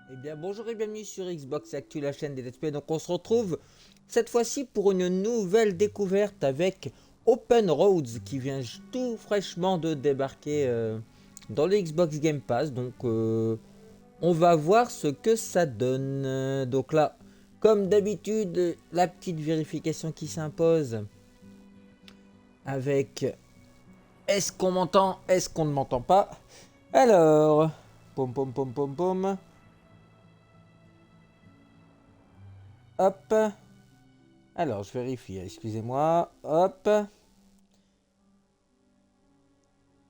Eh bien bonjour et bienvenue sur Xbox Actu, la chaîne des Let's Play. Donc on se retrouve cette fois-ci pour une nouvelle découverte avec Open Roads qui vient tout fraîchement de débarquer dans le Xbox Game Pass. Donc on va voir ce que ça donne. Donc là, comme d'habitude, la petite vérification qui s'impose avec est-ce qu'on m'entend, est-ce qu'on ne m'entend pas. Alors, pom pom pom pom pom, hop. Alors, je vérifie, excusez-moi. Hop.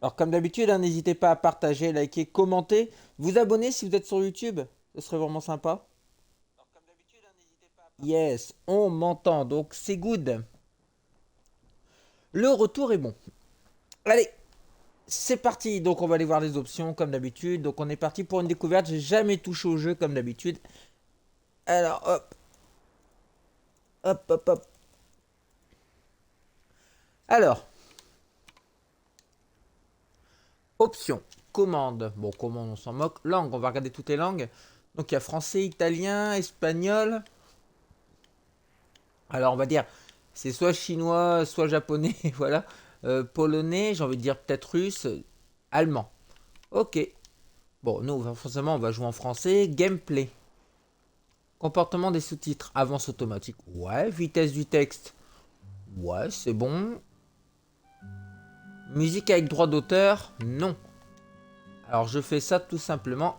Alors, comme d'habitude, hein, n'hésitez pas à partager, liker, commenter, vous abonner si vous êtes sur YouTube. Ce serait vraiment sympa. Yes, on m'entend, donc c'est good. Le retour est bon. Allez, c'est parti. Donc, on va aller voir les options, comme d'habitude. Donc, on est parti pour une découverte. J'ai jamais touché au jeu, comme d'habitude. Alors, hop. Hop, hop, hop. Alors, options. Commande. Bon, commande, on s'en moque. Langue, on va regarder toutes les langues. Donc, il y a français, italien, espagnol. Alors, on va dire, c'est soit chinois, soit japonais, voilà. Polonais, j'ai envie de dire peut-être russe, allemand. Ok. Bon, nous, forcément, on va jouer en français. Gameplay. Comportement des sous-titres. Avance automatique. Ouais. Vitesse du texte. Ouais, c'est bon. Musique avec droit d'auteur. Non. Alors, je fais ça tout simplement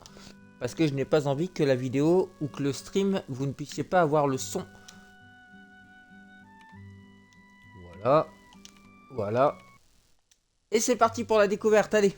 parce que je n'ai pas envie que la vidéo ou que le stream, vous ne puissiez pas avoir le son. Voilà. Voilà. Et c'est parti pour la découverte. Allez.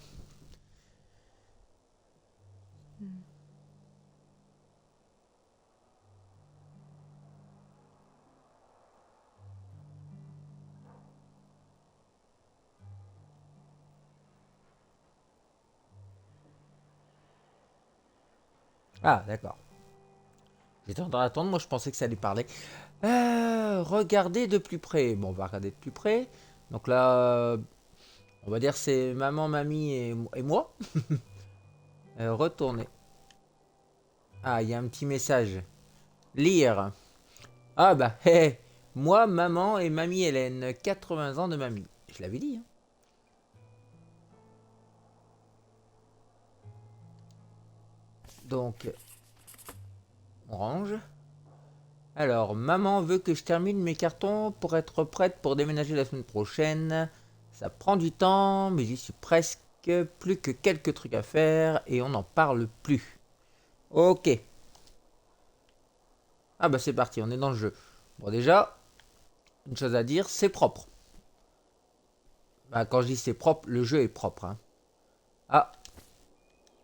Ah, d'accord. J'étais en train d'attendre, moi je pensais que ça allait parler. Regardez de plus près. Bon, on va regarder de plus près. Donc là, on va dire c'est maman, mamie et moi. Retourner. Ah, il y a un petit message. Lire. Ah bah, hé, hé. Moi, maman et mamie Hélène, 80 ans de mamie. Je l'avais dit, hein. Donc, on range. Alors, maman veut que je termine mes cartons pour être prête pour déménager la semaine prochaine. Ça prend du temps, mais j'y suis presque. Plus que quelques trucs à faire et on n'en parle plus. Ok. Ah bah c'est parti, on est dans le jeu. Bon déjà, une chose à dire, c'est propre. Bah, quand je dis c'est propre, le jeu est propre, hein. Ah,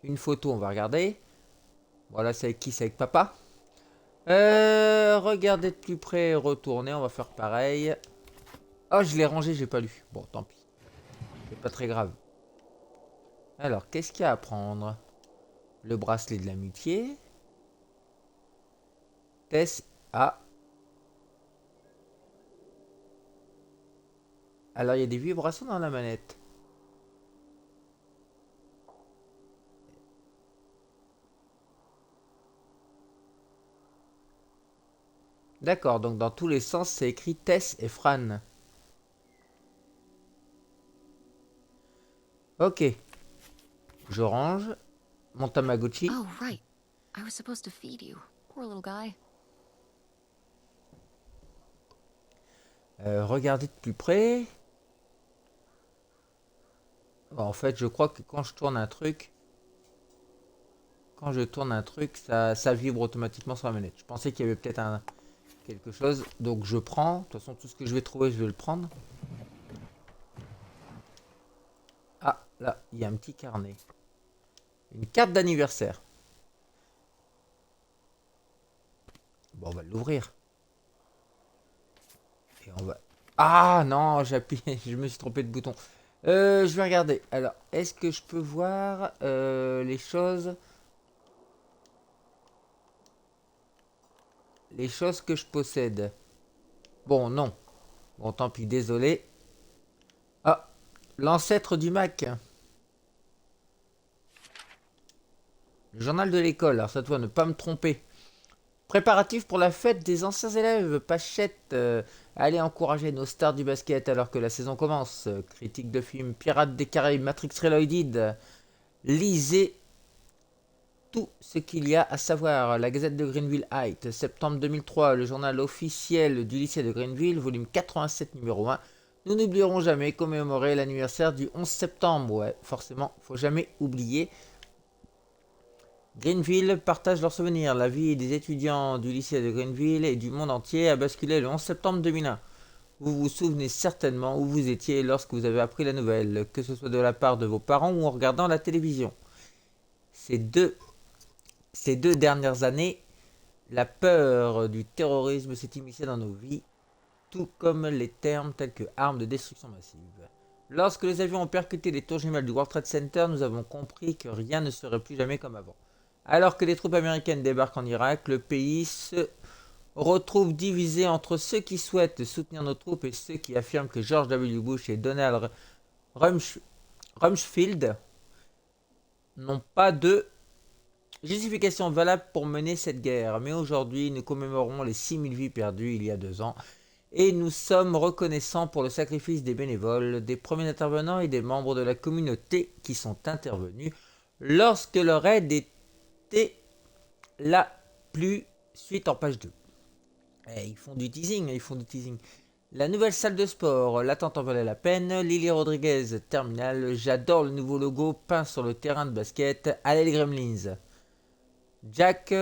une photo, on va regarder. Voilà, c'est avec qui? C'est avec papa. Regardez de plus près, retourner, on va faire pareil. Oh, je l'ai rangé, j'ai pas lu. Bon, tant pis. C'est pas très grave. Alors, qu'est-ce qu'il y a à prendre? Le bracelet de l'amitié. Tess. Ah. Alors, il y a des vibrations dans la manette. D'accord, donc dans tous les sens, c'est écrit Tess et Fran. Ok, je range mon Tamagotchi. Oh, right. I was supposed to feed you. Poor little guy. Regardez de plus près. Bon, en fait, je crois que quand je tourne un truc, ça vibre automatiquement sur la manette. Je pensais qu'il y avait peut-être quelque chose, donc je prends. De toute façon, tout ce que je vais trouver, je vais le prendre. Ah, là, il y a un petit carnet. Une carte d'anniversaire. Bon, on va l'ouvrir. Et on va... Ah non, j'appuie, je me suis trompé de bouton. Je vais regarder. Alors, est-ce que je peux voir les choses que je possède? Bon, non. Bon, tant pis, désolé. Ah, l'ancêtre du Mac. Le journal de l'école, alors cette fois, ne pas me tromper. Préparatifs pour la fête des anciens élèves. Pachette, allez encourager nos stars du basket alors que la saison commence. Critique de film Pirates des Caraïbes, Matrix Reloaded. Lisez tout ce qu'il y a à savoir. La Gazette de Greenville Heights, septembre 2003, le journal officiel du lycée de Greenville, volume 87, numéro 1. Nous n'oublierons jamais commémorer l'anniversaire du 11 septembre. Ouais, forcément, faut jamais oublier. Greenville partage leurs souvenirs. La vie des étudiants du lycée de Greenville et du monde entier a basculé le 11 septembre 2001. Vous vous souvenez certainement où vous étiez lorsque vous avez appris la nouvelle, que ce soit de la part de vos parents ou en regardant la télévision. Ces deux dernières années, la peur du terrorisme s'est immiscée dans nos vies, tout comme les termes tels que armes de destruction massive. Lorsque les avions ont percuté les tours jumelles du World Trade Center, nous avons compris que rien ne serait plus jamais comme avant. Alors que les troupes américaines débarquent en Irak, le pays se retrouve divisé entre ceux qui souhaitent soutenir nos troupes et ceux qui affirment que George W. Bush et Donald Rumsfeld n'ont pas de justification valable pour mener cette guerre. Mais aujourd'hui, nous commémorons les 6000 vies perdues il y a 2 ans et nous sommes reconnaissants pour le sacrifice des bénévoles, des premiers intervenants et des membres de la communauté qui sont intervenus lorsque leur aide était la plus suite en page 2. Ils font du teasing. La nouvelle salle de sport, l'attente en valait la peine. Lily Rodriguez, terminale. J'adore le nouveau logo peint sur le terrain de basket. Allez les Gremlins. Jack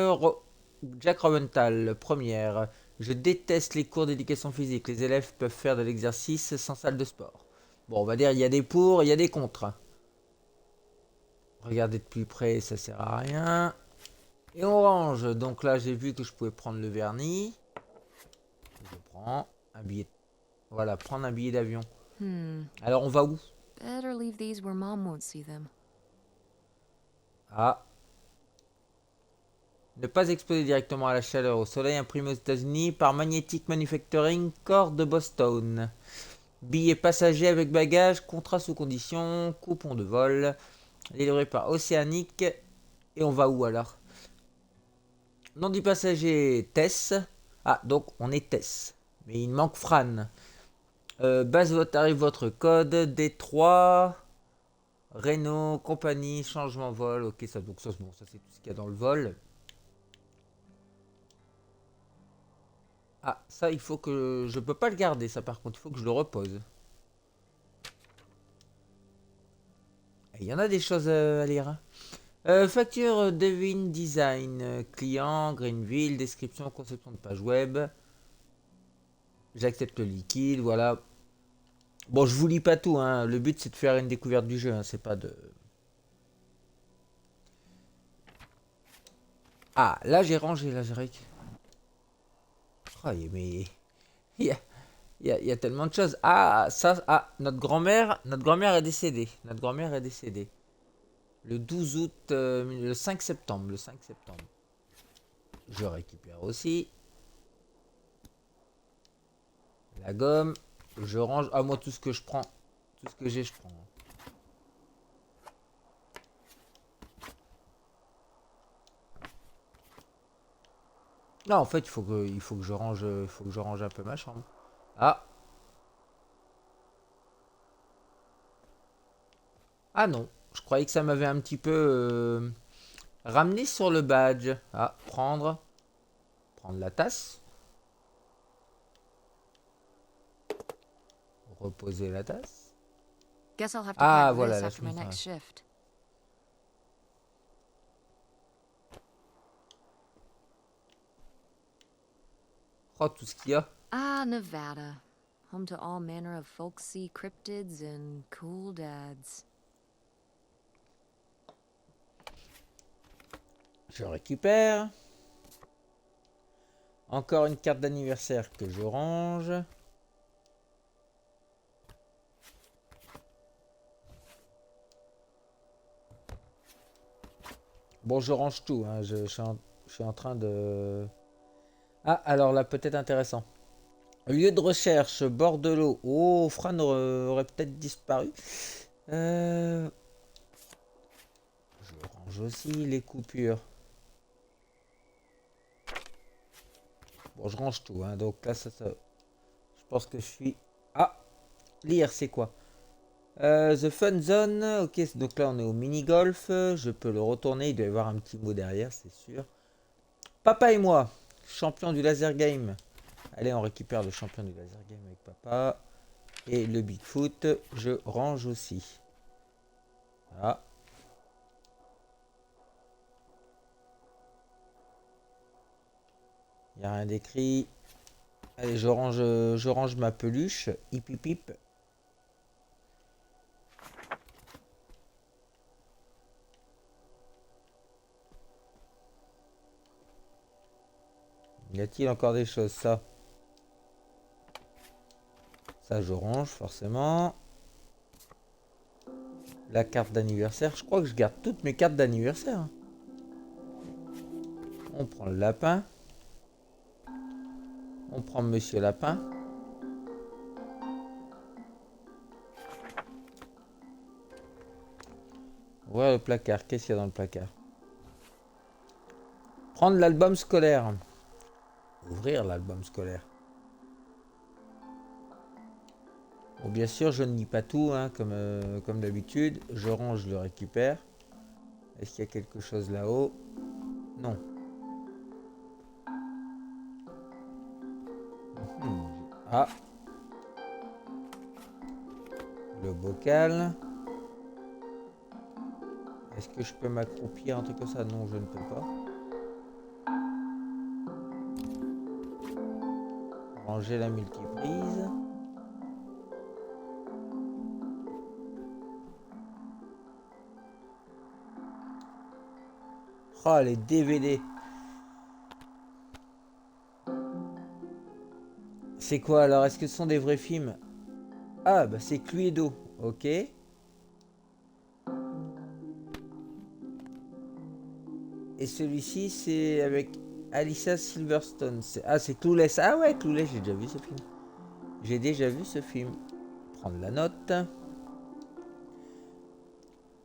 Robenthal, première. Je déteste les cours d'éducation physique. Les élèves peuvent faire de l'exercice sans salle de sport. Bon, on va dire il y a des pour, il y a des contre. Regardez de plus près, ça sert à rien. Et on range. Donc là, j'ai vu que je pouvais prendre le vernis. Je prends un billet. Voilà, prendre un billet d'avion. Alors, on va où? Better leave these where Mom won't see them. Ah. Ne pas exposer directement à la chaleur au soleil, imprimé aux États-Unis par Magnetic Manufacturing, Corps de Boston. Billet passager avec bagage, contrat sous condition, coupon de vol, délivré par Océanique. Et on va où alors? Nom du passager, Tess. Ah, donc on est Tess. Mais il manque Fran. Base votre tarif, votre code, D3, Renault, compagnie, changement vol. Ok, ça, donc ça, bon, ça c'est tout ce qu'il y a dans le vol. Ah, ça, il faut que... Je peux pas le garder, ça, par contre. Il faut que je le repose. Il y en a des choses à lire. Facture Devin Design. Client, Greenville, description, conception de page web. J'accepte le liquide, voilà. Bon, je vous lis pas tout, hein. Le but, c'est de faire une découverte du jeu, hein. C'est pas de... Ah, là, j'ai rangé, là, j'ai... Oh, mais... Il y a tellement de choses. Ah, ça, ah, notre grand-mère est décédée. Notre grand-mère est décédée. Le 12 août, le 5 septembre. Le 5 septembre. Je récupère aussi. La gomme. Je range. Ah, moi, tout ce que je prends. Tout ce que j'ai, je prends. Non, en fait, il faut que je range un peu ma chambre. Ah. Ah non. Je croyais que ça m'avait un petit peu ramené sur le badge. Ah, prendre. Prendre la tasse. Reposer la tasse. Guess I'll have to Ah, pack voilà this la after my chemise. next shift. Oh, tout ce qu'il y a. Ah, Nevada. Home to all manner of folksy cryptids and cool dads. Je récupère. Encore une carte d'anniversaire que je range. Bon, je range tout. Hein. Je suis en train de... Ah, alors là, peut-être intéressant. Lieu de recherche, bord de l'eau. Oh, Fran aurait peut-être disparu. Je range aussi les coupures. Bon, je range tout, hein. Donc là, je pense que je suis... Ah, lire, c'est quoi? The Fun Zone, ok, donc là on est au mini-golf, je peux le retourner, il doit y avoir un petit mot derrière, c'est sûr. Papa et moi, champion du laser game. Allez, on récupère le champion du laser game avec papa. Et le Bigfoot, je range aussi. Voilà. Il n'y a rien d'écrit. Allez, je range ma peluche. Hip hip hip. Y a-t-il encore des choses? Ça, je range forcément. La carte d'anniversaire. Je crois que je garde toutes mes cartes d'anniversaire, hein. On prend le lapin. On prend Monsieur Lapin. Ouvrir le placard. Qu'est-ce qu'il y a dans le placard? Prendre l'album scolaire. Ouvrir l'album scolaire. Bon, bien sûr, je ne lis pas tout, hein, comme d'habitude. Je range, je le récupère. Est-ce qu'il y a quelque chose là-haut? Non. Ah. Le bocal. Est-ce que je peux m'accroupir, un truc comme ça? Non, je ne peux pas. Ranger la multiprise. Oh, les DVD. C'est quoi alors? Est-ce que ce sont des vrais films? Ah, bah c'est Cluedo. Ok. Et celui-ci, c'est avec Alyssa Silverstone. Ah, c'est Clueless. Ah ouais, Clueless, j'ai déjà vu ce film. J'ai déjà vu ce film. Prendre la note.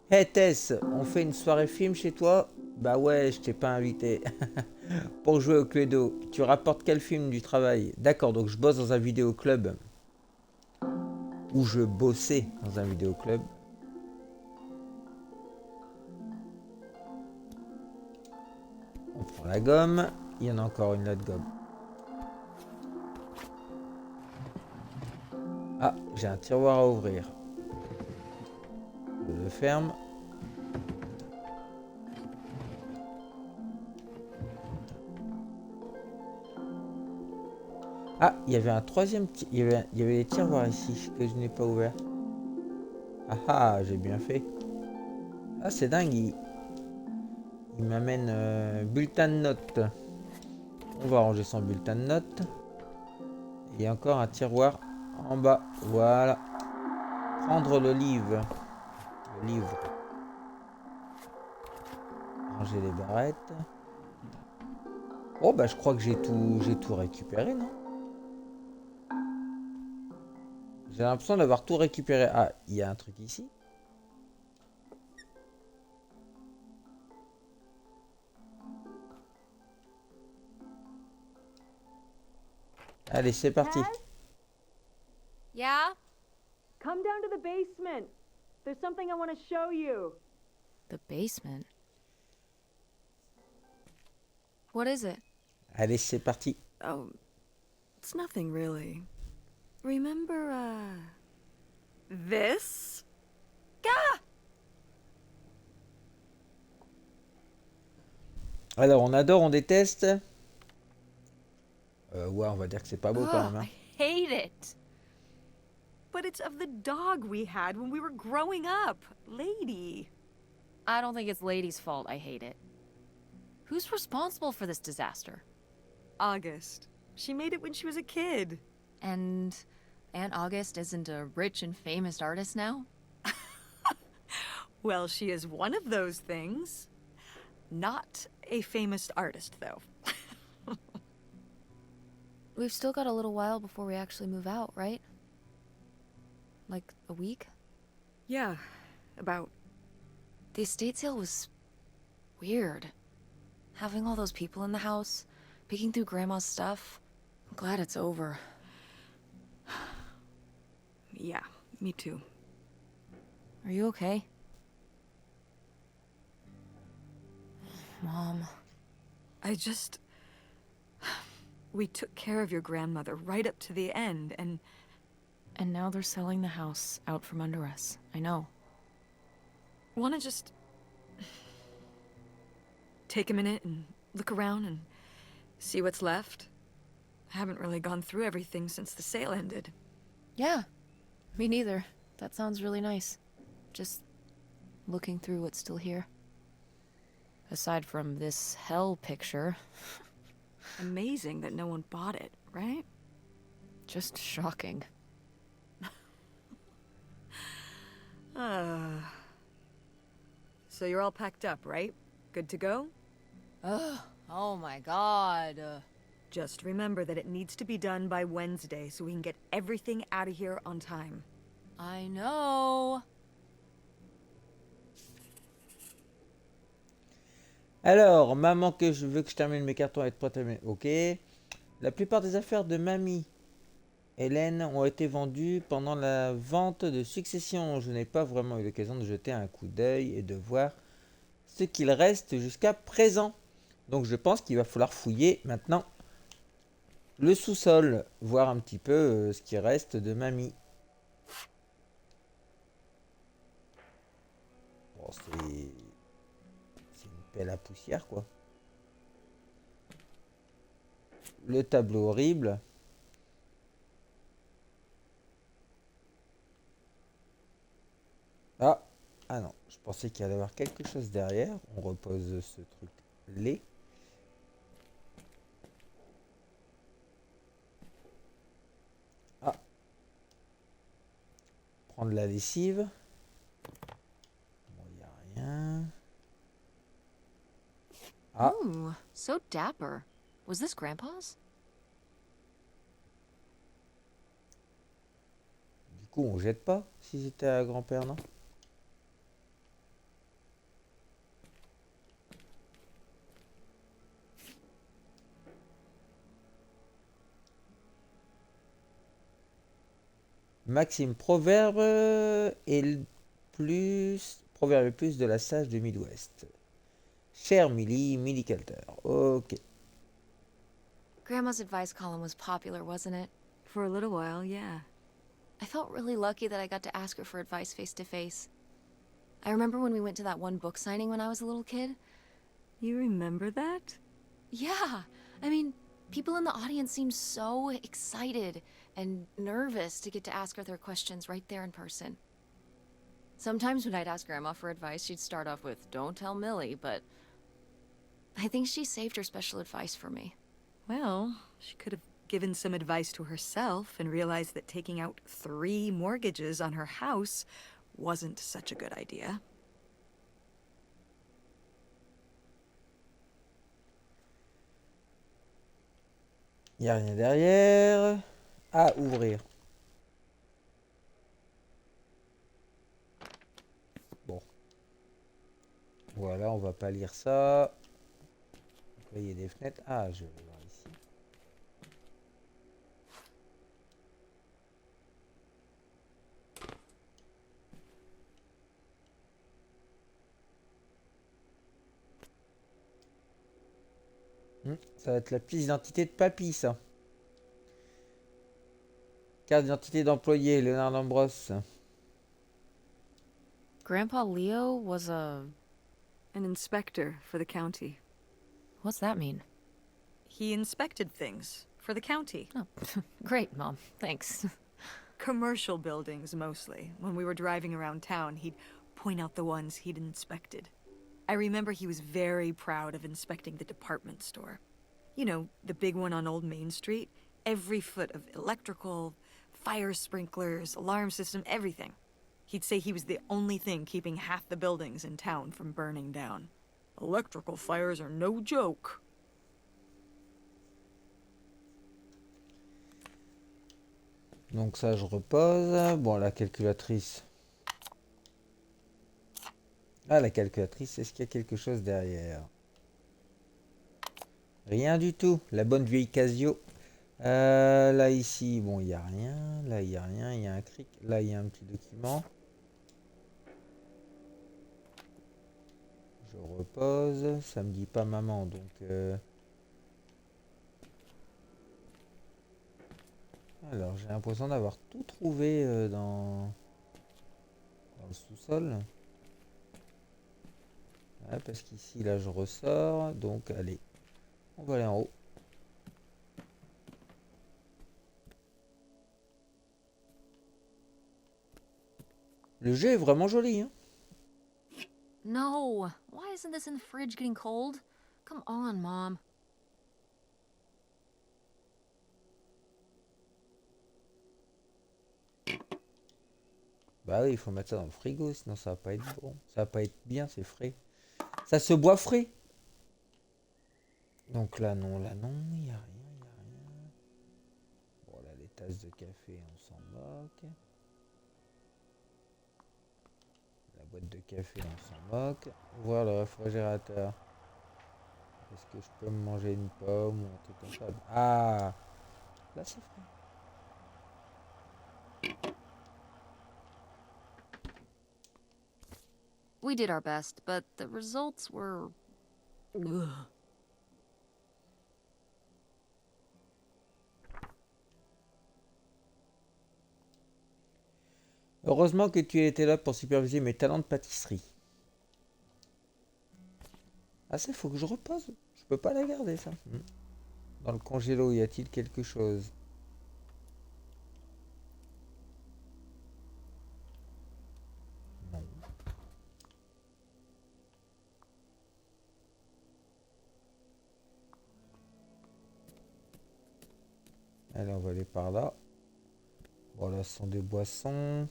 Hey Tess, on fait une soirée film chez toi? Bah ouais, je t'ai pas invité. Pour jouer au Cluedo. Tu rapportes quel film du travail? D'accord, donc je bosse dans un vidéoclub. Ou je bossais dans un vidéoclub. On prend la gomme. Il y en a encore une autre gomme. Ah, j'ai un tiroir à ouvrir. Je le ferme. Ah, il y avait un troisième... Il y avait des tiroirs ici que je n'ai pas ouvert. Ah ah, j'ai bien fait. Ah, c'est dingue. Il m'amène bulletin de notes. On va ranger son bulletin de notes. Il y a encore un tiroir en bas. Voilà. Prendre le livre. Le livre. Ranger les barrettes. Oh bah je crois que j'ai tout récupéré, non? J'ai l'impression d'avoir tout récupéré. Ah, il y a un truc ici. Allez, c'est parti. Taz, Yeah? come down to the basement. There's something I want to show you. The basement? What is it? Allez, c'est parti. Oh, it's nothing really. Remember, this? Gah! Alors, on adore, on déteste. Ouais, on va dire que c'est pas beau quand même, hein. I hate it. But it's of the dog we had when we were growing up. Lady. I don't think it's Lady's fault I hate it. Who's responsible for this disaster? August. She made it when she was a kid. And Aunt August isn't a rich and famous artist now? Well, she is one of those things. Not a famous artist, though. We've still got a little while before we actually move out, right? Like a week? Yeah, about. The estate sale was Weird. Having all those people in the house, picking through Grandma's stuff. I'm glad it's over. Yeah, me too. Are you okay? Mom. We took care of your grandmother right up to the end, and now they're selling the house out from under us. I know. wanna just take a minute and look around and see what's left? I haven't really gone through everything since the sale ended. Yeah. Me neither. That sounds really nice. Just looking through what's still here. Aside from this hell picture. Amazing that no one bought it, right? Just shocking. So you're all packed up, right? Good to go? Ugh. Oh my god. Just remember that it needs to be done by Wednesday so we can get everything out of here on time. I know. Alors, maman que je veux que je termine mes cartons et être prête à mes... Ok. La plupart des affaires de mamie Hélène ont été vendues pendant la vente de succession. Je n'ai pas vraiment eu l'occasion de jeter un coup d'œil et de voir ce qu'il reste jusqu'à présent. Donc je pense qu'il va falloir fouiller maintenant le sous-sol, voir un petit peu ce qui reste de mamie. Bon, c'est une pelle à poussière, quoi. Le tableau horrible. Ah, ah non, je pensais qu'il allait y avoir quelque chose derrière. On repose ce truc laid. Ah, prendre la lessive. Bon, il n'y a rien. Ah, Ooh, so dapper. Was this Grandpa's? du coup, on jette pas si j'étais à grand-père, non? Maxime, proverbe le plus de la sage de Midwest. Cher Millie, Millie Calter. Ok. Grandma's advice column was popular, wasn't it? For a little while, yeah. I felt really lucky that I got to ask her for advice face to face. I remember when we went to that one book signing when I was a little kid. You remember that? Yeah, I mean, people in the audience seemed so excited and nervous to get to ask her their questions right there in person. Sometimes when I'd ask Grandma for advice, she'd start off with, "Don't tell Millie," but I think she saved her special advice for me. Well, she could have given some advice to herself and realized that taking out 3 mortgages on her house wasn't such a good idea. Il n'y a rien derrière. À ouvrir. Bon. Voilà, on va pas lire ça. Donc là, il y a des fenêtres. Ah, je vais voir ici. Ça va être la pièce d'identité de papy, ça. Carte d'identité d'employé, Léonard Lambros. Grandpa Leo was An inspector for the county. What's that mean? He inspected things for the county. Oh, great, Mom. Thanks. Commercial buildings, mostly. When we were driving around town, he'd point out the ones he'd inspected. I remember he was very proud of inspecting the department store. You know, the big one on Old Main Street. Every foot of electrical, fire sprinklers, alarm system, everything. He'd say he was the only thing keeping half the buildings in town from burning down. Electrical fires are no joke. Donc ça, je repose. Bon, la calculatrice. Ah, la calculatrice, est-ce qu'il y a quelque chose derrière? Rien du tout. La bonne vieille Casio. Là, ici, bon, il n'y a rien. Là, il n'y a rien. Il y a un cric. Là, il y a un petit document. Je repose. Ça me dit pas maman, donc... Alors, j'ai l'impression d'avoir tout trouvé dans le sous-sol. Ouais, parce qu'ici, là, je ressors. Donc, allez, on va aller en haut. Le jeu est vraiment joli, hein. No! Why isn't this in the fridge getting cold? Come on, Mom. Bah oui, il faut mettre ça dans le frigo, sinon ça va pas être bon. Ça va pas être bien, c'est frais. Ça se boit frais. Donc là, non, il n'y a rien, il n'y a rien. Bon, là, les tasses de café, on s'en moque. La boîte de café, on s'en moque. Ouvrir le réfrigérateur. Est-ce que je peux me manger une pomme ou un truc comme ça? Ah, là, c'est frais. We did our best, but the results were... Ugh. Heureusement que tu étais là pour superviser mes talents de pâtisserie. Ah, ça, il faut que je repose. Je peux pas la garder, ça. Dans le congélo, y a-t-il quelque chose? Non. Allez, on va aller par là. Bon, là, ce sont des boissons.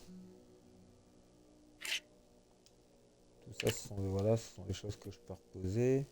Tout ça, voilà, ce sont des choses que je peux reposer.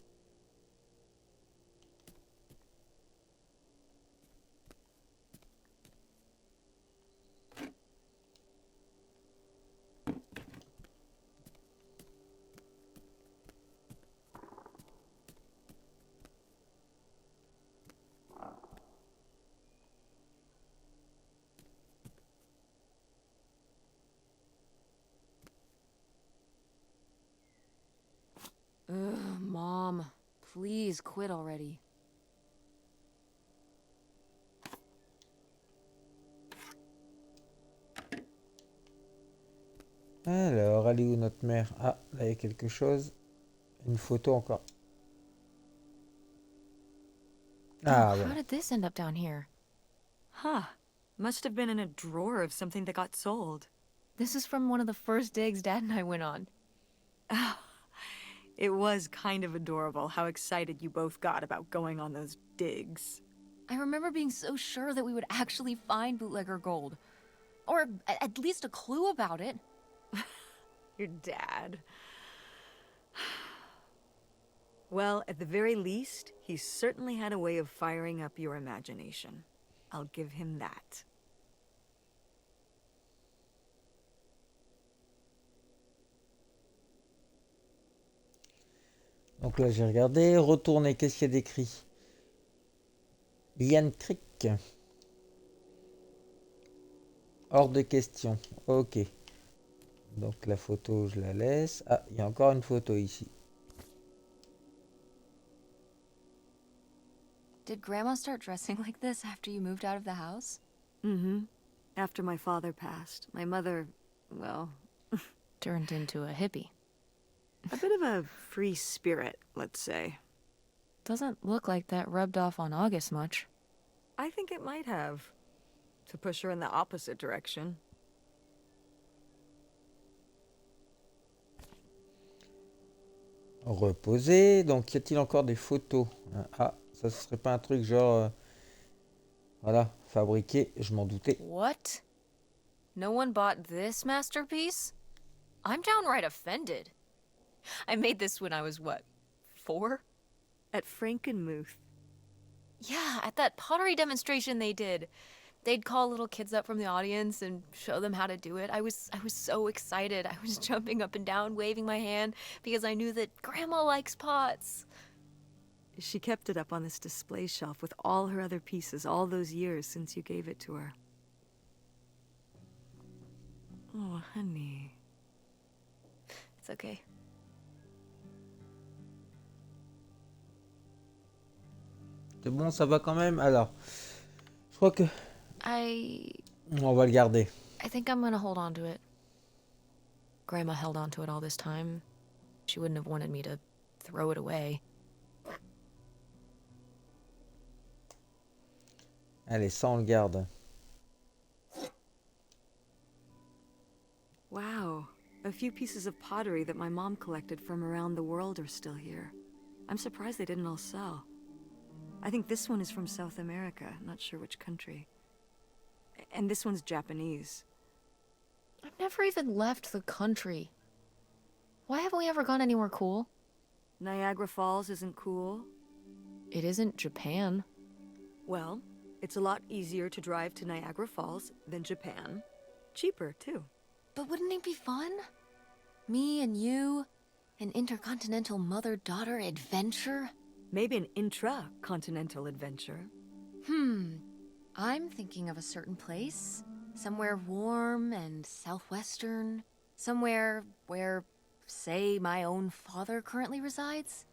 Ugh, Mom. Please quit already. Alors, elle est où notre mère? Ah, là, il y a quelque chose. Une photo encore. Ah, How voilà. did this end up down here? Huh. Must have been in a drawer of something that got sold. This is from one of the first digs Dad and I went on. It was kind of adorable how excited you both got about going on those digs. I remember being so sure that we would actually find bootlegger gold. Or at least a clue about it. Your dad. Well, at the very least, he certainly had a way of firing up your imagination. I'll give him that. Donc là, j'ai regardé. Retourner, qu'est-ce qu'il y a d'écrit? Liane Creek. Hors de question. Ok. Donc la photo, je la laisse. Ah, il y a encore une photo ici. Did Grandma start dressing like this after you moved out of the house? Mm-hmm. After my father passed, my mother, well, Turned into a hippie. a bit of a free spirit, let's say. Doesn't look like that rubbed off on August much. I think it might have. To push her in the opposite direction. Reposer. Donc, y a-t-il encore des photos? Ah, ça, ce serait pas un truc genre... voilà, fabriqué. Je m'en doutais. What? No one bought this masterpiece? I'm downright offended. I made this when I was what, 4? At Frankenmuth. Yeah, at that pottery demonstration they did. they'd call little kids up from the audience and show them how to do it. I was so excited. I was jumping up and down, waving my hand, because I knew that Grandma likes pots. She kept it up on this display shelf with all her other pieces all those years since you gave it to her. Oh, honey. It's okay. C'est bon, ça va quand même. Alors, je crois que on va le garder. I think I'm gonna hold on to it. Grandma held on to it all this time. She wouldn't have wanted me to throw it away. Allez, ça on le garde. Wow. A few pieces of pottery that my mom collected from around the world are still here. I'm surprised they didn't all sell. I think this one is from South America, not sure which country. And this one's Japanese. I've never even left the country. Why haven't we ever gone anywhere cool? Niagara Falls isn't cool. It isn't Japan. Well, it's a lot easier to drive to Niagara Falls than Japan. Cheaper, too. But wouldn't it be fun? Me and you, an intercontinental mother-daughter adventure? Maybe an intra-continental adventure. I'm thinking of a certain place. Somewhere warm and southwestern. Somewhere where, say, my own father currently resides.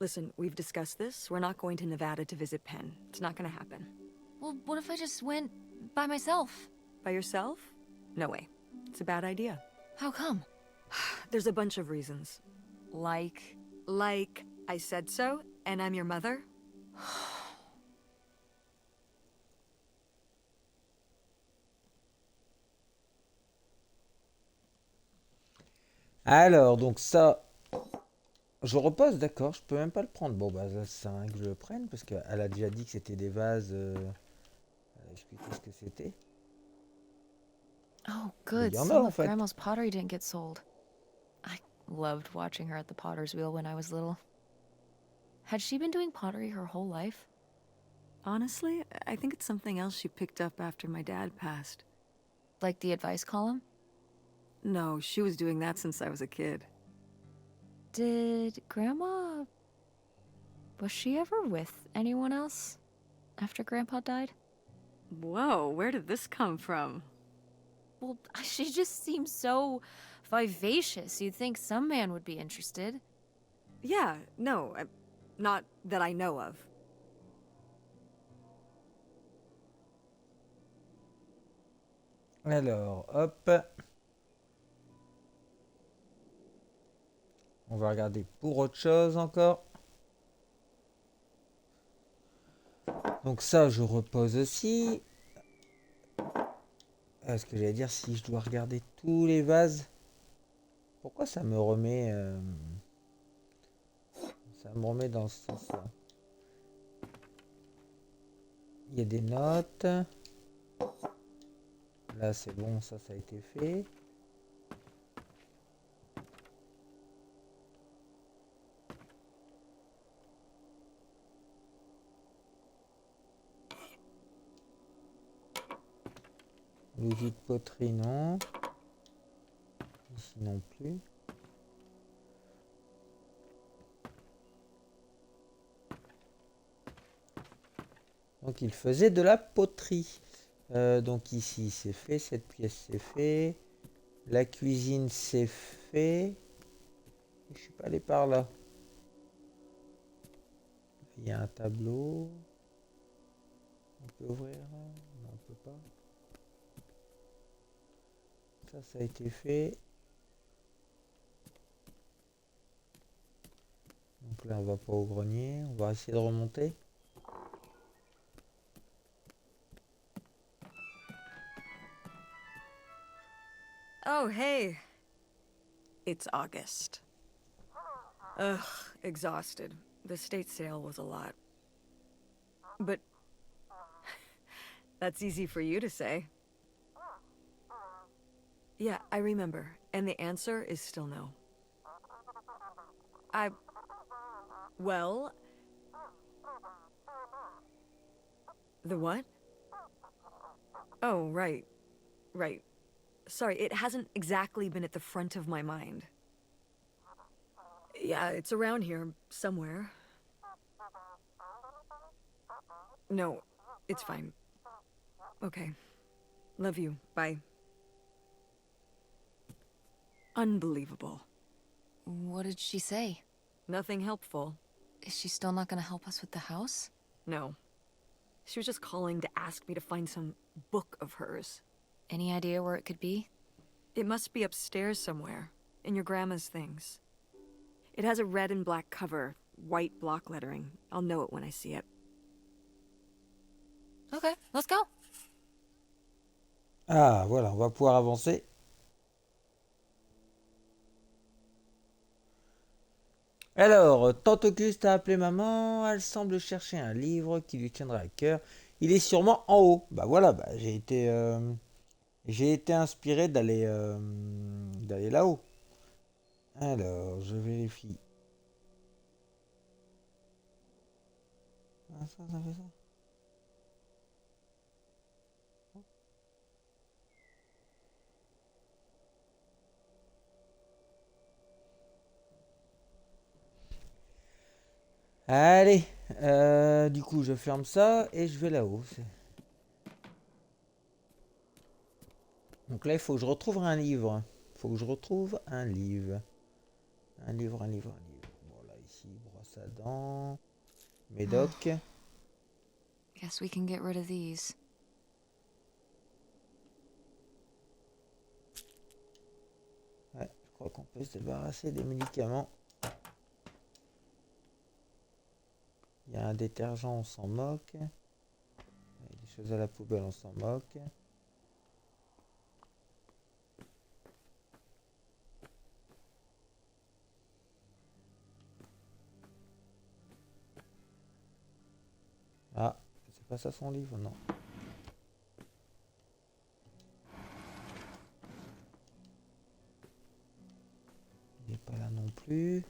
Listen, we've discussed this. We're not going to Nevada to visit Penn. It's not gonna happen. Well, what if I just went by myself? By yourself? No way. It's a bad idea. How come? There's a bunch of reasons. Like, I said so, and I'm your mother? Alors, donc ça, je repose, d'accord, je peux même pas le prendre. Bon, bah, ça sert à rien que je le prenne, parce qu'elle a déjà dit que c'était des vases. Elle a expliqué ce que c'était. oh, good. y en a, Some en of fait. Grandma's pottery didn't get sold. I loved watching her at the potter's wheel when I was little. Had she been doing pottery her whole life? Honestly, I think it's something else she picked up after my dad passed. Like the advice column? No, she was doing that since I was a kid. Did Grandma... Was she ever with anyone else after Grandpa died? Whoa, where did this come from? Well, she just seems so vivacious. You'd think some man would be interested. Yeah, no, not that I know of. Alors, hop. On va regarder pour autre chose encore. Donc ça, je repose aussi. Ce que j'allais dire, si je dois regarder tous les vases, pourquoi ça me remet dans ce sens-là? Il y a des notes. Là, c'est bon, ça a été fait. L'outil de poterie, non. Ici non plus. Donc il faisait de la poterie. Donc ici c'est fait, cette pièce c'est fait. La cuisine c'est fait. Je suis pas allé par là. Il y a un tableau. On peut ouvrir là? Non, on peut pas. Ça a été fait. Donc là on va pas au grenier. On va essayer de remonter. Oh, hey. It's August. Ugh, exhausted. The state sale was a lot. But that's easy for you to say. Yeah, I remember. And the answer is still no. Well, The what? Oh, right. Right. Sorry, it hasn't exactly been at the front of my mind. Yeah, it's around here, somewhere. No, it's fine. Okay. Love you. Bye. Unbelievable. What did she say? Nothing helpful. Is she still not gonna help us with the house? No. She was just calling to ask me to find some book of hers. Any idea where it could be? It must be upstairs somewhere, in your grandma's things. It has a red and black cover, white block lettering. I'll know it when I see it. Okay, let's go. Ah, voilà, on va pouvoir avancer. Alors, Tantocus t'a appelé maman, elle semble chercher un livre qui lui tiendra à cœur. Il est sûrement en haut. Bah voilà, bah, j'ai été inspiré d'aller là-haut. Alors, je vérifie. Ah, ça fait ça. Allez, du coup, je ferme ça et je vais là-haut. Donc là, il faut que je retrouve un livre. Il faut que je retrouve un livre. Un livre. Bon, là, ici, brosse à dents. Médoc. Guess we can get rid of these. Ouais, je crois qu'on peut se débarrasser des médicaments. Il y a un détergent, on s'en moque. Il y a des choses à la poubelle, on s'en moque. Ah, c'est pas ça son livre, non. Il n'est pas là non plus.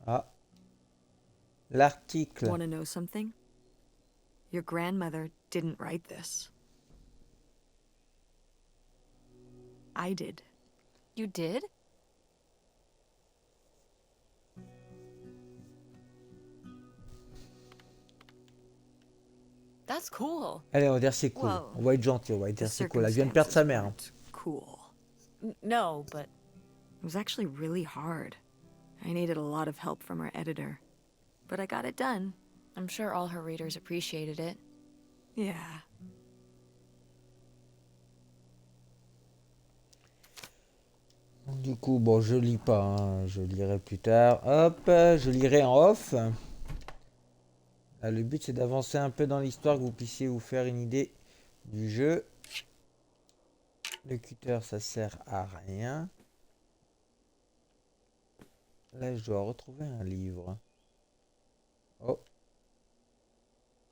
Ah. L'article. Want to know something? Your grandmother didn't write this. I did. You did? That's cool. Allez, on va dire c'est cool. Well, On va être gentil, on va The dire c'est cool. Elle vient de perdre sa mère. Hein. circumstances weren't cool. No, but It was actually really hard. I needed a lot of help from our editor. But I got it done. I'm sure all her readers appreciated it. Yeah. Du coup, bon, je lis pas. Hein. Je lirai plus tard. Hop, je lirai en off. Là, le but, c'est d'avancer un peu dans l'histoire, que vous puissiez vous faire une idée du jeu. Le cutter, ça sert à rien. Là, je dois retrouver un livre. Oh,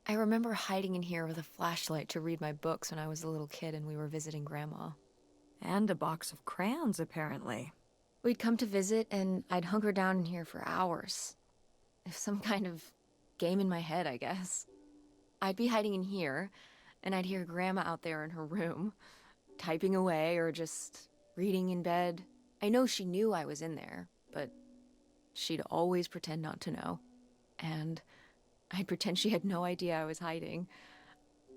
I remember hiding in here with a flashlight to read my books when I was a little kid and we were visiting Grandma. And a box of crayons, apparently. We'd come to visit and I'd hunker down in here for hours. If some kind of game in my head, I guess. I'd be hiding in here, and I'd hear Grandma out there in her room, typing away or just reading in bed. I know she knew I was in there, but she'd always pretend not to know. And I'd pretend she had no idea I was hiding.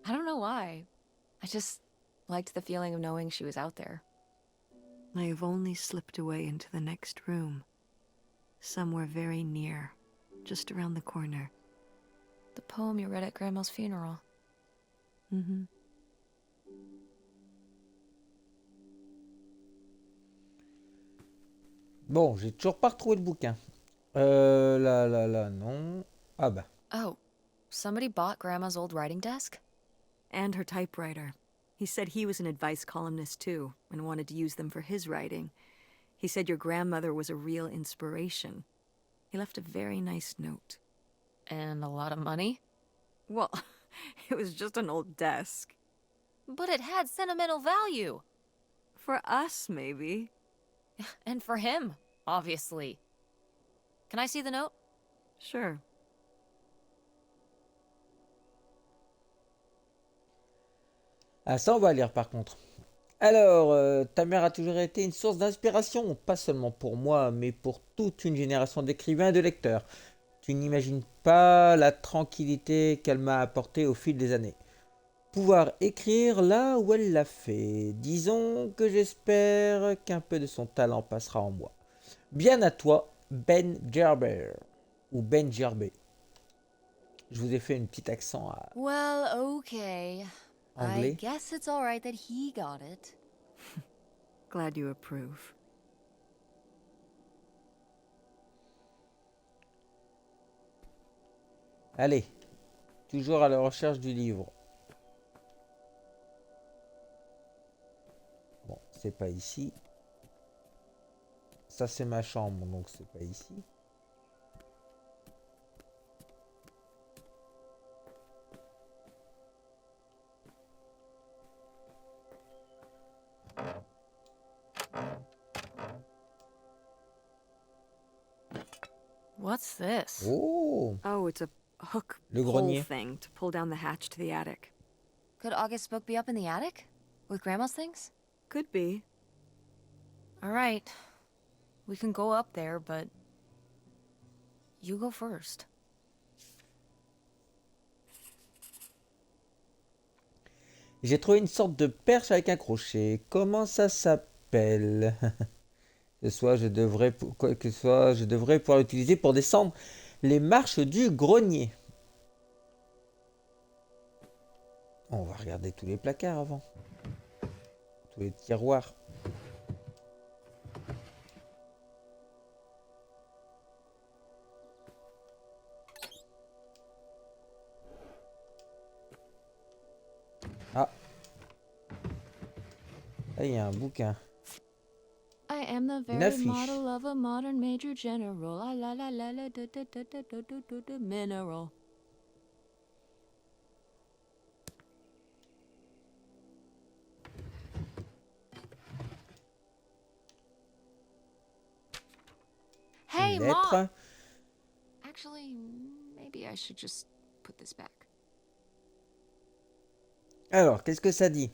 I don't know why. I just liked the feeling of knowing she was out there. I have only slipped away into the next room. Somewhere very near, just around the corner. The poem you read at Grandma's funeral. Mm-hmm. bon, j'ai toujours pas retrouvé le bouquin. Là, non. Ah bah. Oh, somebody bought Grandma's old writing desk? And her typewriter. He said he was an advice columnist too, and wanted to use them for his writing. He said your grandmother was a real inspiration. He left a very nice note. And a lot of money? Well, it was just an old desk. But it had sentimental value. For us, maybe. And for him, obviously. Can I see the note? Sure. Ah, ça, on va lire par contre. Alors, ta mère a toujours été une source d'inspiration, pas seulement pour moi, mais pour toute une génération d'écrivains et de lecteurs. Tu n'imagines pas la tranquillité qu'elle m'a apportée au fil des années. Pouvoir écrire là où elle l'a fait. Disons que j'espère qu'un peu de son talent passera en moi. Bien à toi, Ben Gerber. Ou Ben Gerber. Je vous ai fait un petit accent Well, okay. I anglais. guess it's alright that he got it. Glad you approve. Allez, toujours à la recherche du livre. Bon, c'est pas ici. Ça, c'est ma chambre, donc c'est pas ici. What's this? Oh, Oh, it's a hook le pole grenier. thing to pull down the hatch to the attic. Could August's book be up in the attic? With Grandma's things? Could be. Alright. We can go up there, but... You go first. J'ai trouvé une sorte de perche avec un crochet. Comment ça s'appelle? Quoi que ce soit, je devrais pouvoir l'utiliser pour descendre les marches du grenier. On va regarder tous les placards avant. Tous les tiroirs. Ah. Là, il y a un bouquin. I am the Une very affiche. model of a modern major general. Ah la la la la da da da da da da da da mineral. Hey, Une Mom! lettre. Actually, maybe I should just put this back. Alors, qu'est-ce que ça dit?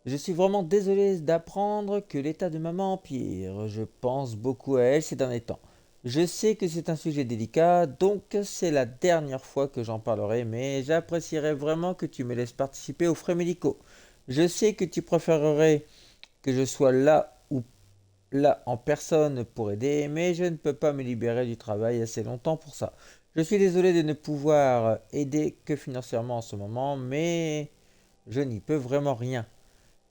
Je suis vraiment désolé d'apprendre que l'état de maman empire. Je pense beaucoup à elle ces derniers temps. Je sais que c'est un sujet délicat, donc c'est la dernière fois que j'en parlerai, mais j'apprécierais vraiment que tu me laisses participer aux frais médicaux. Je sais que tu préférerais que je sois là en personne pour aider, mais je ne peux pas me libérer du travail assez longtemps pour ça. Je suis désolé de ne pouvoir aider que financièrement en ce moment, mais je n'y peux vraiment rien.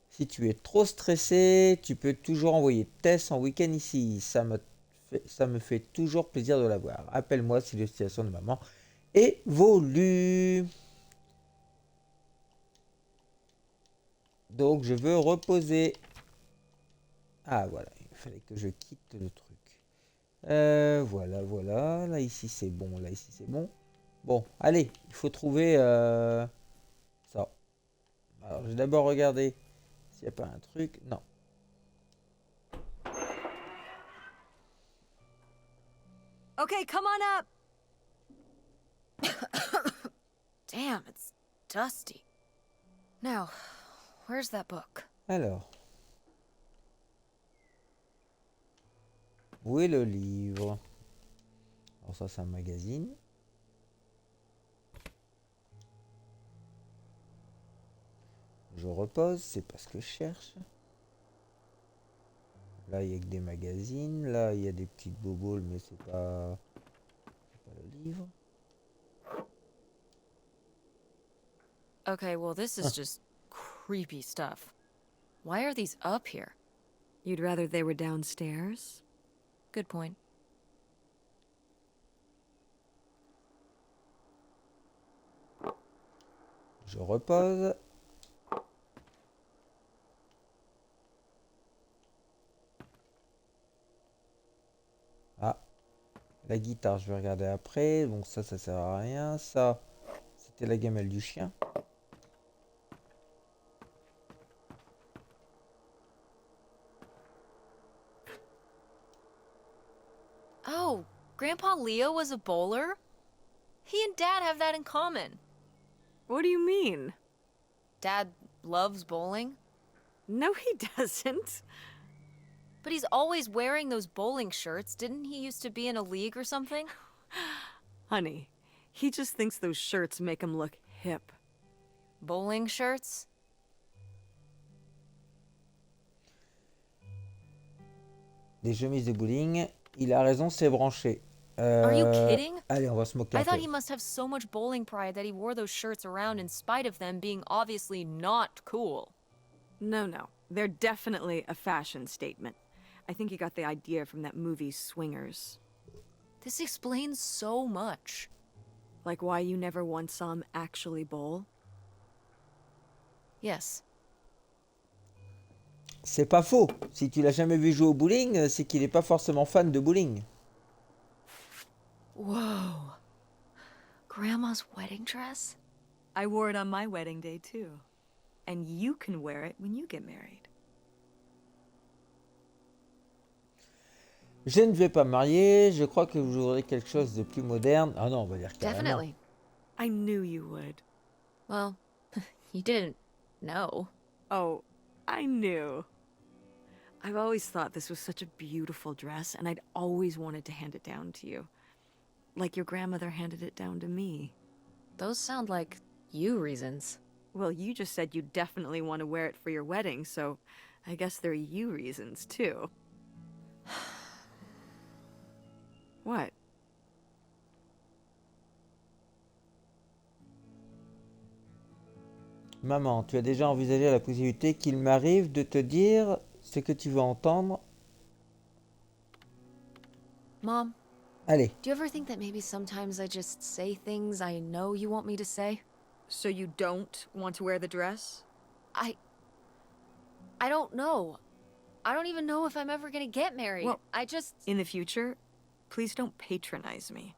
Si tu es trop stressé, tu peux toujours envoyer Tess en week-end ici. Ça me fait toujours plaisir de la voir. Appelle-moi si la situation de maman évolue. Donc je veux reposer. Ah voilà, il fallait que je quitte le truc. Voilà. Là ici c'est bon, là ici c'est bon. Bon, allez, il faut trouver ça. Alors je vais d'abord regarder s'il n'y a pas un truc. Non. Okay, come on up! Damn, it's dusty. Now, where's that book? Alors, où est le livre? Alors ça c'est un magazine. Je repose, c'est pas ce que je cherche. Là il y a que des magazines, là il y a des petites boboles mais c'est pas le livre. Okay, well, this is just creepy stuff. Why are these up here? You'd rather they were downstairs? Good point. Je repose. Ah, la guitare, je vais regarder après. Donc ça sert à rien. Ça, c'était la gamelle du chien. Oh, Grandpa Leo was a bowler? He and Dad have that in common. What do you mean? Dad loves bowling, No, he doesn't. but he's always wearing those bowling shirts. Didn't he used to be in a league or something? Honey, he just thinks those shirts make him look hip. Bowling shirts? Des chemises de bowling. Il a raison, c'est branché. Are you kidding? Allez, on va se moquer I un thought peu. he must have so much bowling pride that he wore those shirts around in spite of them being obviously not cool. No, they're definitely a fashion statement. I think he got the idea from that movie Swingers. This explains so much. Like why you never once saw him actually bowl? Yes. C'est pas faux. Si tu l'as jamais vu jouer au bowling, c'est qu'il est pas forcément fan de bowling. Whoa. Grandma's wedding dress? I wore it on my wedding day too. And you can wear it when you get married. Je ne vais pas me marier, je crois que vous aurez quelque chose de plus moderne. Ah non, on va dire carrément. Definitely. I knew you would. Well, you didn't know. Oh, I knew. I've always thought this was such a beautiful dress, and I'd always wanted to hand it down to you. Like your grandmother handed it down to me. Those sound like you reasons. Well, you just said you definitely want to wear it for your wedding, so I guess there are you reasons, too. What? Maman, tu as déjà envisagé la possibilité qu'il m'arrive de te dire ce que tu veux entendre? Mom, Allez. do you ever think that maybe sometimes I just say things I know you want me to say? So you don't want to wear the dress? I don't know. I don't even know if I'm ever gonna get married. Well- I just... In the future, please don't patronize me.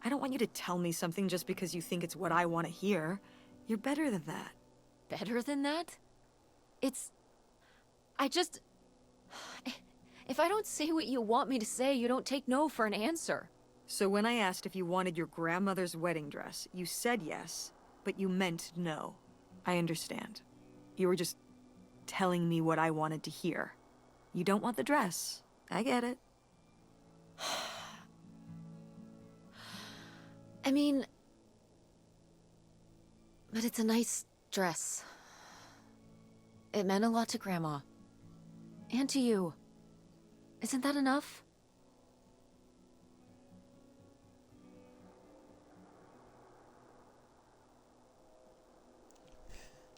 I don't want you to tell me something just because you think it's what I want to hear. You're better than that. Better than that? It's... I just... If I don't say what you want me to say, you don't take no for an answer. So when I asked if you wanted your grandmother's wedding dress, you said yes, but you meant no. I understand. You were just telling me what I wanted to hear. You don't want the dress. I get it. I mean... But it's a nice dress. It meant a lot to Grandma. And to you. Isn't that enough?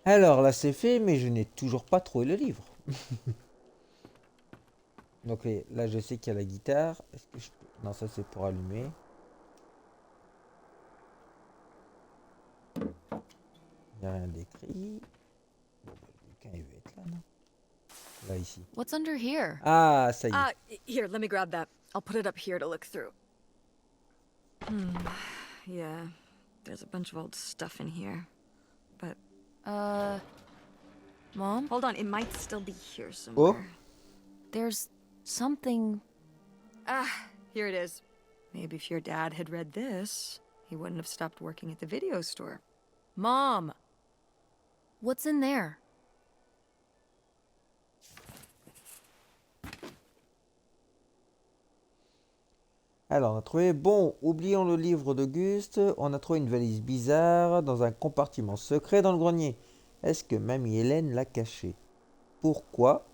Alors là c'est fait, mais je n'ai toujours pas trouvé le livre. Donc là je sais qu'il y a la guitare. Est-ce que je peux... Non, ça c'est pour allumer. Il n'y a rien d'écrit. Bon, bah, le bouquin il va être là, non? Là, ici. What's under here? Ah, ça y est. Here, let me grab that. I'll put it up here to look through. Yeah, there's a bunch of old stuff in here. But, Mom? hold on, it might still be here somewhere. There's something... Here it is. Maybe if your dad had read this, he wouldn't have stopped working at the video store. Mom! What's in there? Alors, on a trouvé... Bon, oublions le livre d'Auguste. On a trouvé une valise bizarre dans un compartiment secret dans le grenier. Est-ce que Mamie Hélène l'a caché? Pourquoi?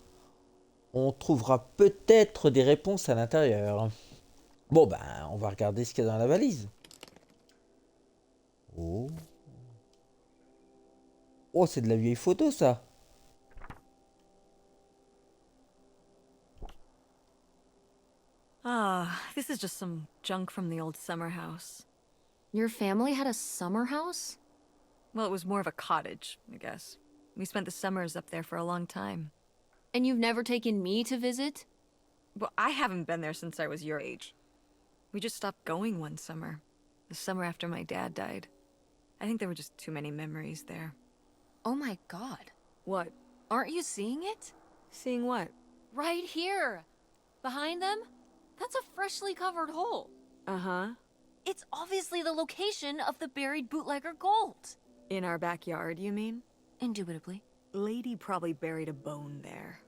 On trouvera peut-être des réponses à l'intérieur. Bon, ben, on va regarder ce qu'il y a dans la valise. Oh. Oh, c'est de la vieille photo, ça. This is just some junk from the old summer house. Your family had a summer house? Well, it was more of a cottage, I guess. We spent the summers up there for a long time. And you've never taken me to visit? Well, I haven't been there since I was your age. We just stopped going one summer. The summer after my dad died. I think there were just too many memories there. Oh my god. What? Aren't you seeing it? Seeing what? Right here! Behind them? That's a freshly covered hole. Uh-huh. It's obviously the location of the buried bootlegger gold. In our backyard, you mean? Indubitably. Lady probably buried a bone there.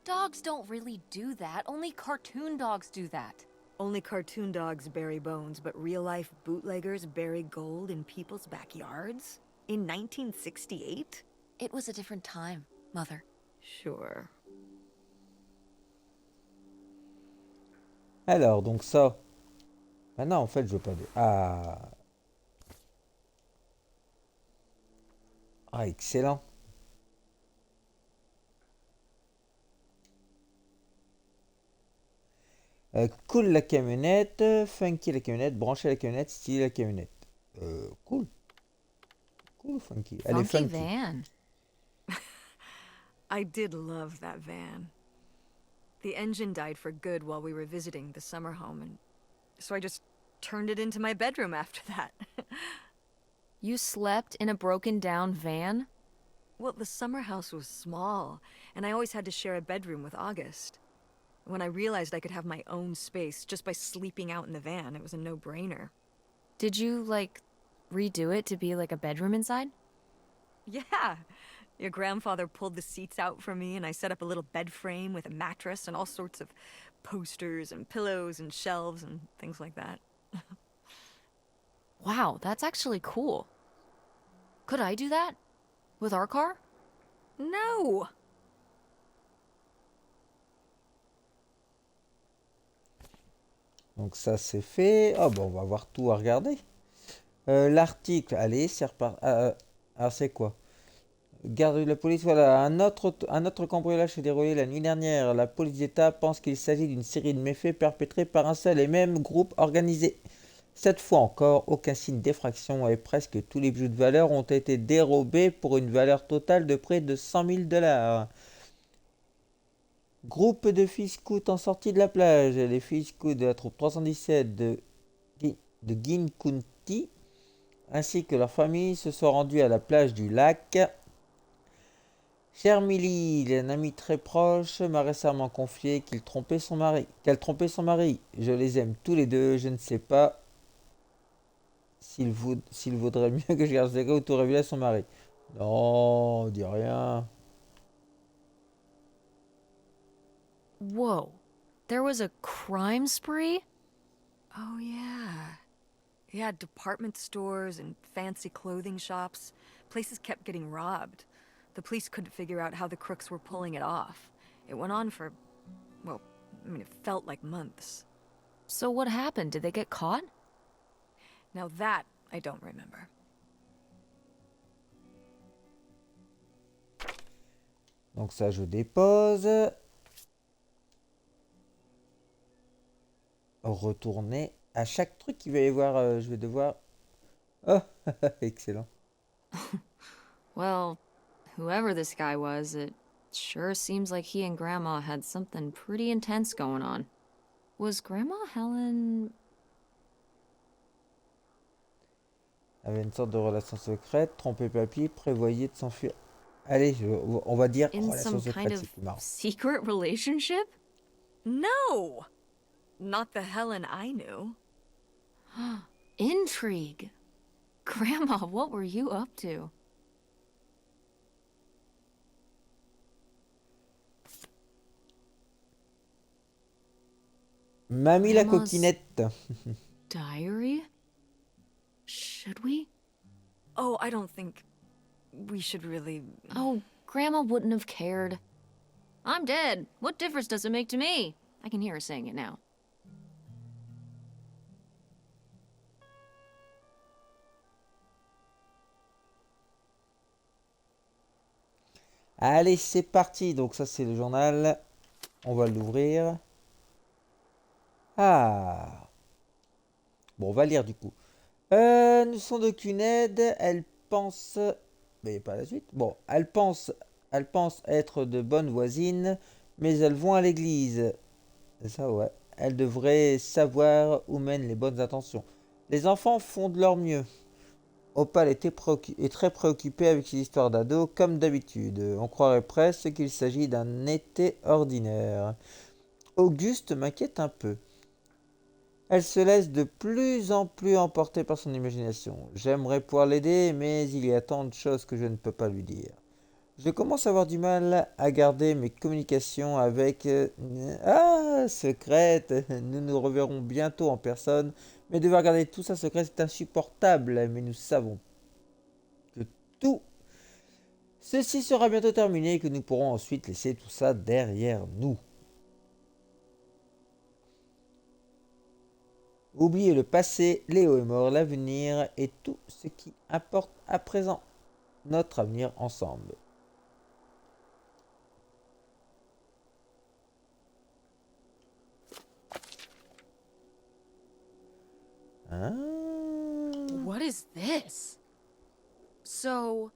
Dogs don't really do that. Only cartoon dogs do that. Only cartoon dogs bury bones, but real-life bootleggers bury gold in people's backyards? In 1968? It was a different time, Mother. Sure. Alors, donc ça. Ah non, en fait, je veux pas de... Ah, excellent. Cool la camionnette, funky la camionnette, branché la camionnette, stylé la camionnette. Cool. Cool, funky. Elle est Funky funky. van. I did love that van. The engine died for good while we were visiting the summer home, and so I just turned it into my bedroom after that. You slept in a broken down van? Well, the summer house was small, and I always had to share a bedroom with August. When I realized I could have my own space just by sleeping out in the van, it was a no-brainer. Did you, like, redo it to be like a bedroom inside? Yeah. Your grandfather pulled the seats out for me, and I set up a little bed frame with a mattress and all sorts of posters and pillows and shelves and things like that. Wow, that's actually cool. Could I do that? With our car? No! Donc ça c'est fait. Oh bon, on va voir tout à regarder. L'article, allez, c'est reparti. Alors c'est quoi? Garde de la police, voilà. Un autre cambriolage s'est déroulé la nuit dernière. La police d'État pense qu'il s'agit d'une série de méfaits perpétrés par un seul et même groupe organisé. Cette fois encore, aucun signe d'effraction et presque tous les bijoux de valeur ont été dérobés pour une valeur totale de près de 100 000 $. Groupe de filles scouts en sortie de la plage. Les filles scouts de la troupe 317 de Gin County ainsi que leurs familles se sont rendues à la plage du lac. Cher Millie, un ami très proche m'a récemment confié qu'elle trompait son mari. Je les aime tous les deux. Je ne sais pas s'il vaudrait mieux que je garde ce gars ou tout révéler à son mari. Non, dis rien. Whoa. There was a crime spree? Oh, yeah. Yeah, department stores and fancy clothing shops. Places kept getting robbed. The police couldn't figure out how the crooks were pulling it off. It went on for, well, I mean, it felt like months. So what happened? Did they get caught? Now that, I don't remember. Donc ça, je dépose. Retourner à chaque truc qu'il va y avoir. Je vais devoir... Oh, excellent. Well, whoever this guy was, it sure seems like he and Grandma had something pretty intense going on. Was Grandma Helen... Avait une sorte de relation secrète, tromper papy, prévoyait de s'enfuir. Allez, on va dire in relation some secrète, kind of c'est plus marrant. secret relationship? No! Not the Helen I knew. Intrigue. Grandma, what were you up to? Mamie la Grandma's coquinette. Diary? Should we? Oh, I don't think we should really... Oh, Grandma wouldn't have cared. I'm dead. What difference does it make to me? I can hear her saying it now. Allez, c'est parti. Donc ça, c'est le journal. On va l'ouvrir. Ah. Bon, on va lire du coup. Ne sont d'aucune aide. Elle pense... Mais pas la suite. Bon, elle pense être de bonnes voisines, mais elles vont à l'église. Ça, ouais. Elles devraient savoir où mènent les bonnes intentions. Les enfants font de leur mieux. Opal est très préoccupé avec ses histoires d'ados, comme d'habitude. On croirait presque qu'il s'agit d'un été ordinaire. Auguste m'inquiète un peu. Elle se laisse de plus en plus emporter par son imagination. J'aimerais pouvoir l'aider, mais il y a tant de choses que je ne peux pas lui dire. Je commence à avoir du mal à garder mes communications avec... secrète. Nous nous reverrons bientôt en personne, mais devoir garder tout ça secret, c'est insupportable. Mais nous savons que tout ceci sera bientôt terminé et que nous pourrons ensuite laisser tout ça derrière nous. Oubliez le passé, Léo est mort, l'avenir et tout ce qui importe à présent. Notre avenir ensemble. Hein? What is this? So,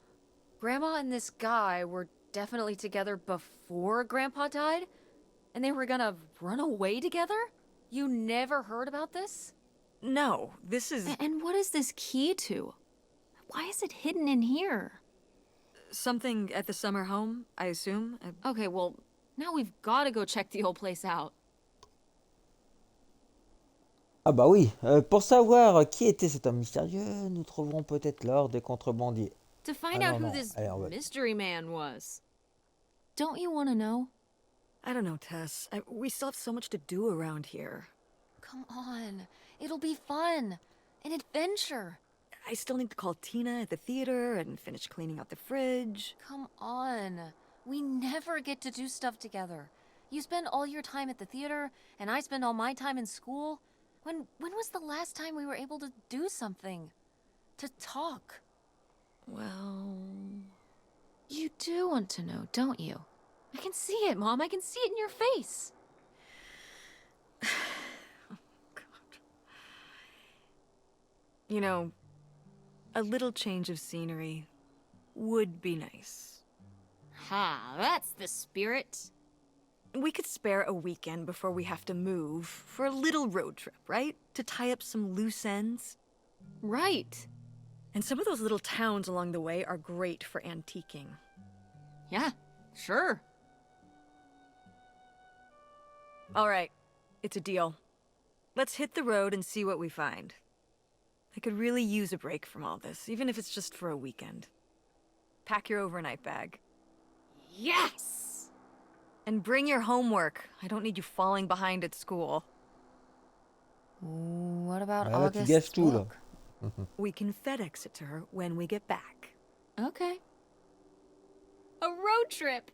Grandma and this guy were definitely together before Grandpa died? And they were gonna run away together? You never heard about this? No, this is And what is this key to? Why is it hidden in here? something at the summer home, I assume. Okay, well, now we've gotta go check the old place out. Ah bah oui, pour savoir qui était cet homme mystérieux, nous trouverons peut-être l'or des contrebandiers. To find Ah out non, who non, this allez, on va... mystery man was. Don't you want to know? I don't know, Tess. We still have so much to do around here. Come on. It'll be fun. An adventure. I still need to call Tina at the theater and finish cleaning out the fridge. Come on. We never get to do stuff together. You spend all your time at the theater, and I spend all my time in school. When was the last time we were able to do something? To talk? Well... You do want to know, don't you? I can see it, Mom. I can see it in your face. Oh, God. You know, a little change of scenery would be nice. Ha, that's the spirit. We could spare a weekend before we have to move for a little road trip, right? To tie up some loose ends. Right. And some of those little towns along the way are great for antiquing. Yeah, sure. All right, it's a deal. Let's hit the road and see what we find. I could really use a break from all this, even if it's just for a weekend. Pack your overnight bag. Yes! And bring your homework. I don't need you falling behind at school. What about Ah, là, tu August's gâches tout, là. book? We can FedEx it to her when we get back. Okay. A road trip!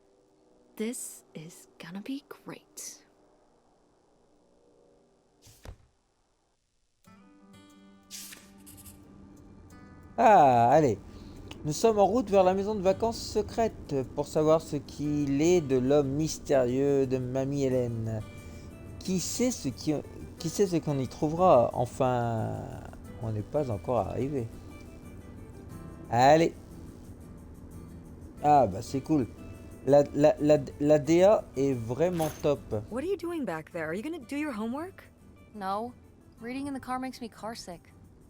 This is gonna be great. Ah, allez. Nous sommes en route vers la maison de vacances secrète pour savoir ce qu'il est de l'homme mystérieux de Mamie Hélène. Qui sait ce qu'on y trouvera? Enfin, on n'est pas encore arrivé. Allez. Ah bah c'est cool. La DA est vraiment top. What are you doing back there? Are you gonna do your homework? No, reading in the car makes me carsick.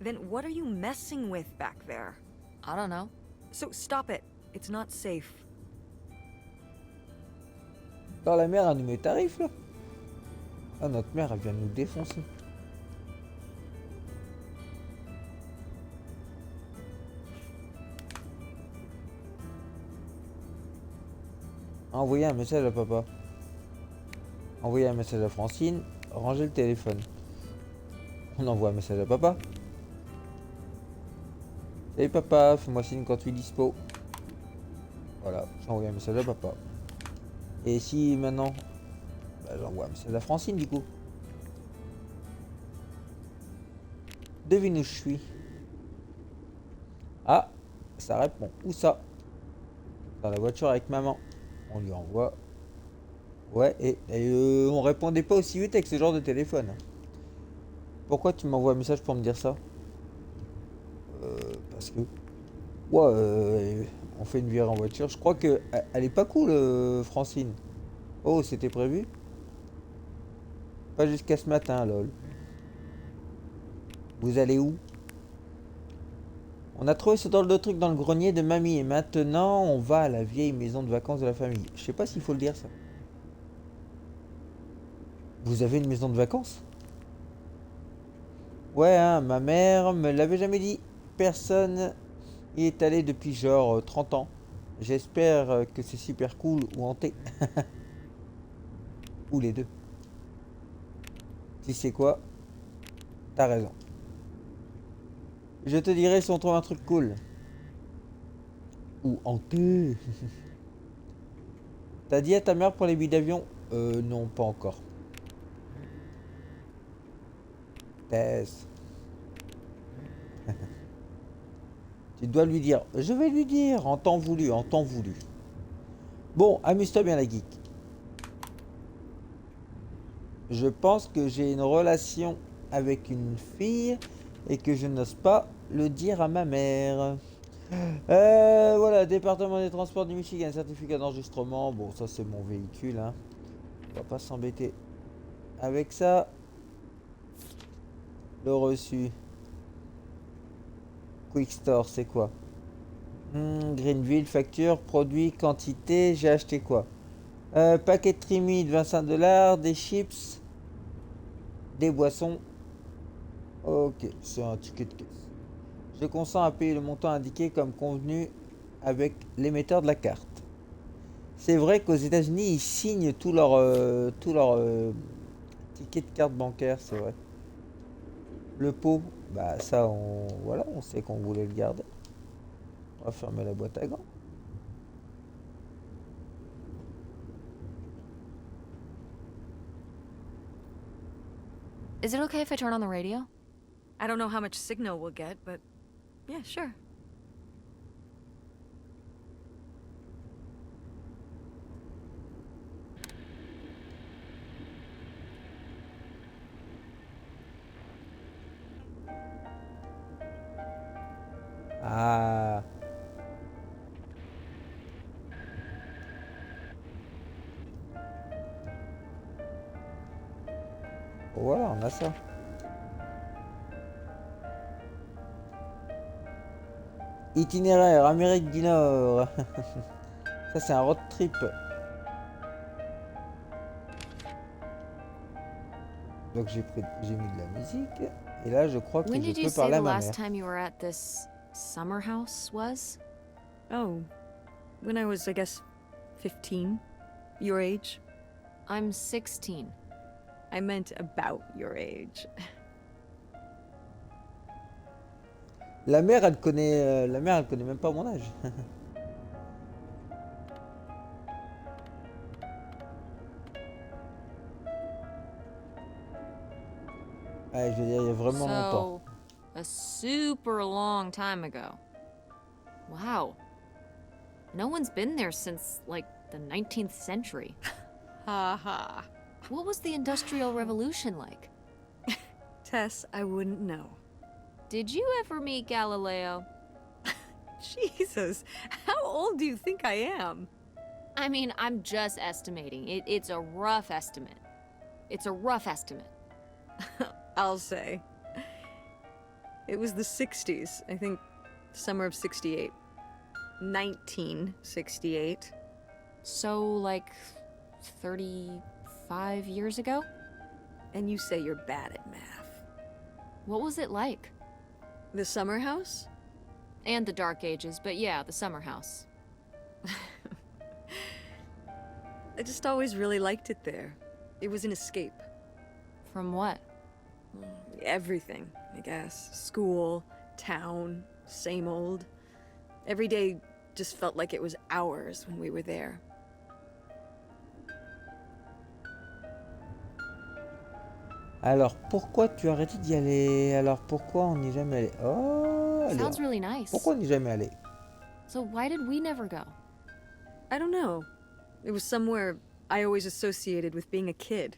Then what are you messing with back there? I don't know. So stop it. It's not safe. Dans la mer, elle nous met tarif là. Ah, notre mère, elle vient de nous défoncer. Envoyer un message à papa. Envoyer un message à Francine. Ranger le téléphone. On envoie un message à papa. Salut papa, fais-moi signe quand tu es dispo. Voilà, j'envoie un message à papa. Et si maintenant, bah, j'envoie un message à Francine du coup. Devine où je suis. Ah, ça répond. Où ça? Dans la voiture avec maman. On lui envoie. Ouais, et on répondait pas aussi vite avec ce genre de téléphone. Pourquoi tu m'envoies un message pour me dire ça? Parce que... Ouais, on fait une virée en voiture. Je crois que elle est pas cool, Francine. Oh, c'était prévu? Pas jusqu'à ce matin, lol. Vous allez où? On a trouvé ce drôle de truc dans le grenier de mamie et maintenant on va à la vieille maison de vacances de la famille. Je sais pas s'il faut le dire ça. Vous avez une maison de vacances? Ouais, hein, ma mère me l'avait jamais dit. Personne y est allé depuis genre 30 ans. J'espère que c'est super cool ou hanté. Ou les deux. Si c'est quoi, t'as raison. Je te dirai si on trouve un truc cool. Ou hanté. T'as dit à ta mère pour les billets d'avion? Non, pas encore. Tess. Tu dois lui dire. Je vais lui dire. En temps voulu, en temps voulu. Bon, amuse-toi bien la geek. Je pense que j'ai une relation avec une fille et que je n'ose pas le dire à ma mère. Voilà, département des transports du Michigan, certificat d'enregistrement. Bon, ça c'est mon véhicule, hein. On va pas s'embêter avec ça. Le reçu. Quick Store, c'est quoi? Greenville, facture, produit, quantité. J'ai acheté quoi? Paqueterie humide, 25 $, des chips, des boissons. Ok, c'est un ticket de caisse. Je consens à payer le montant indiqué comme convenu avec l'émetteur de la carte. C'est vrai qu'aux États-Unis, ils signent tous leurs tickets de carte bancaire, c'est vrai. Le pot, bah ça, voilà, on sait qu'on voulait le garder. On va fermer la boîte à gants. Is it okay if I turn on the radio? I don't know how much signal we'll get, but yeah, sure. Ah, voilà, on a ça. Itinéraire, Amérique du Nord. Ça, c'est un road trip. Donc j'ai mis de la musique. Et là, je crois que When je did you peux say parler the à ma last mère. time you were at this summer house was? Oh, when I was, I guess, 15. Your age? I'm 16. I meant about your age. La mère, elle connaît même pas mon âge. Ouais, je veux dire, il y a vraiment longtemps. So, a super long time ago. Wow. No one's been there since, like, the 19th century. Ha ha. What was the Industrial Revolution like? Tess, I wouldn't know. Did you ever meet Galileo? Jesus, how old do you think I am? I mean, I'm just estimating. It's a rough estimate. It's a rough estimate. I'll say. It was the 60s, I think, summer of 68. 1968. So, like, 35 years ago? And you say you're bad at math. What was it like? The summer house? And the Dark Ages, but yeah, the summer house. I just always really liked it there. It was an escape. From what? Everything, I guess. School, town, same old. Every day just felt like it was hours when we were there. Alors, pourquoi tu as arrêté d'y aller? Alors, pourquoi on n'y est jamais allé? Oh, allez. Sounds really nice. Pourquoi on n'y est jamais allé? So why did we never go? I don't know. It was somewhere I always associated with being a kid.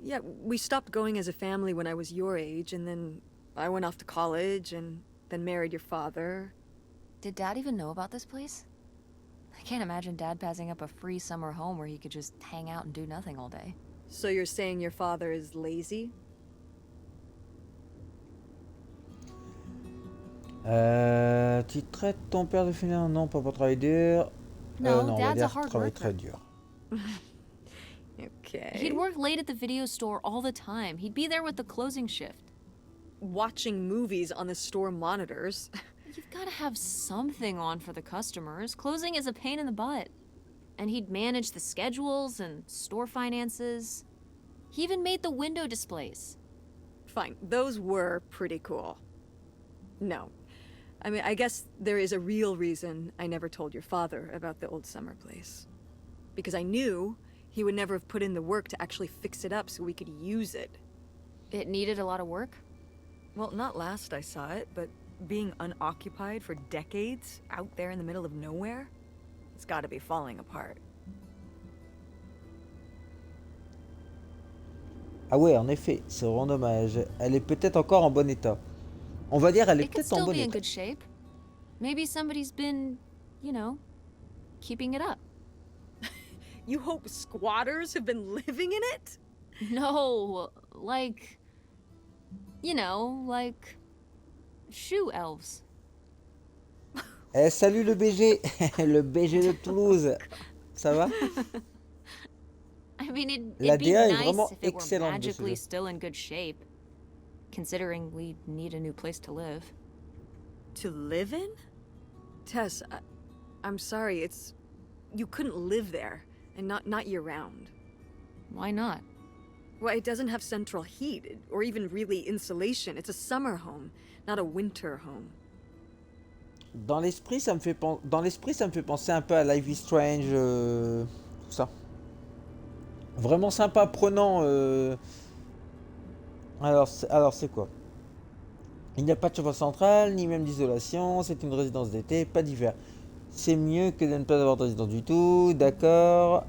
Yeah, we stopped going as a family when I was your age, and then I went off to college, and then married your father. Did Dad even know about this place? I can't imagine Dad passing up a free summer home where he could just hang out and do nothing all day. So you're saying your father is lazy? Tu traites ton père de fainéant? Non, pas pour travailler dur. No, non, on va Dad's a dire hard travaille worker. très dur. Okay. He'd work late at the video store all the time. He'd be there with the closing shift. watching movies on the store monitors. You've got to have something on for the customers. Closing is a pain in the butt. And he'd manage the schedules and store finances. He even made the window displays. Fine, those were pretty cool. No. I mean, I guess there is a real reason I never told your father about the old summer place. Because I knew he would never have put in the work to actually fix it up so we could use it. It needed a lot of work? Well, not last I saw it, but being unoccupied for decades, out there in the middle of nowhere, it's gotta be falling apart. Ah ouais, en effet, c'est vraiment dommage. Elle est peut-être encore en bon état. On va dire, elle est It could peut-être en still bon be in état. good shape. Maybe somebody's been, you know, keeping it up. You hope squatters have been living in it? No, like, you know, like shoe elves. Eh, salut le BG, le BG de Toulouse. Ça va? I mean, La it'd be DA est nice vraiment if it were excellente de ce magically jeu. still in good shape, considering we need a new place to live. To live in? Tess, I'm sorry, you couldn't live there, and not year-round. Why not? Well, it doesn't have central heat, or even really insulation. It's a summer home, not a winter home. Dans l'esprit, ça me fait penser un peu à Life is Strange, tout ça. Vraiment sympa, prenant. Alors, c'est quoi? Il n'y a pas de chauffage central, ni même d'isolation. C'est une résidence d'été, pas d'hiver. C'est mieux que de ne pas avoir de résidence du tout. D'accord.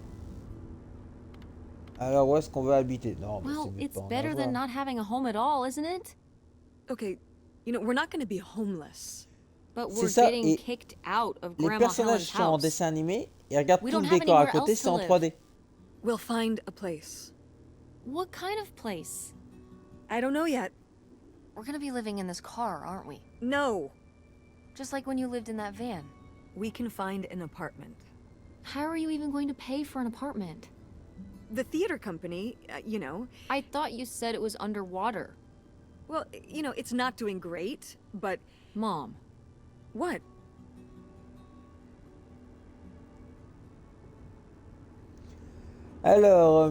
Alors, où est-ce qu'on va habiter? Non, mais Well, c'est mieux de it's pas en better than avoir. not having a home at all, isn't it? Okay, we're not gonna be homeless. But C'est we're ça, getting et kicked out of les Grandma personnages Helen's sont en house. dessin animé et regarde We tout don't le have décor à anywhere côté, else c'est to en live. 3D. We'll find a place. What kind of place? I don't know yet. We're gonna be living in this car, aren't we? No. Just like when you lived in that van. We can find an apartment. How are you even going to pay for an apartment? The theater company, I thought you said it was underwater. well, it's not doing great, but Mom, what? Alors,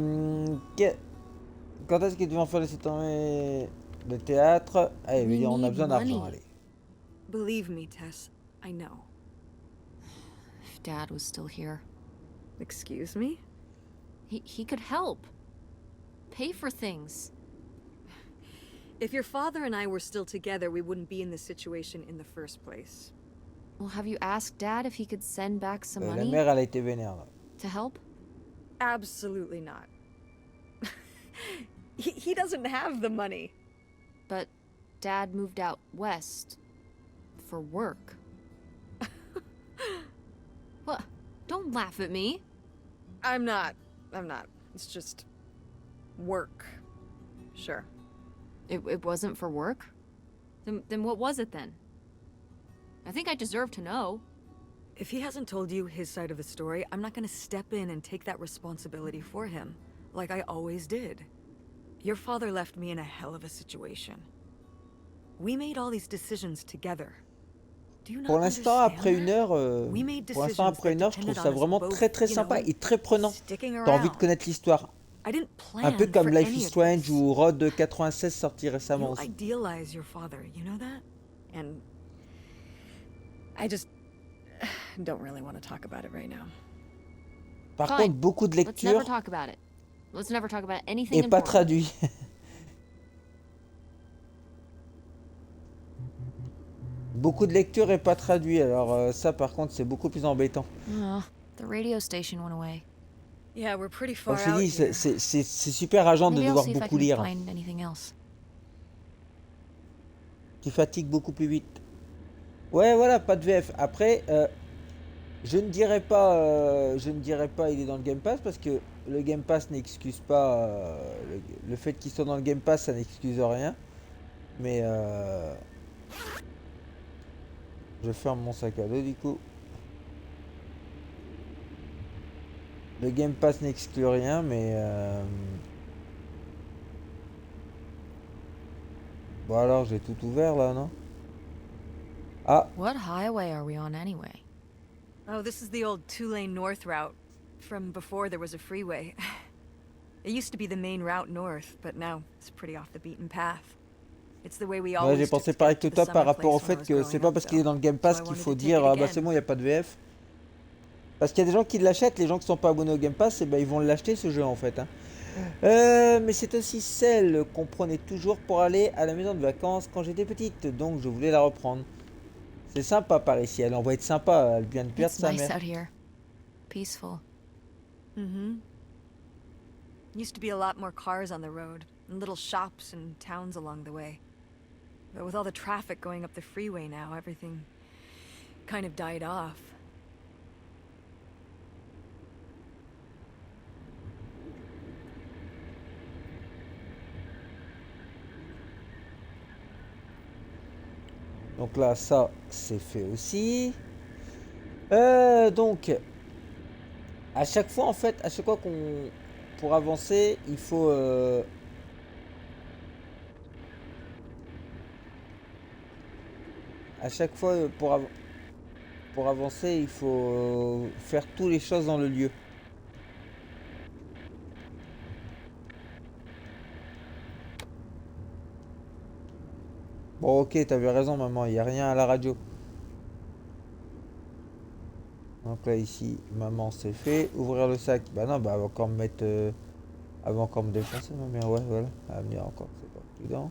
quand est-ce que tu vas faire le théâtre? Allez, We on a need besoin d'argent, money. allez. Believe me, Tess, I know. if Dad was still here, Excuse me? he could help. Pay for things. If your father and I were still together, we wouldn't be in this situation in the first place. Well, have you asked Dad if he could send back some La money mère, elle a été vénère, là. to help? Absolutely not. he doesn't have the money. But Dad moved out west for work. What? Don't laugh at me. I'm not. It's just work. Sure. It wasn't for work? Then what was it then? I think I deserve to know. If he hasn't told you his side of the story, I'm not gonna step in and take that responsibility for him, like I always did. Your father left me in a hell of a situation. We made all these decisions together. Do you not Pour l'instant, understand après une that? heure, We made pour l'instant, après une heure, je trouve ça vraiment très très sympa et très prenant. Sticking T'as envie de around. connaître l'histoire. I didn't plan Un peu comme for Life any is of Strange this. ou Road de 96 sorti récemment You aussi. idealize your father, you know that? And I just don't really want to talk about it right now. Par Fine. contre, beaucoup de Let's never lectures talk about it. Let's never talk about anything et pas important. traduit. Beaucoup de lectures et pas traduit. Alors ça, par contre, c'est beaucoup plus embêtant. Oh, the radio station went away. Yeah, we're pretty Comme far je t'ai out dit, here. c'est super agent de Maybe I'll devoir see if I beaucoup can lire. find anything else. Tu fatigues beaucoup plus vite. Ouais, voilà, pas de VF. Après, je ne dirais pas il est dans le Game Pass parce que le Game Pass n'excuse pas le fait qu'il soit dans le Game Pass, ça n'excuse rien. Mais je ferme mon sac à dos du coup. Le Game Pass n'exclut rien, mais Bon alors, j'ai tout ouvert là, non? Ah, What highway are we on anyway? Oh, this is the old two-lane north route. From before there was a freeway. It used to be the main route north, but now it's pretty off the beaten path. It's the way we ouais, j'ai always took pensé to pareil get que to the toi par summer rapport au place when I fait was que c'est growing pas up, parce qu'il est though. dans le Game So I Pass qu'il wanted faut to take dire it ah bah again. c'est bon, il n'y a pas de VF. Parce qu'il y a des gens qui l'achètent, les gens qui sont pas abonnés au Game Pass, et ben ils vont l'acheter ce jeu en fait, hein. Mais c'est aussi celle qu'on prenait toujours pour aller à la maison de vacances quand j'étais petite, donc je voulais la reprendre. C'est sympa par ici, elle va être sympa, elle vient de perdre It's sa nice mère. out here. Peaceful. Mm-hmm. Used to be a lot more cars on the road, and little shops and towns along the way. But with all the traffic going up the freeway now, everything kind of died off. Donc là, ça, c'est fait aussi. Donc, à chaque fois, en fait, à chaque fois qu'on... Pour avancer, il faut... à chaque fois, pour avancer, il faut faire toutes les choses dans le lieu. Bon, ok, t'avais raison, maman, il n'y a rien à la radio. Donc là, ici, maman, c'est fait. Ouvrir le sac. Bah non, bah, elle va encore me mettre... elle va encore me défoncer, ma mère. Ouais, voilà. Elle va me dire encore que c'est pas prudent.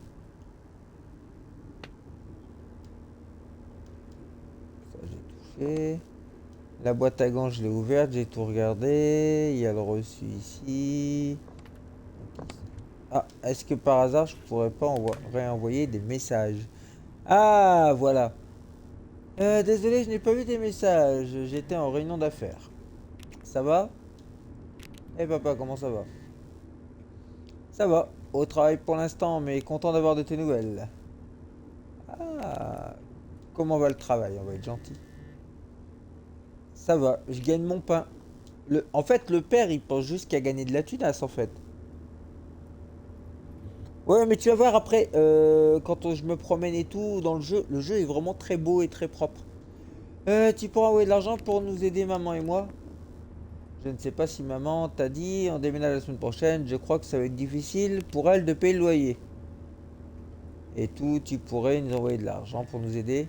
Ça, j'ai tout fait. La boîte à gants, je l'ai ouverte, j'ai tout regardé. Il y a le reçu ici. Ah, est-ce que par hasard, je pourrais pas réenvoyer des messages? Ah, voilà. Désolé, je n'ai pas vu tes messages. J'étais en réunion d'affaires. Ça va? Eh papa, comment ça va? Ça va. Au travail pour l'instant, mais content d'avoir de tes nouvelles. Ah, comment va le travail? On va être gentil. Ça va, je gagne mon pain. En fait, le père, il pense juste qu'à gagner de la thunasse, en fait. Ouais, mais tu vas voir après, quand je me promène et tout dans le jeu est vraiment très beau et très propre. Tu pourras envoyer de l'argent pour nous aider, maman et moi? Je ne sais pas si maman t'a dit, on déménage la semaine prochaine, je crois que ça va être difficile pour elle de payer le loyer. Et tout, tu pourrais nous envoyer de l'argent pour nous aider?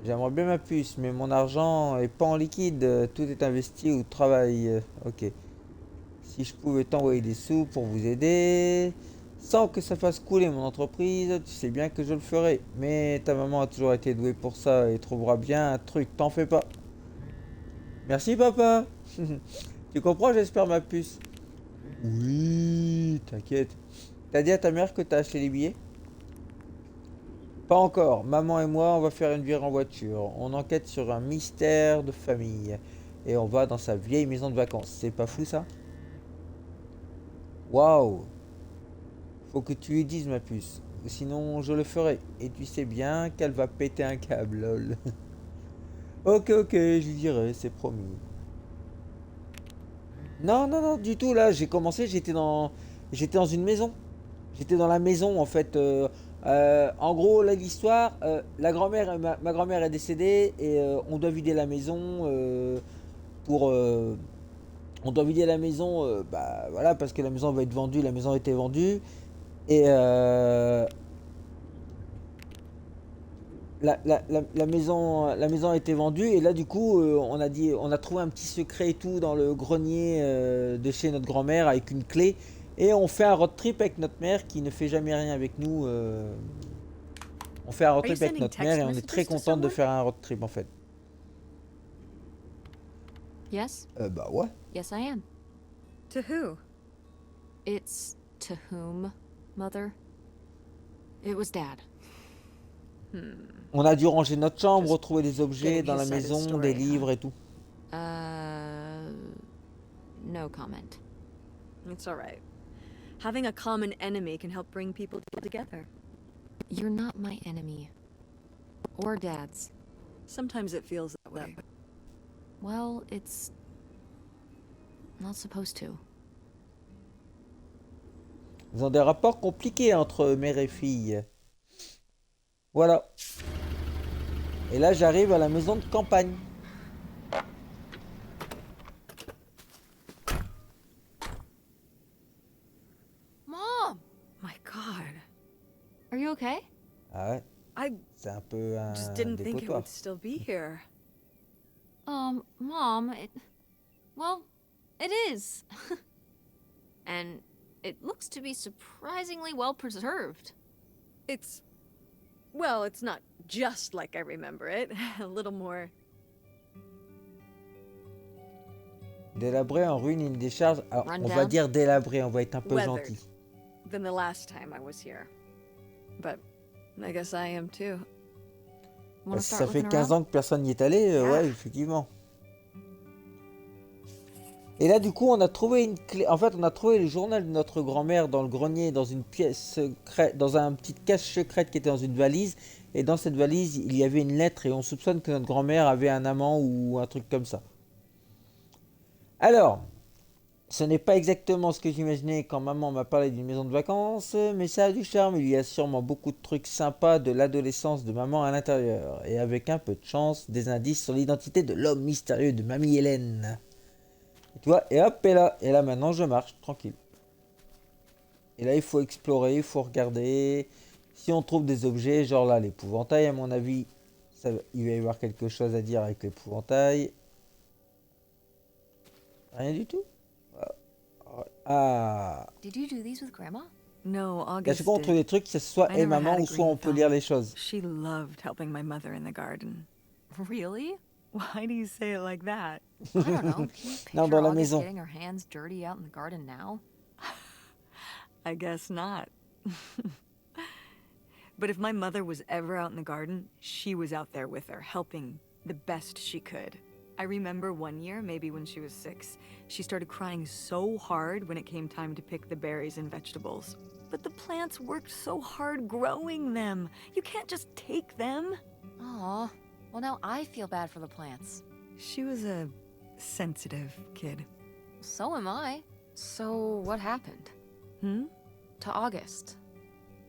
J'aimerais bien ma puce, mais mon argent est pas en liquide, tout est investi au travail. Ok. Si je pouvais t'envoyer des sous pour vous aider, sans que ça fasse couler mon entreprise, tu sais bien que je le ferais. Mais ta maman a toujours été douée pour ça et trouvera bien un truc, t'en fais pas. Merci papa. Tu comprends, j'espère ma puce. Oui, t'inquiète. T'as dit à ta mère que t'as acheté les billets? Pas encore. Maman et moi, on va faire une virée en voiture. On enquête sur un mystère de famille. Et on va dans sa vieille maison de vacances. C'est pas fou ça? Waouh! Faut que tu lui dises ma puce. Sinon je le ferai. Et tu sais bien qu'elle va péter un câble, lol. Ok, ok, je lui dirai, c'est promis. Non, non, non, du tout, là, j'ai commencé, j'étais dans une maison. J'étais dans la maison, en fait. En gros, là, l'histoire, la grand-mère, ma grand-mère est décédée et on doit vider la maison pour... on doit vider la maison, bah voilà, parce que la maison va être vendue, la maison a été vendue. Et la maison a été vendue et là du coup on a trouvé un petit secret et tout dans le grenier de chez notre grand-mère avec une clé et on fait un road trip avec notre mère qui ne fait jamais rien avec nous. On fait un road Are you trip avec sending notre mère text et on est très messages to contente de someone? faire un road trip en fait. Yes? Bah ouais. Yes, I am. To who? It's to whom, Mother? It was Dad. On a dû ranger notre chambre, Just retrouver des objets getting dans la his side of the maison, des story, huh? livres et tout. No comment. It's all right. Having a common enemy can help bring people together. You're not my enemy. Or Dad's. Sometimes it feels that way. Well, it's not supposed to. Ils ont des rapports compliqués entre mère et fille. Voilà. Et là, j'arrive à la maison de campagne. Mom! My God. Are you okay? Ah ouais, I c'est un peu just un didn't think it dépotoir. would still be here. Mom, well, it is. And it looks to be surprisingly well preserved. It's... Well, it's not just like I remember it. A little more... Délabré en ruine, une décharge. Alors, on va Rundown? dire délabré, on va être un peu Weathered. gentil. than the last time I was here. But I guess I am too. Wanna Si start ça fait looking 15 around? ans que personne n'y est allé, Yeah. ouais, effectivement. Et là, du coup, on a trouvé une clé. En fait, on a trouvé le journal de notre grand-mère dans le grenier, dans une pièce secrète, dans un petit cache secrète qui était dans une valise. Et dans cette valise, il y avait une lettre et on soupçonne que notre grand-mère avait un amant ou un truc comme ça. Alors, ce n'est pas exactement ce que j'imaginais quand maman m'a parlé d'une maison de vacances, mais ça a du charme. Il y a sûrement beaucoup de trucs sympas de l'adolescence de maman à l'intérieur. Et avec un peu de chance, des indices sur l'identité de l'homme mystérieux de mamie Hélène. Et tu vois, et hop, et là maintenant je marche, tranquille. Et là il faut explorer, il faut regarder. Si on trouve des objets, genre là l'épouvantail, à mon avis, il va y avoir quelque chose à dire avec l'épouvantail. Rien du tout. Ah. Did you do these with Grandma? No, À August chaque fois on trouve did. des trucs, c'est soit I et never maman had a ou soit green on peut lire thumb. les choses. She loved helping my mother in the garden. Really? Why do you say it like that? I don't know. Can you Non, picture dans la August maison. getting her hands dirty out in the garden now? I guess not. But if my mother was ever out in the garden, she was out there with her, helping the best she could. I remember one year, maybe when she was 6, she started crying so hard when it came time to pick the berries and vegetables. But the plants worked so hard growing them. You can't just take them. Aw. Well, now I feel bad for the plants. She was a sensitive kid. So am I. So, what happened? Hmm? To August.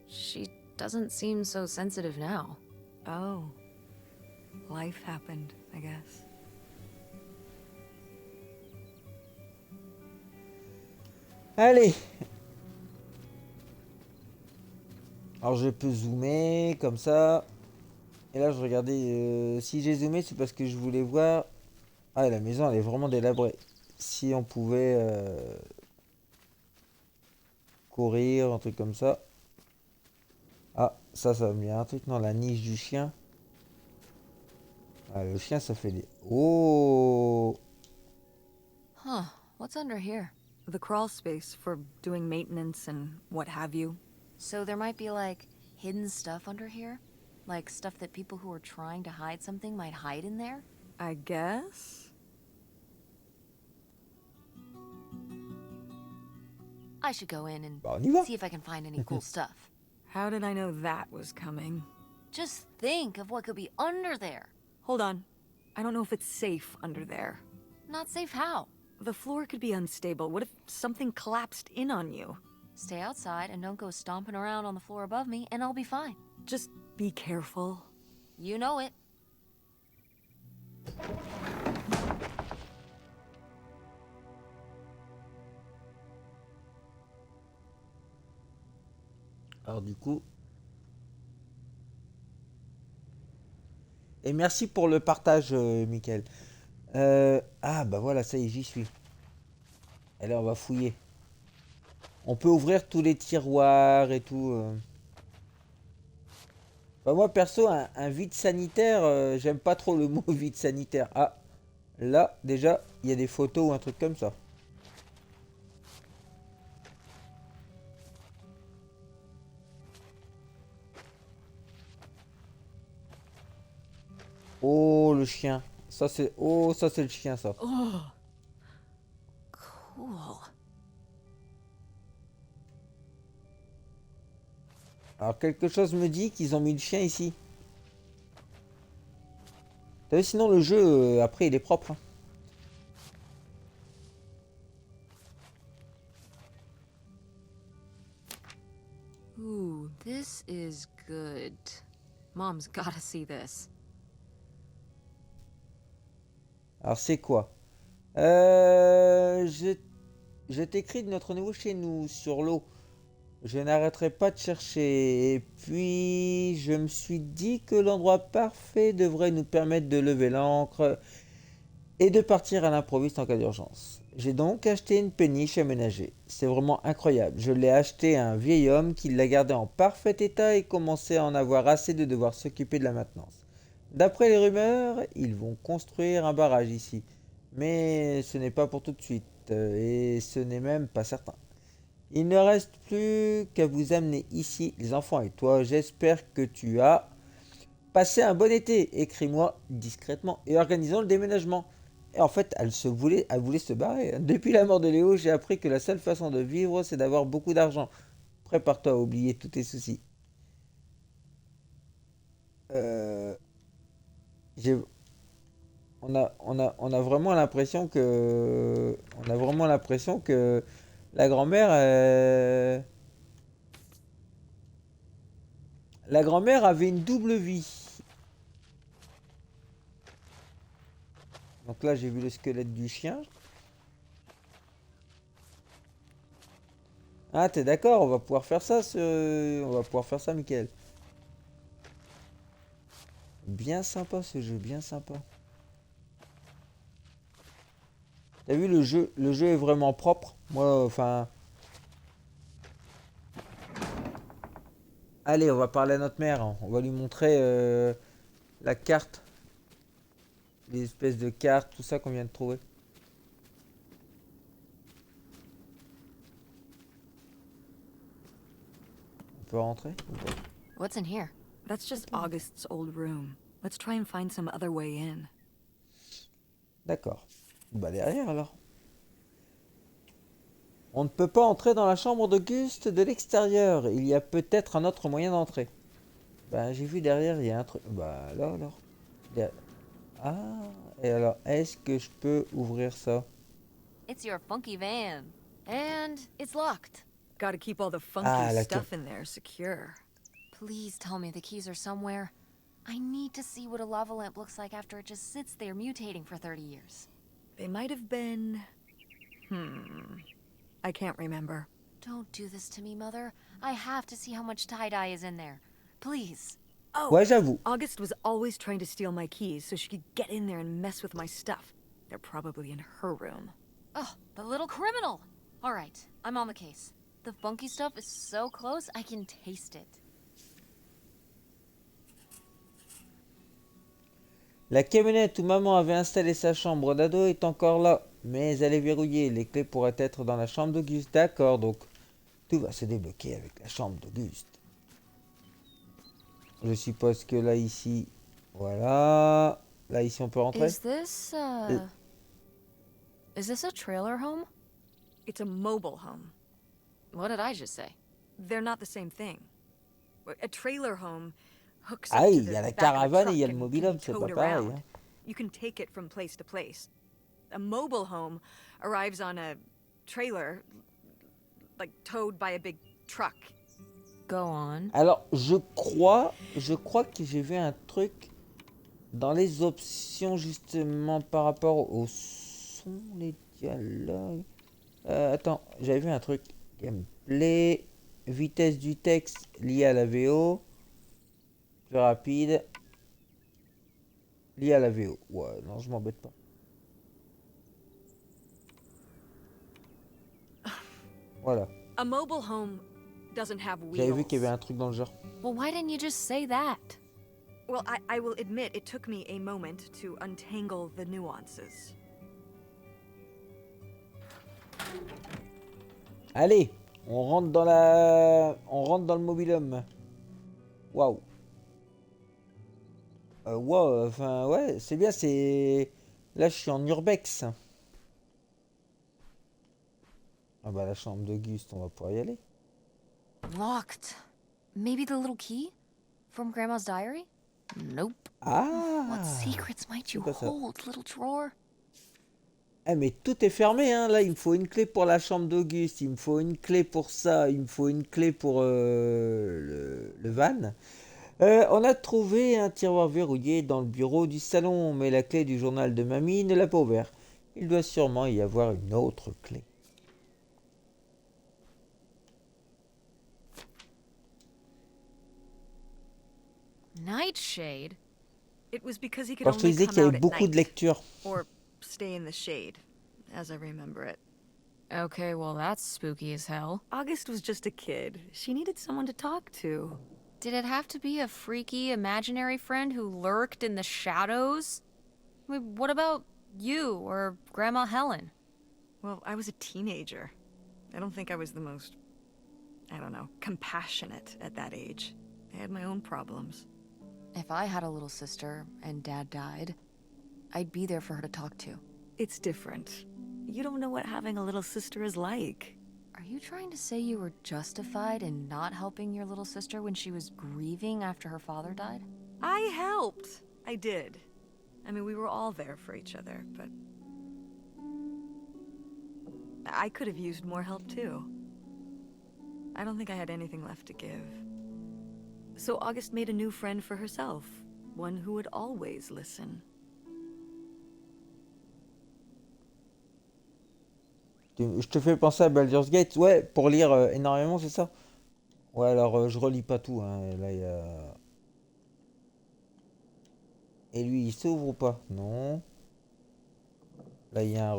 She doesn't seem so sensitive now. Oh. Life happened, I guess. Allez. Alors je peux zoomer comme ça. Et là je regardais. Si j'ai zoomé, c'est parce que je voulais voir. Ah, la maison elle est vraiment délabrée. Si on pouvait courir, un truc comme ça. Ah, ça va me dire un truc. Non, la niche du chien. Ah, le chien ça fait des. Oh. Huh. What's under here? The crawl space for doing maintenance and what have you. So there might be, like, hidden stuff under here? Like stuff that people who are trying to hide something might hide in there? I guess? I should go in and Bah, on y va. see if I can find any cool stuff. How did I know that was coming? Just think of what could be under there. Hold on. I don't know if it's safe under there. Not safe how? The floor could be unstable. What if something collapsed in on you? Stay outside and don't go stomping around on the floor above me, and I'll be fine. Just be careful. You know it. Alors du coup. Et merci pour le partage, Mickaël. Ah bah voilà, ça y est, j'y suis. Et là on va fouiller. On peut ouvrir tous les tiroirs et tout. Bah, moi perso, un vide sanitaire, j'aime pas trop le mot vide sanitaire. Ah, là déjà, il y a des photos ou un truc comme ça. Oh le chien. Ça c'est. Oh ça c'est le chien ça. Oh. Cool. Alors quelque chose me dit qu'ils ont mis le chien ici. T'as vu, sinon le jeu après il est propre. Hein. Ooh, this is good. Mom's gotta see this. Alors c'est quoi? Je t'écris de notre nouveau chez nous sur l'eau. Je n'arrêterai pas de chercher. Et puis, je me suis dit que l'endroit parfait devrait nous permettre de lever l'ancre et de partir à l'improviste en cas d'urgence. J'ai donc acheté une péniche aménagée. C'est vraiment incroyable. Je l'ai acheté à un vieil homme qui l'a gardée en parfait état et commençait à en avoir assez de devoir s'occuper de la maintenance. D'après les rumeurs, ils vont construire un barrage ici. Mais ce n'est pas pour tout de suite. Et ce n'est même pas certain. Il ne reste plus qu'à vous amener ici, les enfants et toi. J'espère que tu as passé un bon été. Écris-moi discrètement et organisons le déménagement. Et en fait, elle voulait se barrer. Depuis la mort de Léo, j'ai appris que la seule façon de vivre, c'est d'avoir beaucoup d'argent. Prépare-toi à oublier tous tes soucis. Euh, j'ai- on a vraiment l'impression que, la grand-mère, la grand-mère avait une double vie. Donc là, j'ai vu le squelette du chien. Ah, t'es d'accord, on va pouvoir faire ça, on va pouvoir faire ça, Michael. Bien sympa ce jeu, bien sympa. T'as vu le jeu est vraiment propre. Moi, enfin. Allez, on va parler à notre mère, hein. On va lui montrer la carte, les espèces de cartes, tout ça qu'on vient de trouver. On peut rentrer ou pas? What's in here? That's just August's old room. Let's try and find some other way in. D'accord. Bah derrière alors. On ne peut pas entrer dans la chambre d'Auguste de l'extérieur. Il y a peut-être un autre moyen d'entrer. Bah j'ai vu derrière, il y a un truc. Bah là alors. Ah, et alors, est-ce que je peux ouvrir ça? It's your funky van. And it's locked. Gotta keep all the funky Ah, la stuff in there secure. Please tell me the keys are somewhere. I need to see what a lava lamp looks like after it just sits there mutating for 30 years. They might have been... I can't remember. Don't do this to me, Mother. I have to see how much tie-dye is in there. Please. Oh, Ouais, j'avoue. August was always trying to steal my keys so she could get in there and mess with my stuff. They're probably in her room. Oh, the little criminal. All right, I'm on the case. The funky stuff is so close, I can taste it. La camionnette où maman avait installé sa chambre d'ado est encore là, mais elle est verrouillée. Les clés pourraient être dans la chambre d'Auguste. D'accord, donc tout va se débloquer avec la chambre d'Auguste. Je suppose que là, ici, voilà. Là, ici, on peut rentrer. Is this a trailer home? It's a mobile home. What did I just say? They're not the same thing. A trailer home hooks Ah, up to il the y a la back of a caravane et truck il y a le and mobil-home, can c'est be pas towed pareil, around. hein. You can take it from place to place. A mobile home arrives on a trailer, like towed by a big truck. Go on. Alors, je crois que j'ai vu un truc dans les options, justement, par rapport au son, les dialogues. Attends, j'avais vu un truc. Gameplay, vitesse du texte lié à la VO, plus rapide, lié à la VO. Ouais, non, je m'embête pas. Voilà, A mobile home doesn't have j'avais vu wheels. qu'il y avait un truc dans le genre. Well, why didn't you just say that? Well, I will admit it took me a moment to untangle the nuances. Allez, on rentre dans le mobil-home. Waouh. Wow, enfin ouais, c'est bien, c'est... Là, je suis en urbex. Ah bah la chambre d'Auguste, on va pouvoir y aller. Locked. Maybe the little key? From Grandma's diary? Nope. What Ah, secrets might you c'est quoi ça? hold, little drawer? Eh, mais tout est fermé, hein. Là, il me faut une clé pour la chambre d'Auguste, il me faut une clé pour ça, il me faut une clé pour le van. On a trouvé un tiroir verrouillé dans le bureau du salon, mais la clé du journal de mamie ne l'a pas ouvert. Il doit sûrement y avoir une autre clé. Nightshade? It was because he could Quand je te only disais come qu'il y out avait at beaucoup de night. lectures. Or stay in the shade, as I remember it. Okay, well, that's spooky as hell. August was just a kid. She needed someone to talk to. Did it have to be a freaky imaginary friend who lurked in the shadows? I mean, what about you or Grandma Helen? Well, I was a teenager. I don't think I was the most, I don't know, compassionate at that age. I had my own problems. If I had a little sister and Dad died, I'd be there for her to talk to. It's different. You don't know what having a little sister is like. Are you trying to say you were justified in not helping your little sister when she was grieving after her father died? I helped. I did. I mean, we were all there for each other, but I could have used more help too. I don't think I had anything left to give. So August made a new friend for herself, one who would always listen. Je te fais penser à Baldur's Gate. Ouais, pour lire énormément, c'est ça? Ouais, alors je relis pas tout, hein. Là, il y a... Et lui, il s'ouvre ou pas? Non. Là, il y a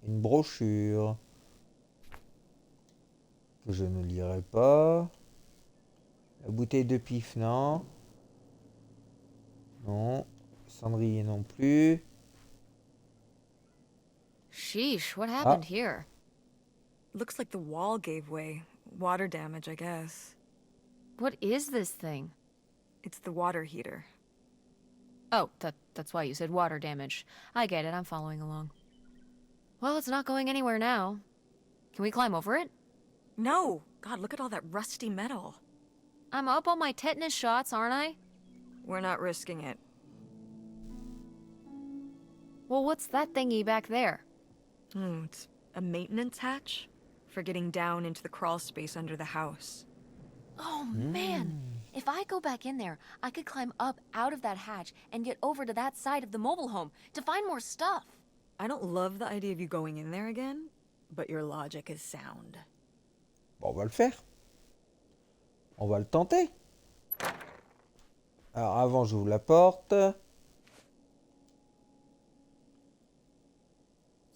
une brochure que je ne lirai pas. La bouteille de pif, non. Non. Cendrier non plus. Sheesh, what Ah, happened here? Looks like the wall gave way. Water damage, I guess. What is this thing? It's the water heater. Oh, that's why you said water damage. I get it, I'm following along. Well, it's not going anywhere now. Can we climb over it? No! God, look at all that rusty metal. I'm up on my tetanus shots, aren't I? We're not risking it. Well, what's that thingy back there? It's a maintenance hatch for getting down into the crawl space under the house. Oh, man! If I go back in there, I could climb up out of that hatch and get over to that side of the mobile home to find more stuff. I don't love the idea of you going in there again, but your logic is sound. bon, on va le faire. On va le tenter. Alors, avant, j'ouvre la porte.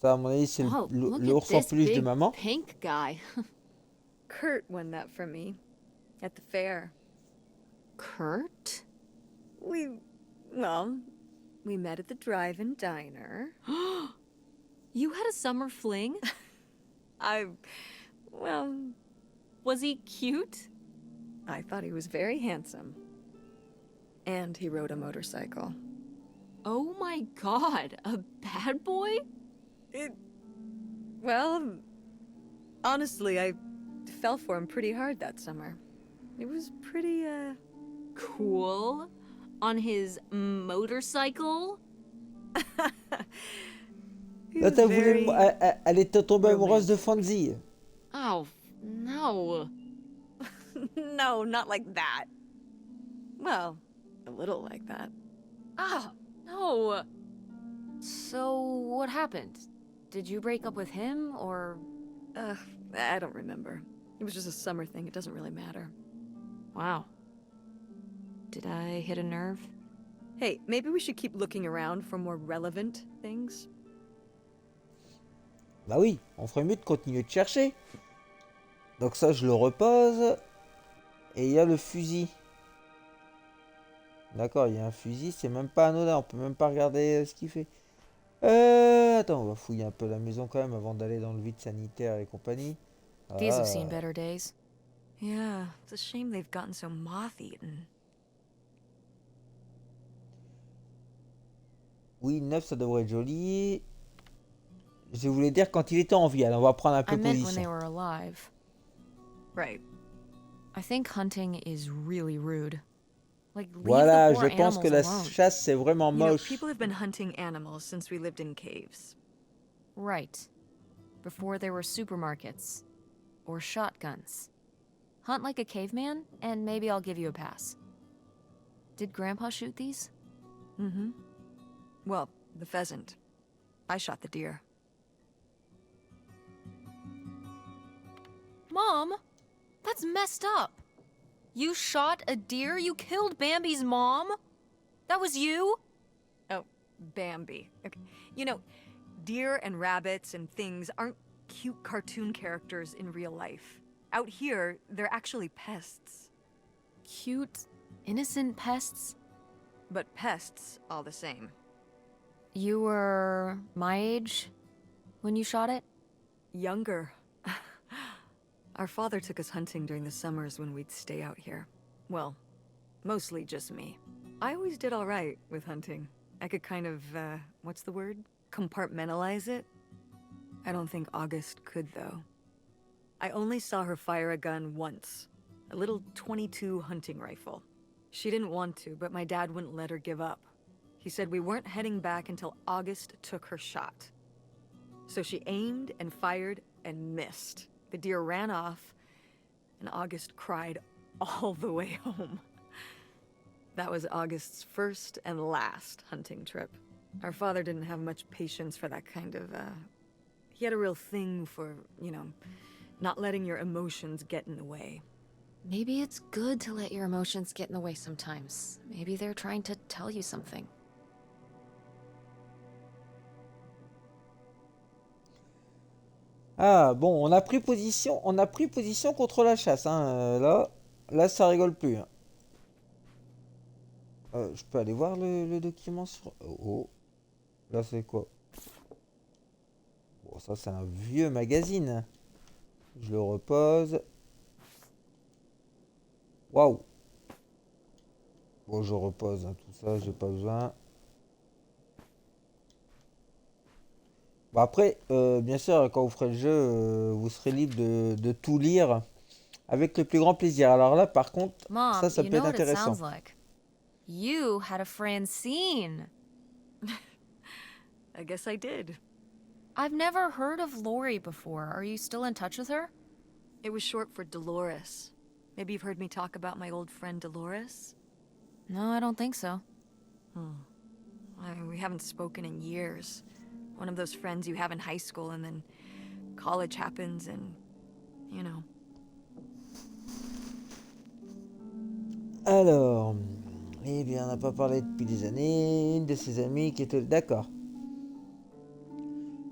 Ça, à mon avis, c'est Whoa, look at l'ours en this peluche de big maman. pink guy. Kurt won that from me at the fair. Kurt? We met at the drive-in diner. You had a summer fling? Was he cute? I thought he was very handsome. And he rode a motorcycle. Oh my god, a bad boy? Honestly, I fell for him pretty hard that summer. It was pretty, Cool. On his motorcycle? he Là, was t'as voulu very... elle était tombée amoureuse de Fonzie. Oh, no. No, not like that. Well, a little like that. Ah, no. So, what happened? Did you break up with him, or... I don't remember. It was just a summer thing. It doesn't really matter. Wow. Did I hit a nerve? Hey, maybe we should keep looking around for more relevant things. Bah oui, on ferait mieux de continuer de chercher. Donc ça, je le repose. Et il y a le fusil. D'accord, il y a un fusil, c'est même pas anodin, on peut même pas regarder ce qu'il fait. Attends, on va fouiller un peu la maison quand même avant d'aller dans le vide sanitaire et compagnie. These have seen better days. Yeah, it's a shame they've gotten so moth-eaten. Oui, neuf, ça devrait être joli. Je voulais dire quand il était en vie, alors on va prendre un peu I meant when position. they were alive. Right. I think hunting is really rude. Like, leave Voilà, the poor je pense que animals la alone. chasse c'est vraiment You know, moche. people have been hunting animals since we lived in caves. Right. Before there were supermarkets. Or shotguns. Hunt like a caveman, and maybe I'll give you a pass. Did Grandpa shoot these? Mm-hmm. Well, the pheasant. I shot the deer. Mom, that's messed up. You shot a deer? You killed Bambi's mom? That was you? Oh, Bambi. Okay. You know, deer and rabbits and things aren't cute cartoon characters in real life. Out here, they're actually pests. Cute, innocent pests? But pests all the same. You were my age when you shot it? Younger. Our father took us hunting during the summers when we'd stay out here. Well, mostly just me. I always did all right with hunting. I could kind of, what's the word? Compartmentalize it? I don't think August could, though. I only saw her fire a gun once. A little .22 hunting rifle. She didn't want to, but my dad wouldn't let her give up. He said we weren't heading back until August took her shot. So she aimed and fired and missed. The deer ran off, and August cried all the way home. That was August's first and last hunting trip. Our father didn't have much patience for that kind of, He had a real thing for, you know, not letting your emotions get in the way. Maybe it's good to let your emotions get in the way sometimes. Maybe they're trying to tell you something. Ah bon, on a pris position contre la chasse, hein. Là, ça rigole plus, hein. Je peux aller voir le document sur... Oh, là c'est quoi? Bon, ça c'est un vieux magazine. Je le repose. Waouh. Bon, je repose, hein, tout ça, j'ai pas besoin. Bon, après, bien sûr, quand vous ferez le jeu, vous serez libre de tout lire avec le plus grand plaisir. Alors là, par contre, Mom, ça you peut know être what it intéressant. sounds like. You had a Francine. I guess I did. I've never heard of Lori before. Are you still in touch with her? It was short for Dolores. Maybe you've heard me talk about my old friend Dolores? No, I don't think so. We haven't spoken in years. One of those friends you have in high school and then college happens and, you know. Alors, eh bien, on n'a pas parlé depuis des années. Une de ses amies qui était... D'accord.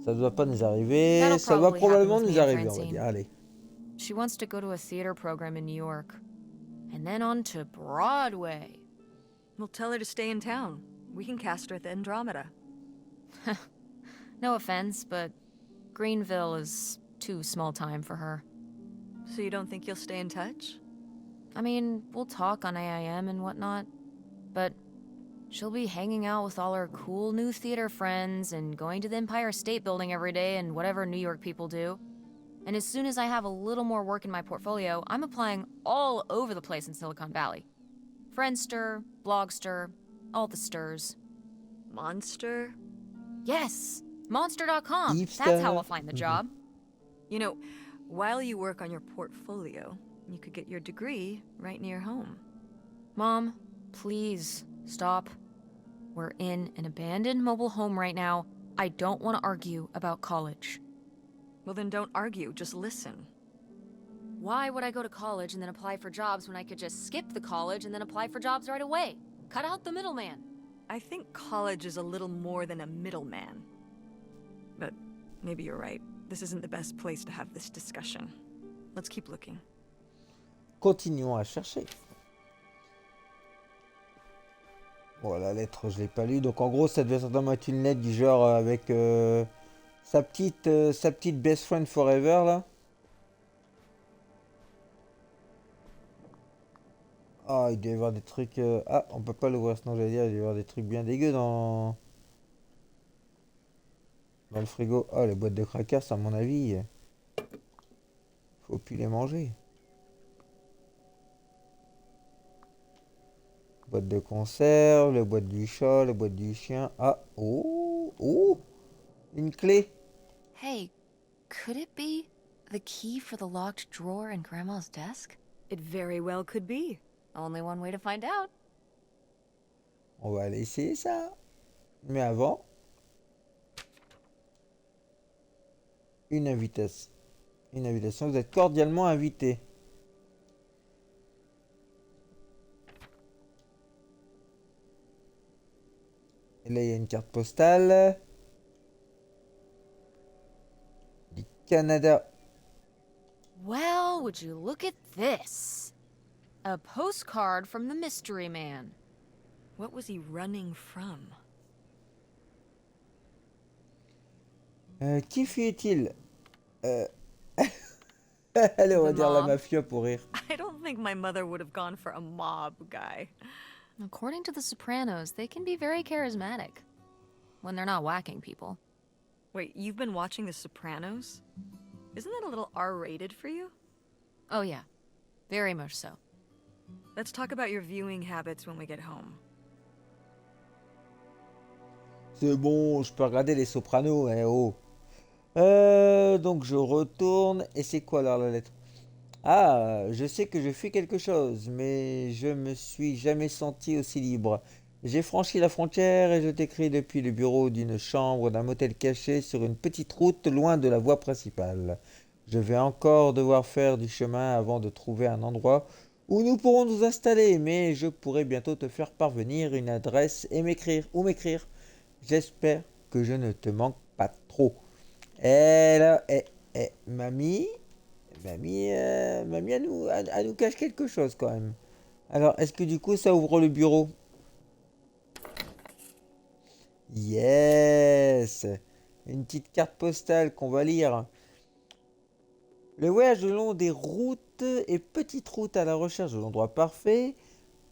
Ça ne doit pas nous arriver. That'll Ça va probably probablement happen with nous me and arriver, on va Francine. dire. Allez. She wants to go to a theater program in New York. And then on to Broadway. We'll tell her to stay in town. We can cast her at the Andromeda. No offense, but Greenville is too small time for her. So you don't think you'll stay in touch? I mean, we'll talk on AIM and whatnot, but she'll be hanging out with all her cool new theater friends and going to the Empire State Building every day and whatever New York people do. And as soon as I have a little more work in my portfolio, I'm applying all over the place in Silicon Valley. Friendster, Blogster, all the stirs. Monster? Yes! Monster.com. Deepster. That's how I'll find the job. You know, while you work on your portfolio, you could get your degree right near home. Mom, please, stop. We're in an abandoned mobile home right now. I don't want to argue about college. Well, then don't argue, just listen. Why would I go to college and then apply for jobs when I could just skip the college and then apply for jobs right away? Cut out the middleman. I think college is a little more than a middleman. But maybe you're right. This isn't the best place to have this discussion. Let's keep looking. Continuons à chercher. Bon, la lettre, je l'ai pas lue. Donc, en gros, ça devait certainement être une lettre du genre avec sa petite best friend forever, là. Ah, il doit y avoir des trucs... Ah, on peut pas l'ouvrir, sinon j'allais dire, il doit y avoir des trucs bien dégueux dans le frigo. Ah, les boîtes de crackers, à mon avis, faut plus les manger. Boîte de conserve, les boîtes du chat, les boîtes du chien. Ah, oh, oh, une clé. Hey, could it be the key for the locked drawer in Grandma's desk? It very well could be. Only one way to find out. On va aller essayer ça. Mais avant, une invitation. Une invitation, vous êtes cordialement invité. Et là, il y a une carte postale du Canada. Well, would you look at this? A postcard from the mystery man. What was he running from? Qui fut-il Allez, on va The dire la mob. mafia pour rire. I don't think my mother would have gone for a mob guy. According to The Sopranos, they can be very charismatic. When they're not whacking people. Wait, you've been watching The Sopranos? Isn't that a little R-rated for you? Oh yeah, very much so. Let's talk about your viewing habits when we get home. C'est bon, je peux regarder les Sopranos, eh oh. Donc je retourne. Et c'est quoi alors la lettre? Ah, je sais que je fais quelque chose, mais je me suis jamais senti aussi libre. J'ai franchi la frontière et je t'écris depuis le bureau d'une chambre d'un motel caché sur une petite route loin de la voie principale. Je vais encore devoir faire du chemin avant de trouver un endroit où nous pourrons nous installer, mais je pourrai bientôt te faire parvenir une adresse et m'écrire. J'espère que je ne te manque pas trop. Eh là, mamie, mamie, elle nous cache quelque chose quand même. Alors, est-ce que du coup, ça ouvre le bureau? Yes! Une petite carte postale qu'on va lire. Le voyage le long des routes et petites routes à la recherche de l'endroit parfait,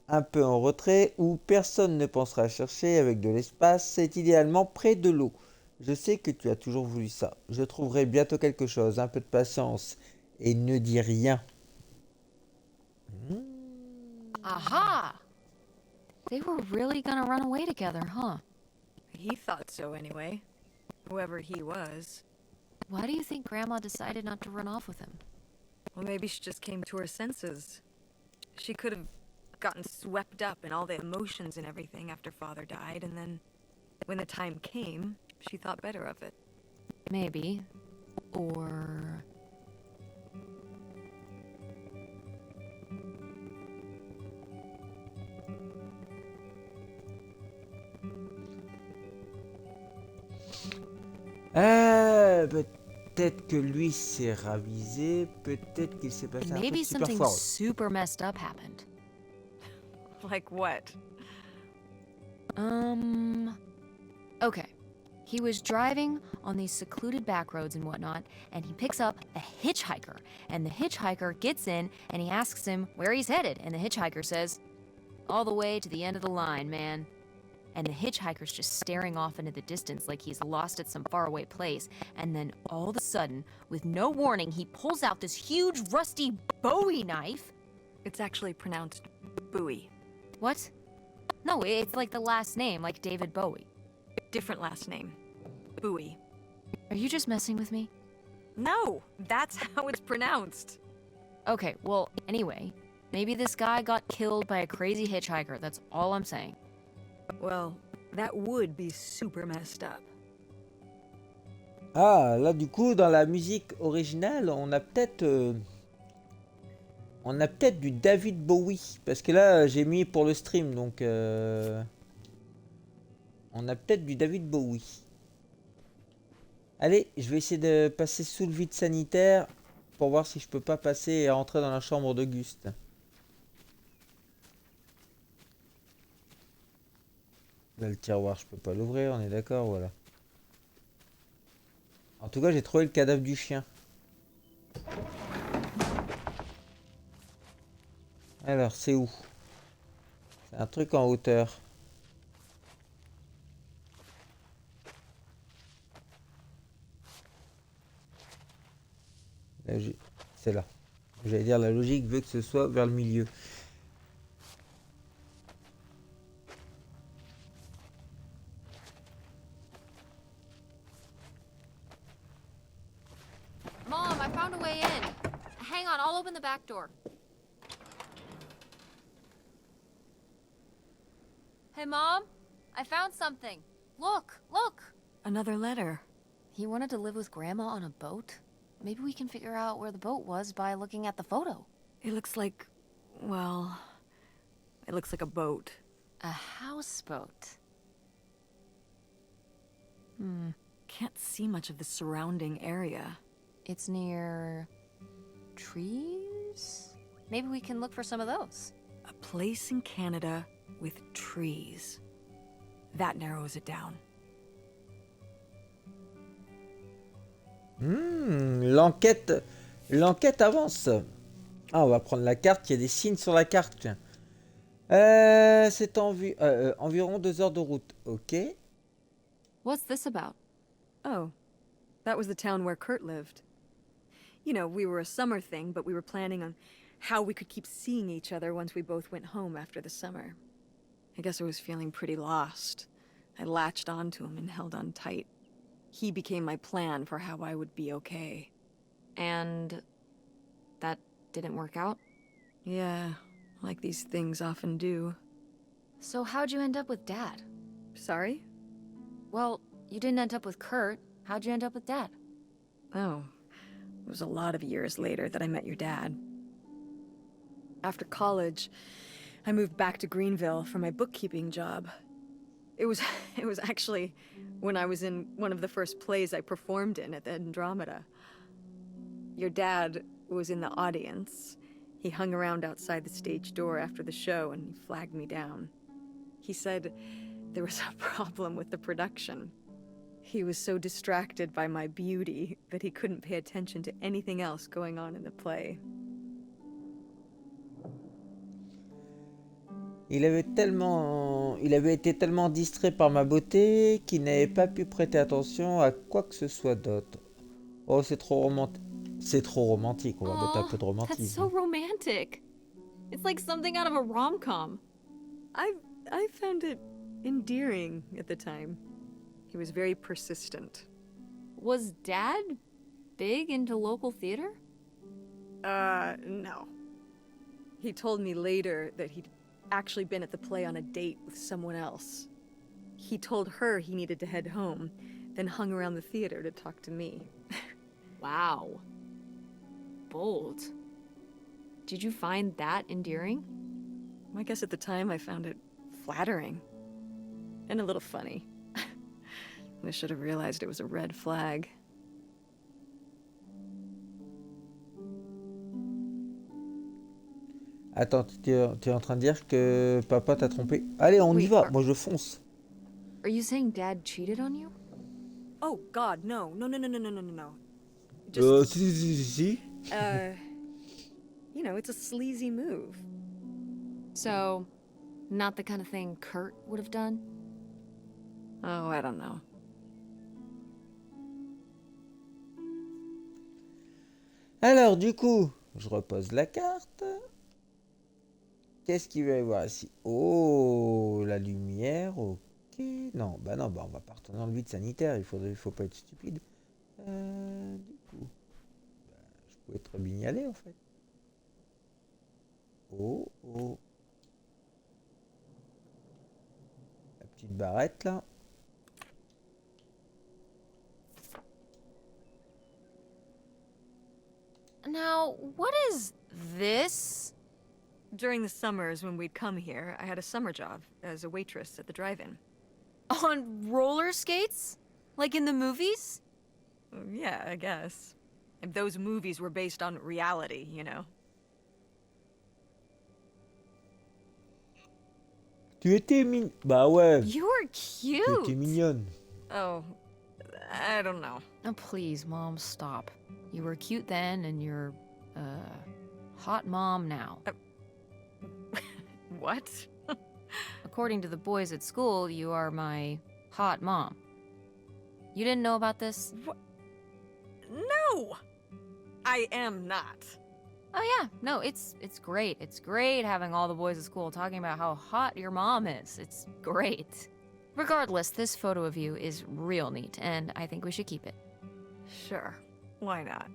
un peu en retrait, où personne ne pensera chercher avec de l'espace, c'est idéalement près de l'eau. Je sais que tu as toujours voulu ça. Je trouverai bientôt quelque chose, un peu de patience, et ne dis rien. Aha! They were really gonna run away together, huh? He thought so anyway. Whoever he was. Why do you think Grandma decided not to run off with him? Well, maybe she just came to her senses. She could have gotten swept up in all the emotions and everything after Father died, and then, when the time came, she thought better of it. Maybe. Or... Peut-être que lui s'est ravisé, peut-être qu'il s'est passé un truc maybe super something fort. super messed up happened. Like what? Okay. He was driving on these secluded back roads and whatnot, and he picks up a hitchhiker. And the hitchhiker gets in, and he asks him where he's headed. And the hitchhiker says, all the way to the end of the line, man. And the hitchhiker's just staring off into the distance like he's lost at some faraway place. And then all of a sudden, with no warning, he pulls out this huge rusty Bowie knife. It's actually pronounced Bowie. What? No, it's like the last name, like David Bowie. Different last name. Bowie. Are you just messing with me? No, that's how it's pronounced. Okay, well, anyway, maybe this guy got killed by a crazy hitchhiker, that's all I'm saying. Well, that would be super messed up. Ah, là du coup, dans la musique originale, on a peut-être du David Bowie, parce que là, j'ai mis pour le stream, donc on a peut-être du David Bowie. Allez, je vais essayer de passer sous le vide sanitaire pour voir si je peux pas passer et rentrer dans la chambre d'Auguste. Là, le tiroir, je peux pas l'ouvrir, on est d'accord, voilà. En tout cas, j'ai trouvé le cadavre du chien. Alors, c'est où? C'est un truc en hauteur. C'est là. J'allais dire la logique veut que ce soit vers le milieu. open the back door. Hey, Mom, I found something. Look, look. Another letter. He wanted to live with Grandma on a boat. Maybe we can figure out where the boat was by looking at the photo. It looks like, well, it looks like a boat. A houseboat. Can't see much of the surrounding area. It's near trees? Maybe we can look for some of those. A place in Canada with trees. That narrows it down. L'enquête avance. Ah, on va prendre la carte. Il y a des signes sur la carte. Tiens. C'est environ 2 heures de route. Ok. What's this about? Oh, that was the town where Kurt lived. You know, we were a summer thing, but we were planning on how we could keep seeing each other once we both went home after the summer. I guess I was feeling pretty lost. I latched onto him and held on tight. He became my plan for how I would be okay. And that didn't work out? Yeah, like these things often do. So how'd you end up with Dad? Sorry? Well, you didn't end up with Kurt. How'd you end up with Dad? Oh, it was a lot of years later that I met your dad. After college, I moved back to Greenville for my bookkeeping job. It was actually when I was in one of the first plays I performed in at the Andromeda. Your dad was in the audience. He hung around outside the stage door after the show and he flagged me down. He said there was a problem with the production. He was so distracted by my beauty that he couldn't pay attention to anything else going on in the play. Il avait été tellement distrait par ma beauté qu'il n'avait pas pu prêter attention à quoi que ce soit d'autre. Oh, c'est trop romantique. C'est trop romantique. On va mettre un peu de That's romantisme. so romantic. It's like something out of a rom-com. I found it endearing at the time. He was very persistent. Was Dad big into local theater? No. He told me later that he'd actually been at the play on a date with someone else. He told her he needed to head home, then hung around the theater to talk to me. Wow. Bold. Did you find that endearing? I guess at the time I found it flattering. And a little funny. I should have realized it was a red flag. Attends, tu es en train de dire que papa t'a trompé? Allez, on y Oui, va. Moi, je fonce. Are you saying Dad cheated on you? Oh, God, no. No. Si. You know, it's a sleazy move. So, not the kind of thing Kurt would have done? Oh, I don't know. Alors, du coup, je repose la carte. Qu'est-ce qu'il va y avoir ici? Oh, la lumière, ok. Non, bah on va pas retourner dans le vide sanitaire, il faut pas être stupide. Du coup, je pouvais très bien y aller en fait. Oh. La petite barrette là. Now, what is this? During the summers when we'd come here, I had a summer job as a waitress at the drive-in. On roller skates? Like in the movies? Yeah, I guess. And those movies were based on reality, you know? Tu étais Bah ouais, You were tu étais cute. mignonne. Oh, I don't know. Oh, please, Mom, stop. You were cute then, and you're, hot mom now. What? According to the boys at school, you are my hot mom. You didn't know about this? What? No! I am not. Oh yeah, no, it's great. It's great having all the boys at school talking about how hot your mom is. It's great. Regardless, this photo of you is real neat, and I think we should keep it. Sure. Why not?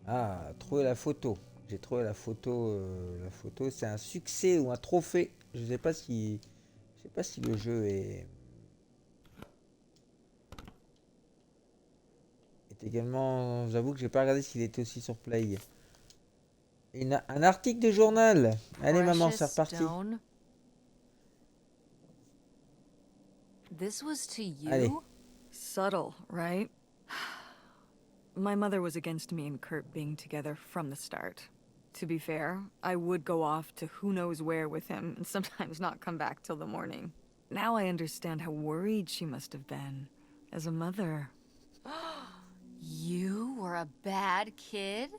Ah, trouver la photo. J'ai trouvé la photo. La photo, c'est un succès ou un trophée. Je sais pas si le jeu est également. J'avoue que j'ai pas regardé s'il était aussi sur Play. Un article de journal. Allez maman, c'est Precious reparti. stone. This was to Allez. you? Subtle, right? My mother was against me and Kurt being together from the start. To be fair, I would go off to who knows where with him and sometimes not come back till the morning. Now I understand how worried she must have been as a mother. You were a bad kid?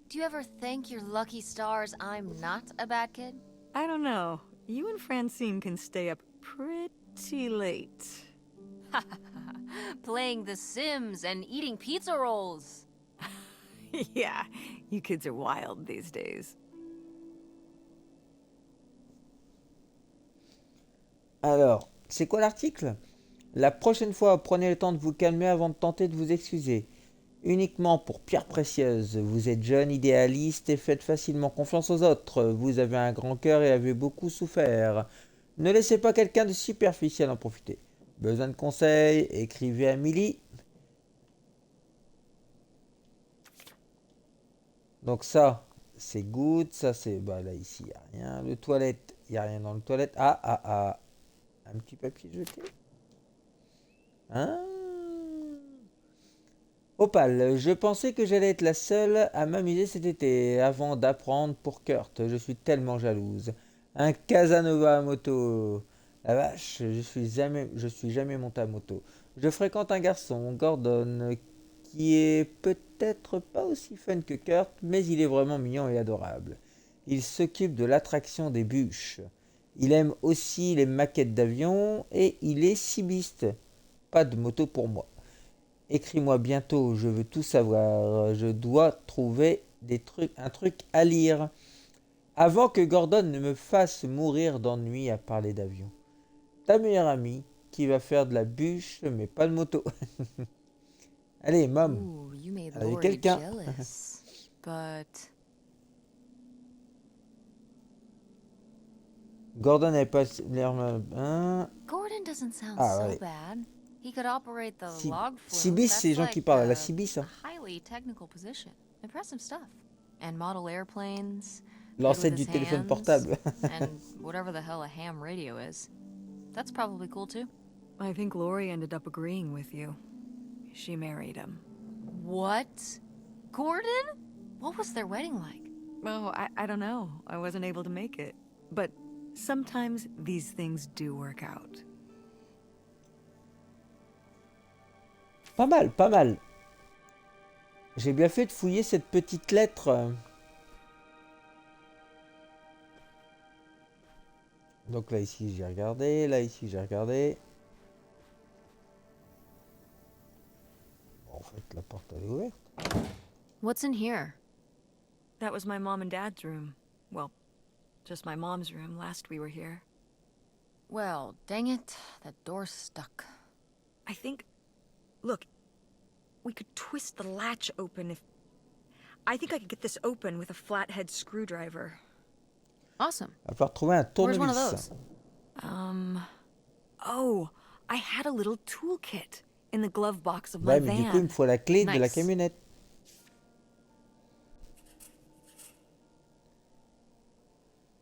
Do you ever thank your lucky stars I'm not a bad kid? I don't know. You and Francine can stay up pretty late. Playing The Sims and eating pizza rolls. Yeah, you kids are wild these days. Alors, c'est quoi l'article? La prochaine fois, prenez le temps de vous calmer avant de tenter de vous excuser. Uniquement pour pierres précieuses, vous êtes jeune, idéaliste et faites facilement confiance aux autres. Vous avez un grand cœur et avez beaucoup souffert. Ne laissez pas quelqu'un de superficiel en profiter. Besoin de conseils? Écrivez à Millie. Donc ça, c'est good. Ça, c'est... Bah là, ici, il n'y a rien. Le toilette, il n'y a rien dans le toilette. Ah. Un petit papier jeté. Hein? Opal, je pensais que j'allais être la seule à m'amuser cet été avant d'apprendre pour Kurt. Je suis tellement jalouse. Un Casanova à moto. La vache, je suis jamais monté à moto. Je fréquente un garçon, Gordon, qui est peut-être pas aussi fun que Kurt, mais il est vraiment mignon et adorable. Il s'occupe de l'attraction des bûches. Il aime aussi les maquettes d'avions et il est cibiste. Pas de moto pour moi. Écris-moi bientôt, je veux tout savoir. Je dois trouver un truc à lire. Avant que Gordon ne me fasse mourir d'ennui à parler d'avion. Ta meilleure amie qui va faire de la bûche mais pas de moto. Allez, Mom, Ooh, you made avec Lori quelqu'un. jealous. But Gordon n'avait pas l'air... Hein? Gordon doesn't sound Ah, so ouais. bad. He could operate the Si- log flume. Cibis, c'est les gens That's qui like parlent. La a Cibis, hein. highly technical position. Impressive stuff. And model airplanes. good with L'ancêtre his du téléphone hands, portable. and whatever the hell a ham radio is. That's probably cool too. I think Lori ended up agreeing with you. She married him. What? Gordon? What was their wedding like? Oh, I don't know. I wasn't able to make it. But sometimes these things do work out. Pas mal, pas mal. J'ai bien fait de fouiller cette petite lettre. Donc là, ici, j'ai regardé. Là, ici, j'ai regardé. Bon, en fait, la porte, elle est ouverte. What's in here? That was my mom and dad's room. Well, just my mom's room last we were here. Well, dang it, that door's stuck. I think... Look, we could twist the latch open if... I think I could get this open with a flathead screwdriver. Awesome. Il va falloir trouver un Where's one of tournevis. those? Oh, I had a little toolkit in the glove box of my Ouais, mais du coup, il me van. faut la clé de la Nice. camionnette.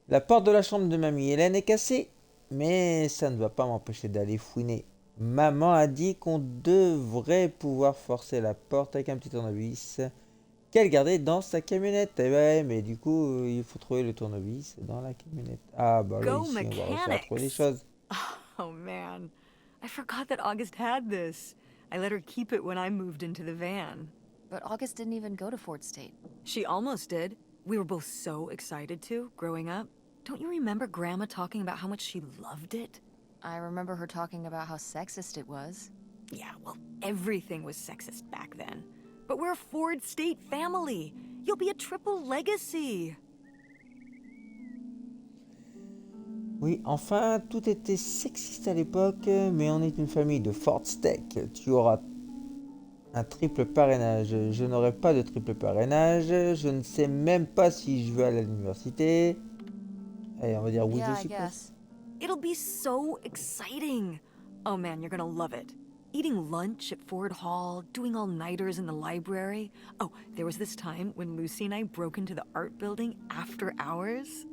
La porte de la chambre de mamie Hélène est cassée, mais ça ne va pas m'empêcher d'aller fouiner. Maman a dit qu'on devrait pouvoir forcer la porte avec un petit tournevis qu'elle gardait dans sa camionnette. Eh ouais, mais du coup, il faut trouver le tournevis dans la camionnette. Ah bah là, Go ici, on va réussir à trouver des mechanics. choses. Oh man, I forgot that August had this. I let her keep it when I moved into the van. But August didn't even go to Fort State. She almost did. We were both so excited to, growing up. Don't you remember Grandma talking about how much she loved it? I remember her talking about how sexist it was. Yeah, well, everything was sexist back then. But we're a Ford State family. You'll be a triple legacy. Oui, enfin, tout était sexiste à l'époque, mais on est une famille de Ford Steak. Tu auras Un triple parrainage. Je n'aurai pas de triple parrainage. Je ne sais même pas si je veux aller à l'université. Allez, on va dire oui, Yeah, je I suppose. guess. It'll be so exciting. Oh man, you're gonna love it. Eating lunch at Ford Hall, doing all-nighters in the library. Oh, there was this time when Lucy and I broke into the art building after hours.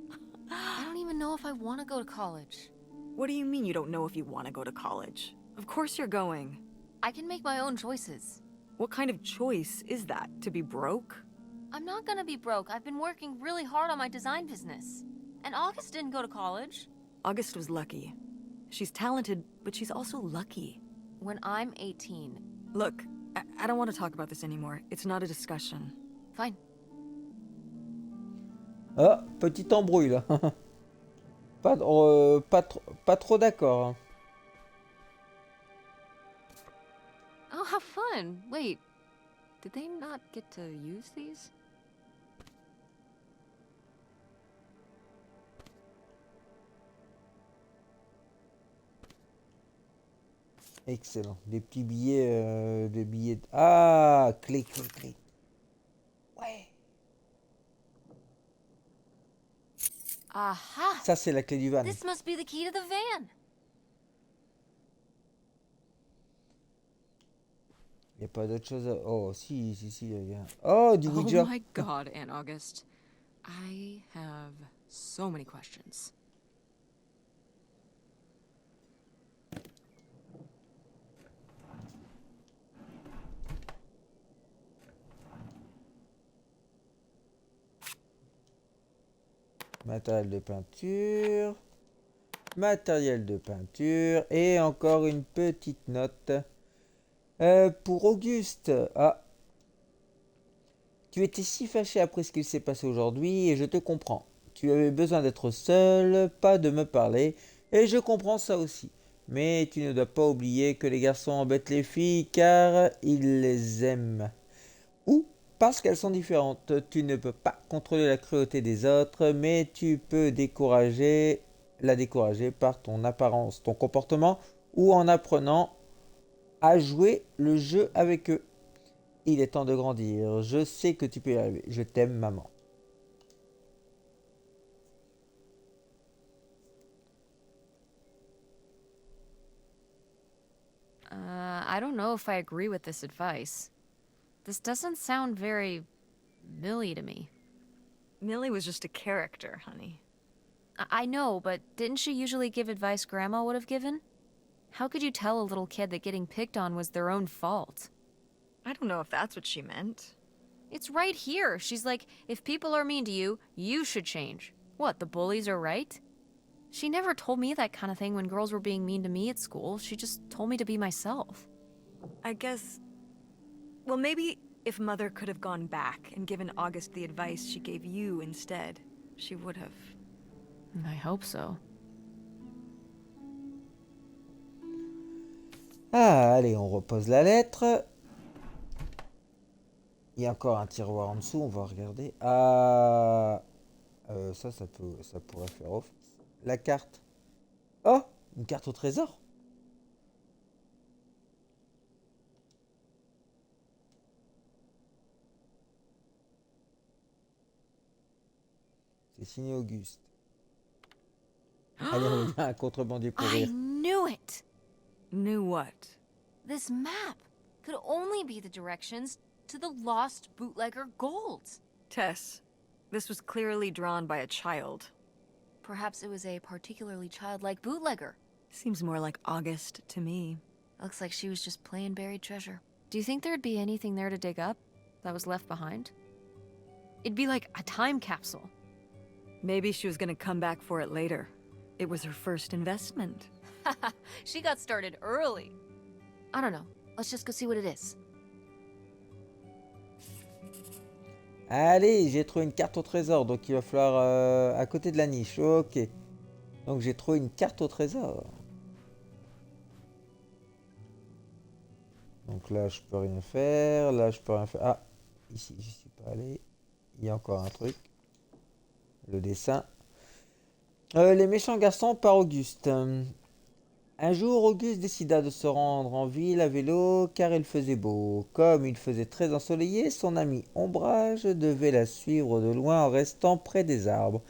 I don't even know if I want to go to college. What do you mean you don't know if you want to go to college? Of course you're going. I can make my own choices. What kind of choice is that? To be broke? I'm not gonna be broke. I've been working really hard on my design business. And August didn't go to college. August was lucky. She's talented, but she's also lucky. When I'm 18. Look, I don't want to talk about this anymore. It's not a discussion. Fine. Ah, petite embrouille là. Pas trop d'accord. Hein. Oh, how fun. Wait, did they not get to use these? Excellent. Des petits billets, des billets. Ah, clé. Ouais. Aha! Ça c'est la clé du van. This must be the key to the van. Il n'y a pas d'autre chose. Oh, si, il y a. Oh, du Ouija. Oh my god, Aunt August. I have so many questions. Matériel de peinture. Matériel de peinture. Et encore une petite note. Pour Auguste. Ah. Tu étais si fâché après ce qu'il s'est passé aujourd'hui et je te comprends. Tu avais besoin d'être seul, pas de me parler. Et je comprends ça aussi. Mais tu ne dois pas oublier que les garçons embêtent les filles car ils les aiment. Ou parce qu'elles sont différentes. Tu ne peux pas contrôler la cruauté des autres, mais tu peux la décourager par ton apparence, ton comportement ou en apprenant à jouer le jeu avec eux. Il est temps de grandir. Je sais que tu peux y arriver. Je t'aime, maman. I don't know if I agree with this advice. This doesn't sound very Millie to me. Millie was just a character, honey. I know, but didn't she usually give advice Grandma would have given? How could you tell a little kid that getting picked on was their own fault? I don't know if that's what she meant. It's right here. She's like, if people are mean to you, you should change. What, the bullies are right? She never told me that kind of thing when girls were being mean to me at school. She just told me to be myself. I guess... Well, maybe if Mother could have gone back and given August the advice she gave you instead, she would have. I hope so. Ah, allez, on repose la lettre. Il y a encore un tiroir en dessous, on va regarder. Ah, ça pourrait faire office. La carte. Oh, une carte au trésor. C'est signé Auguste. Allez, on a un contrebandier pour I rire. knew it! Knew what? This map could only be the directions to the lost bootlegger gold. Tess, this was clearly drawn by a child. Perhaps it was a particularly childlike bootlegger. Seems more like August to me. Looks like she was just playing buried treasure. Do you think there'd be anything there to dig up that was left behind? It'd be like a time capsule. Maybe she was gonna come back for it later. It was her first investment. She got started early. I don't know. Let's just go see what it is. Allez, j'ai trouvé une carte au trésor, donc il va falloir à côté de la niche. Ok. Donc j'ai trouvé une carte au trésor. Donc là, je peux rien faire. Là, je peux rien faire. Ah, ici, j'y suis pas allé. Il y a encore un truc. Le dessin. Les méchants garçons par Auguste. Un jour, Auguste décida de se rendre en ville à vélo car il faisait beau. Comme il faisait très ensoleillé, son ami Ombrage devait la suivre de loin en restant près des arbres,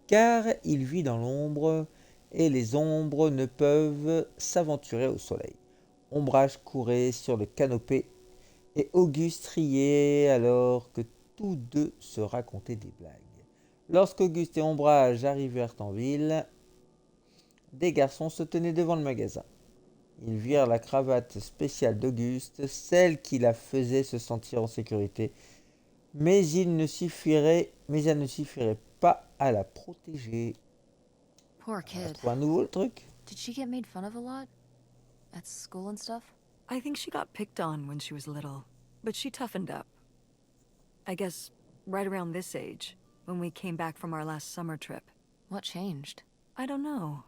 car il vit dans l'ombre et les ombres ne peuvent s'aventurer au soleil. Ombrage courait sur le canopé et Auguste riait alors que tous deux se racontaient des blagues. Lorsqu'Auguste et Ombrage arrivèrent en ville, des garçons se tenaient devant le magasin. Ils virent la cravate spéciale d'Auguste, celle qui la faisait se sentir en sécurité, mais elle ne suffirait pas à la protéger. Poor On va kid. trouver un nouveau truc. Did she get made fun of a lot? At school and stuff? I think she got picked on when she was little, but she toughened up. I guess right around this age, when we came back from our last summer trip. What changed? I don't know.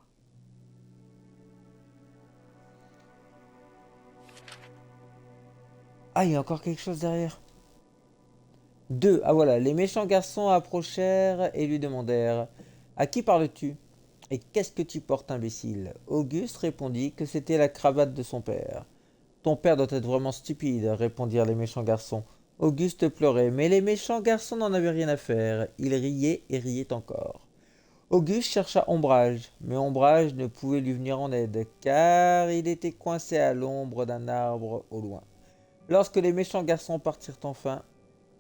Ah, il y a encore quelque chose derrière. 2. Ah voilà, les méchants garçons approchèrent et lui demandèrent: À qui parles-tu? Et qu'est-ce que tu portes, imbécile? Auguste répondit que c'était la cravate de son père. Ton père doit être vraiment stupide, répondirent les méchants garçons. Auguste pleurait, mais les méchants garçons n'en avaient rien à faire. Ils riaient et riaient encore. Auguste chercha Ombrage, mais Ombrage ne pouvait lui venir en aide, car il était coincé à l'ombre d'un arbre au loin. Lorsque les méchants garçons partirent enfin,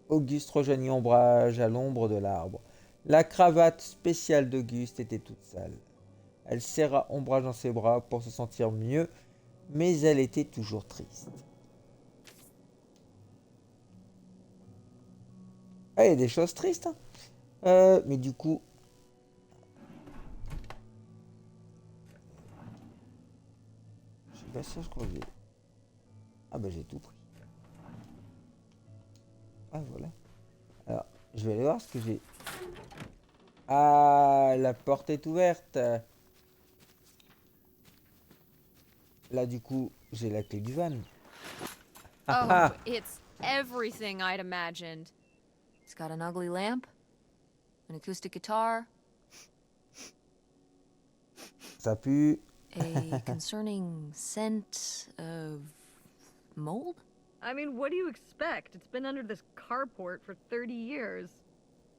Auguste rejoignit Ombrage à l'ombre de l'arbre. La cravate spéciale d'Auguste était toute sale. Elle serra Ombrage dans ses bras pour se sentir mieux, mais elle était toujours triste. Ah, il y a des choses tristes, hein. Mais du coup... Je suis pas sûr, je crois que j'ai... Ah bah j'ai tout pris. Ah voilà. Alors, je vais aller voir ce que j'ai. Ah, la porte est ouverte. Là, du coup, j'ai la clé du van. Ah Oh, ah, it's everything I'd imagined. It's got an ugly lamp, an acoustic guitar, ça pue. a concerning scent of mold? I mean, what do you expect? It's been under this carport for 30 years.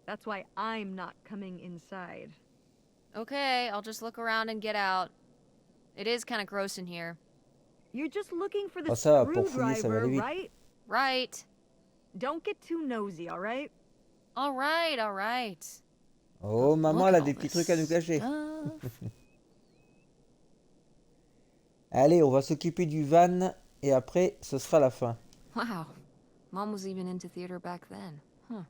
That's why I'm not coming inside. Okay, I'll just look around and get out. It is kind of gross in here. You're just looking for the Oh, ça va, pour fouiller, ça va screwdriver, aller vite. right? Right. Don't get too nosy, all right? All right, all right. Oh, maman, Look elle at a des all petits this trucs à nous cacher. stuff. Allez, on va s'occuper du van et après, ce sera la fin. Wow. Mom was even into theater back then. Huh.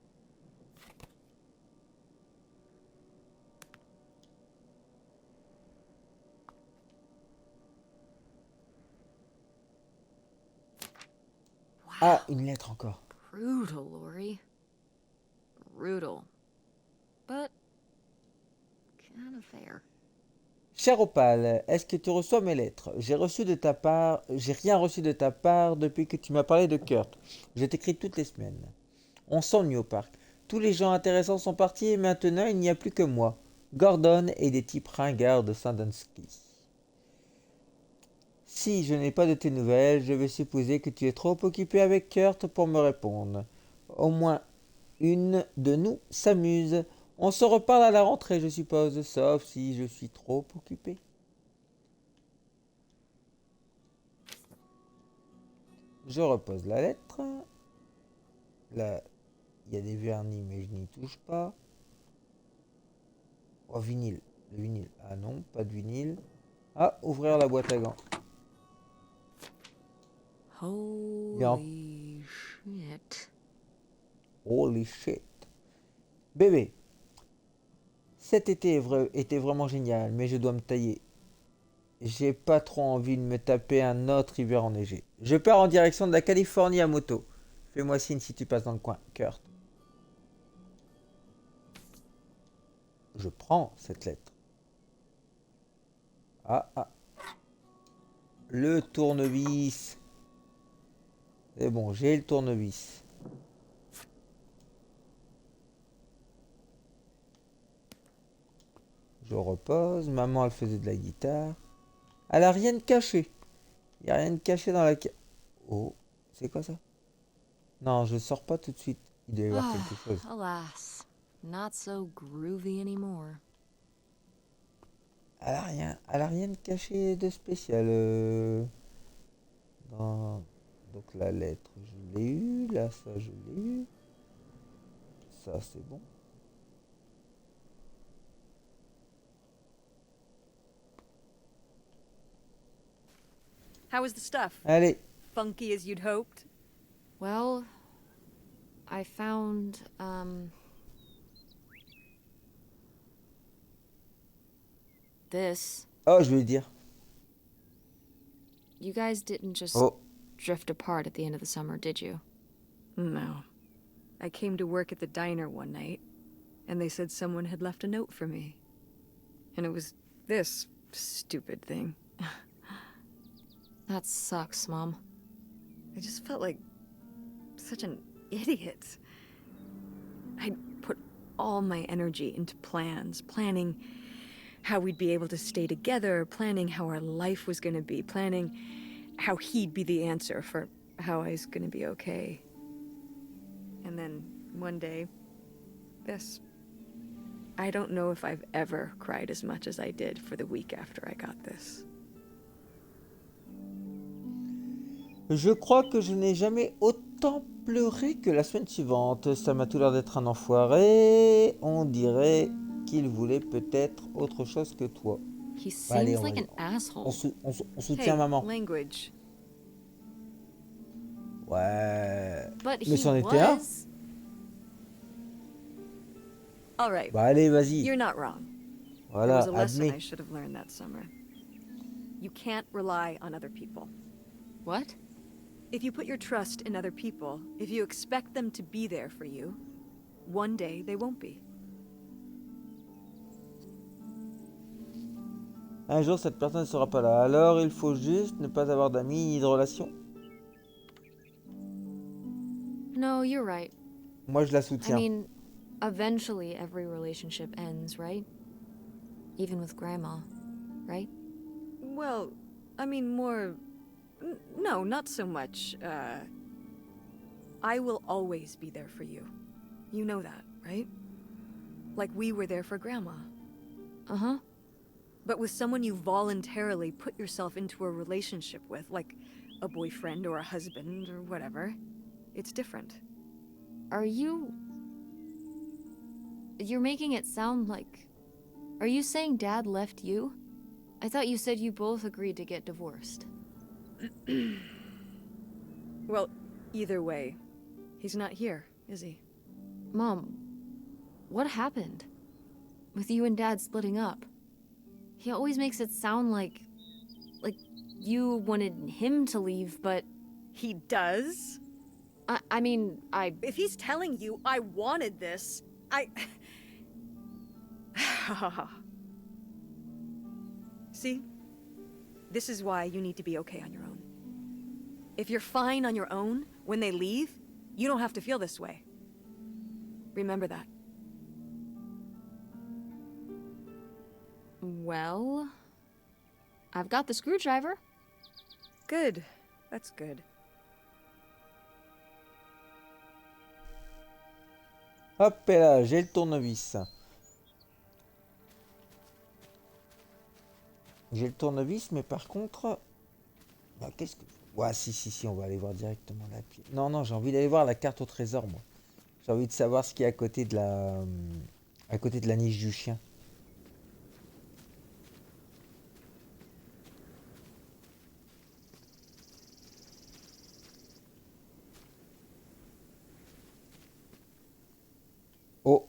Ah, une lettre encore. Brutal, Lori. Brutal. But kind of fair. Cher Opal, est-ce que tu reçois mes lettres? J'ai rien reçu de ta part depuis que tu m'as parlé de Kurt. Je t'écris toutes les semaines. On s'ennuie au parc. Tous les gens intéressants sont partis et maintenant il n'y a plus que moi, Gordon et des types ringards de Sandusky. Si je n'ai pas de tes nouvelles, je vais supposer que tu es trop occupé avec Kurt pour me répondre. Au moins une de nous s'amuse. On se reparle à la rentrée, je suppose, sauf si je suis trop occupé. Je repose la lettre. Là, il y a des vernis, mais je n'y touche pas. Oh, vinyle. Le vinyle. Ah non, pas de vinyle. Ah, ouvrir la boîte à gants. Holy shit. Holy shit. Bébé, cet été était vraiment génial, mais je dois me tailler. J'ai pas trop envie de me taper un autre hiver enneigé. Je pars en direction de la Californie à moto. Fais-moi signe si tu passes dans le coin, Kurt. Je prends cette lettre. Ah, ah. Le tournevis. C'est bon, j'ai le tournevis. Je repose. Maman, elle faisait de la guitare. Elle a rien de caché. Il n'y a rien de caché dans la... Oh, c'est quoi ça? Non, je sors pas tout de suite. Il doit y avoir quelque chose. Alas, not so groovy anymore. Elle a rien de caché de spécial. Dans... Donc la lettre, je l'ai eu. Là, ça, je l'ai eu. Ça, c'est bon. How was the stuff? Allez. Funky as you'd hoped? Well, I found, this. Oh, je vais lui dire. You guys didn't just Oh. drift apart at the end of the summer, did you? No. I came to work at the diner one night, and they said someone had left a note for me. And it was this stupid thing. That sucks, Mom. I just felt like such an idiot. I'd put all my energy into plans, planning how we'd be able to stay together, planning how our life was going to be, planning how he'd be the answer for how I was going to be okay. And then one day, this. I don't know if I've ever cried as much as I did for the week after I got this. Je crois que je n'ai jamais autant pleuré que la semaine suivante. Ça m'a tout l'air d'être un enfoiré. On dirait qu'il voulait peut-être autre chose que toi. He seems Bah, allez, like an asshole. on soutient maman. Language. Ouais. But Mais he c'en était un. was. All right. Bah allez, vas-y. You're not wrong. There Voilà, was a lesson I admets. should have learned that summer. You can't rely on other people. What? If you put your trust in other people, if you expect them to be there for you, one day they won't be. Un jour, cette personne ne sera pas là. Alors, il faut juste ne pas avoir d'amis ni de relations. No, you're right. Moi, je la I soutiens. mean, eventually every relationship ends, right? Even with Grandma, right? Well, I mean more... No, not so much. I will always be there for you. You know that, right? Like we were there for Grandma. Uh-huh. But with someone you voluntarily put yourself into a relationship with, like a boyfriend or a husband or whatever, it's different. Are you... You're making it sound like... Are you saying Dad left you? I thought you said you both agreed to get divorced. Well, either way, he's not here, is he? Mom, what happened? With you and Dad splitting up? He always makes it sound like you wanted him to leave, but He does? I mean, If he's telling you I wanted this, See? This is why you need to be okay on your own. If you're fine on your own, when they leave, you don't have to feel this way. Remember that. Well, I've got the screwdriver. Good. That's good. Hop et là, j'ai le tournevis. J'ai le tournevis, mais par contre... Bah, qu'est-ce que... Ouais, si, on va aller voir directement la pièce. Non, j'ai envie d'aller voir la carte au trésor, moi. J'ai envie de savoir ce qu'il y a à côté de la... à côté de la niche du chien. Oh,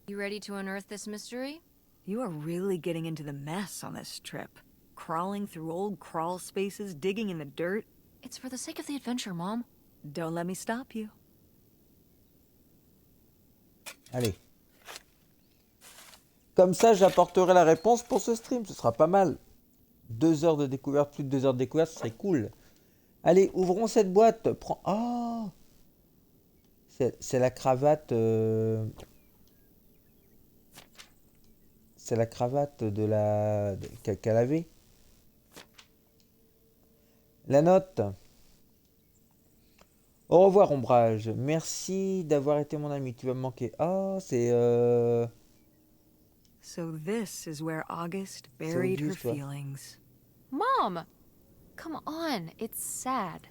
You ready to unearth this mystery? You are really getting into the mess on this trip. Crawling through old crawl spaces, digging in the dirt. It's for the sake of the adventure, Mom. Don't let me stop you. allez. Comme ça, j'apporterai la réponse pour ce stream. Ce sera pas mal. 2 heures de découverte, plus de 2 heures de découverte, ce serait cool. Allez, ouvrons cette boîte. Prends... Oh, c'est la cravate... C'est la cravate de la... qu'elle avait. La note. Au revoir, Ombrage. Merci d'avoir été mon ami. Tu vas me manquer. Ah, So this is where August c'est buried her Auguste, ouais. feelings. Mom! Come on, it's sad.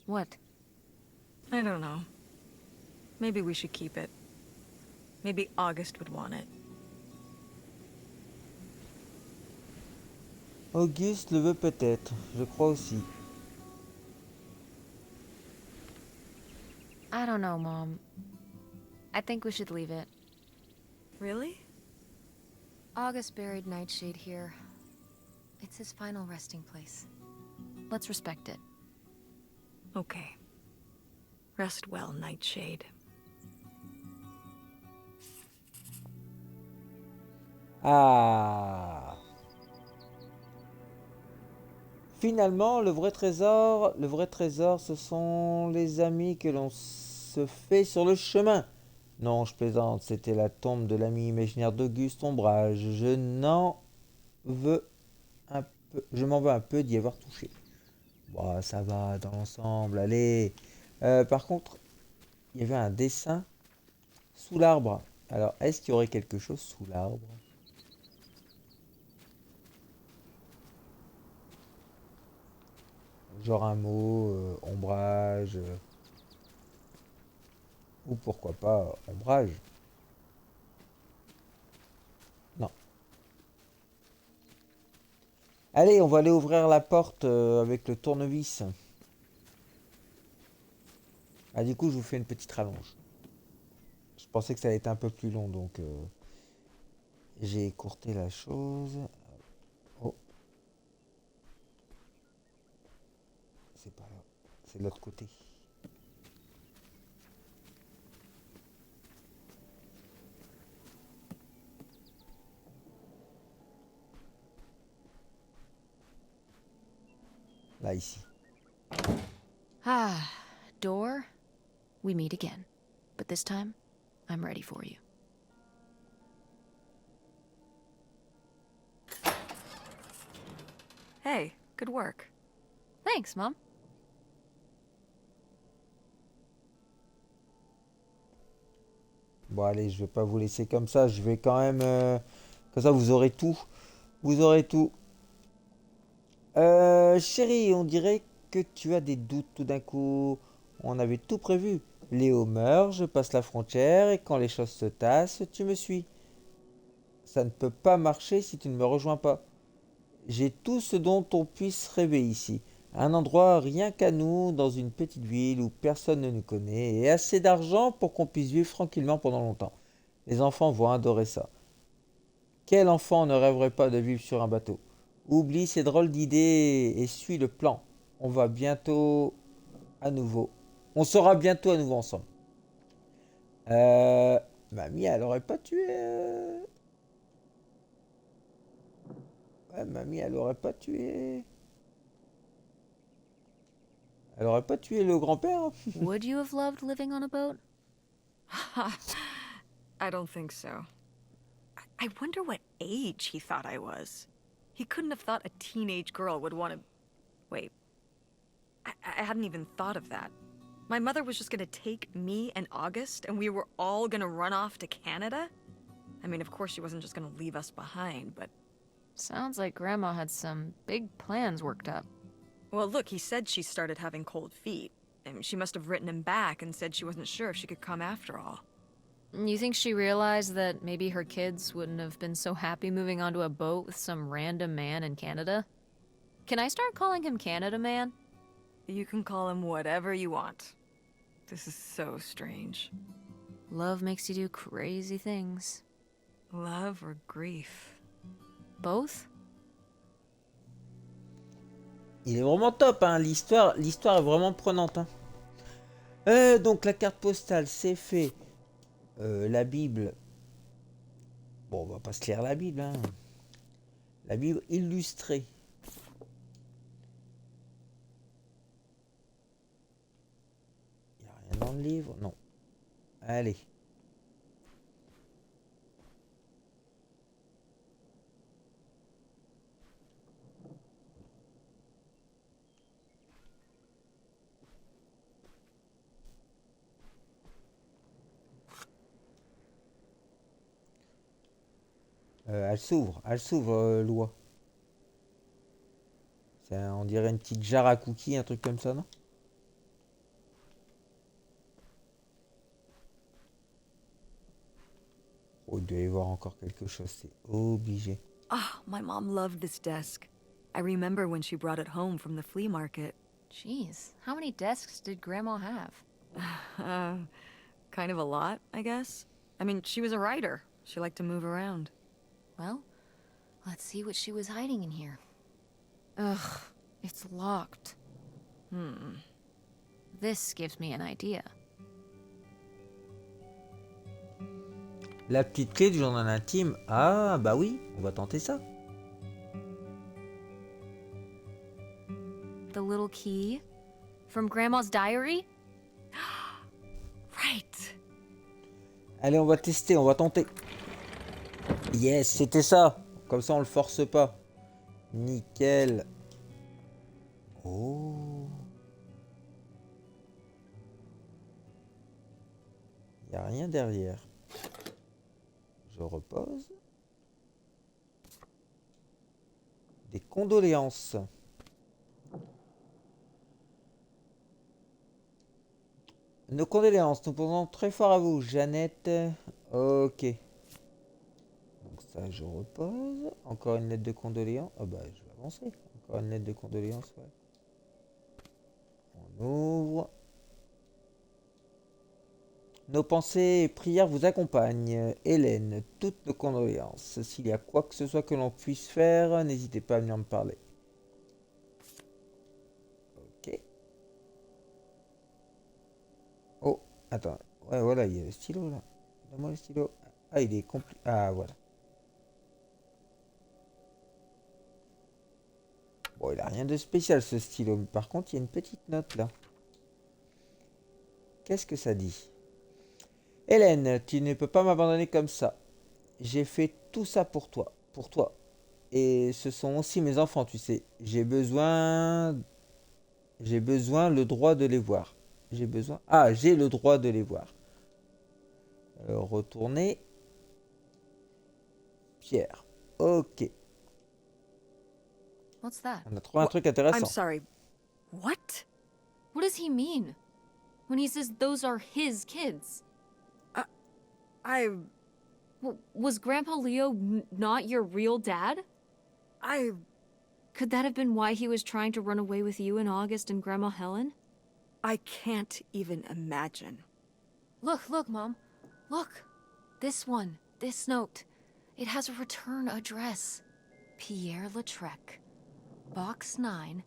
What? I don't know. Maybe we should keep it. Maybe August would want it. Auguste le veut peut-être. Je crois aussi. I don't know, Mom. I think we should leave it. Really? August buried Nightshade here. It's his final resting place. Let's respect it. Okay. Rest well, Nightshade. Ah. Finalement, le vrai trésor, ce sont les amis que l'on se fait sur le chemin. Non, je plaisante, c'était la tombe de l'ami imaginaire d'Auguste Ombrage. Je m'en veux un peu d'y avoir touché. Bon, ça va dans l'ensemble, allez. Par contre, il y avait un dessin sous l'arbre. Alors, est-ce qu'il y aurait quelque chose sous l'arbre? Genre un mot, ombrage, ou pourquoi pas ombrage. Non. Allez, on va aller ouvrir la porte avec le tournevis. Ah, du coup, je vous fais une petite rallonge. Je pensais que ça allait être un peu plus long, donc j'ai écourté la chose. Oh, c'est pas là, c'est de l'autre côté. Là, ici. Ah, door, we meet again. But this time, I'm ready for you. Hey, good work. Thanks, Mom. Bon, allez, je vais pas vous laisser comme ça. Je vais quand même... comme ça, vous aurez tout. Vous aurez tout. Chérie, on dirait que tu as des doutes tout d'un coup. On avait tout prévu. Léo meurt, je passe la frontière et quand les choses se tassent, tu me suis. Ça ne peut pas marcher si tu ne me rejoins pas. J'ai tout ce dont on puisse rêver ici. Un endroit rien qu'à nous, dans une petite ville où personne ne nous connaît, et assez d'argent pour qu'on puisse vivre tranquillement pendant longtemps. Les enfants vont adorer ça. Quel enfant ne rêverait pas de vivre sur un bateau? Oublie ces drôles d'idées et suis le plan. On va bientôt à nouveau. On sera bientôt à nouveau ensemble. Euh... Mamie, elle aurait pas tué... Ouais, mamie, elle aurait pas tué... Elle aurait pas tué le grand-père? Would you have loved living on a boat? I don't think so. I wonder what age he thought I was. He couldn't have thought a teenage girl would want to... Wait. I hadn't even thought of that. My mother was just gonna take me and August, and we were all gonna run off to Canada? I mean, of course she wasn't just gonna leave us behind, but... Sounds like Grandma had some big plans worked up. Well, look, he said she started having cold feet. And she must have written him back and said she wasn't sure if she could come after all. You think she realized that maybe her kids wouldn't have been so happy moving onto a boat with some random man in Canada? Can I start calling him Canada Man? You can call him whatever you want. This is so strange. Love makes you do crazy things. Love or grief? Both? Il est vraiment top, hein. L'histoire est vraiment prenante, hein. Donc la carte postale, c'est fait. La Bible. Bon, on va pas se lire la Bible, hein. La Bible illustrée. Il n'y a rien dans le livre, non. Allez. Elle s'ouvre, Loi. On dirait une petite jarre à cookies, un truc comme ça, non? Oh, il doit y avoir encore quelque chose, c'est obligé. Ah, my mom loved this desk. I remember when she brought it home from the flea market. Jeez, how many desks did Grandma have? Uh, kind of a lot, I guess. I mean, she was a writer. She liked to move around. Well, let's see what she was hiding in here. Ugh, it's locked. This gives me an idea. La petite clé du journal intime. Ah, bah oui, on va tenter ça. The little key? From Grandma's diary? Right. Allez, on va tester, on va tenter. Yes, c'était ça. Comme ça, on le force pas. Nickel. Oh. Il n'y a rien derrière. Je repose. Des condoléances. Nos condoléances, nous pensons très fort à vous, Jeannette. Ok. Donc ça, je repose. Encore une lettre de condoléances. Ah bah, je vais avancer. Encore une lettre de condoléances, ouais. On ouvre. Nos pensées et prières vous accompagnent. Hélène, toutes nos condoléances. S'il y a quoi que ce soit que l'on puisse faire, n'hésitez pas à venir me parler. Ok. Oh, attends. Ouais, voilà, il y a le stylo là. Donne-moi le stylo. Ah, il est compliqué. Ah, voilà. Bon, il a rien de spécial ce stylo. Mais par contre, il y a une petite note là. Qu'est-ce que ça dit? Hélène, tu ne peux pas m'abandonner comme ça. J'ai fait tout ça pour toi. Pour toi. Et ce sont aussi mes enfants, tu sais. J'ai besoin le droit de les voir. J'ai besoin. Ah, j'ai le droit de les voir. Retourner. Pierre. Ok. What's that? On a trouvé un truc I'm intéressant. sorry. What? What does he mean? When he says those are his kids? Was Grandpa Leo not your real dad? Could that have been why he was trying to run away with you and August and Grandma Helen? I can't even imagine. Look, Mom. Look. This one. This note. It has a return address. Pierre Lautrec. Box 9.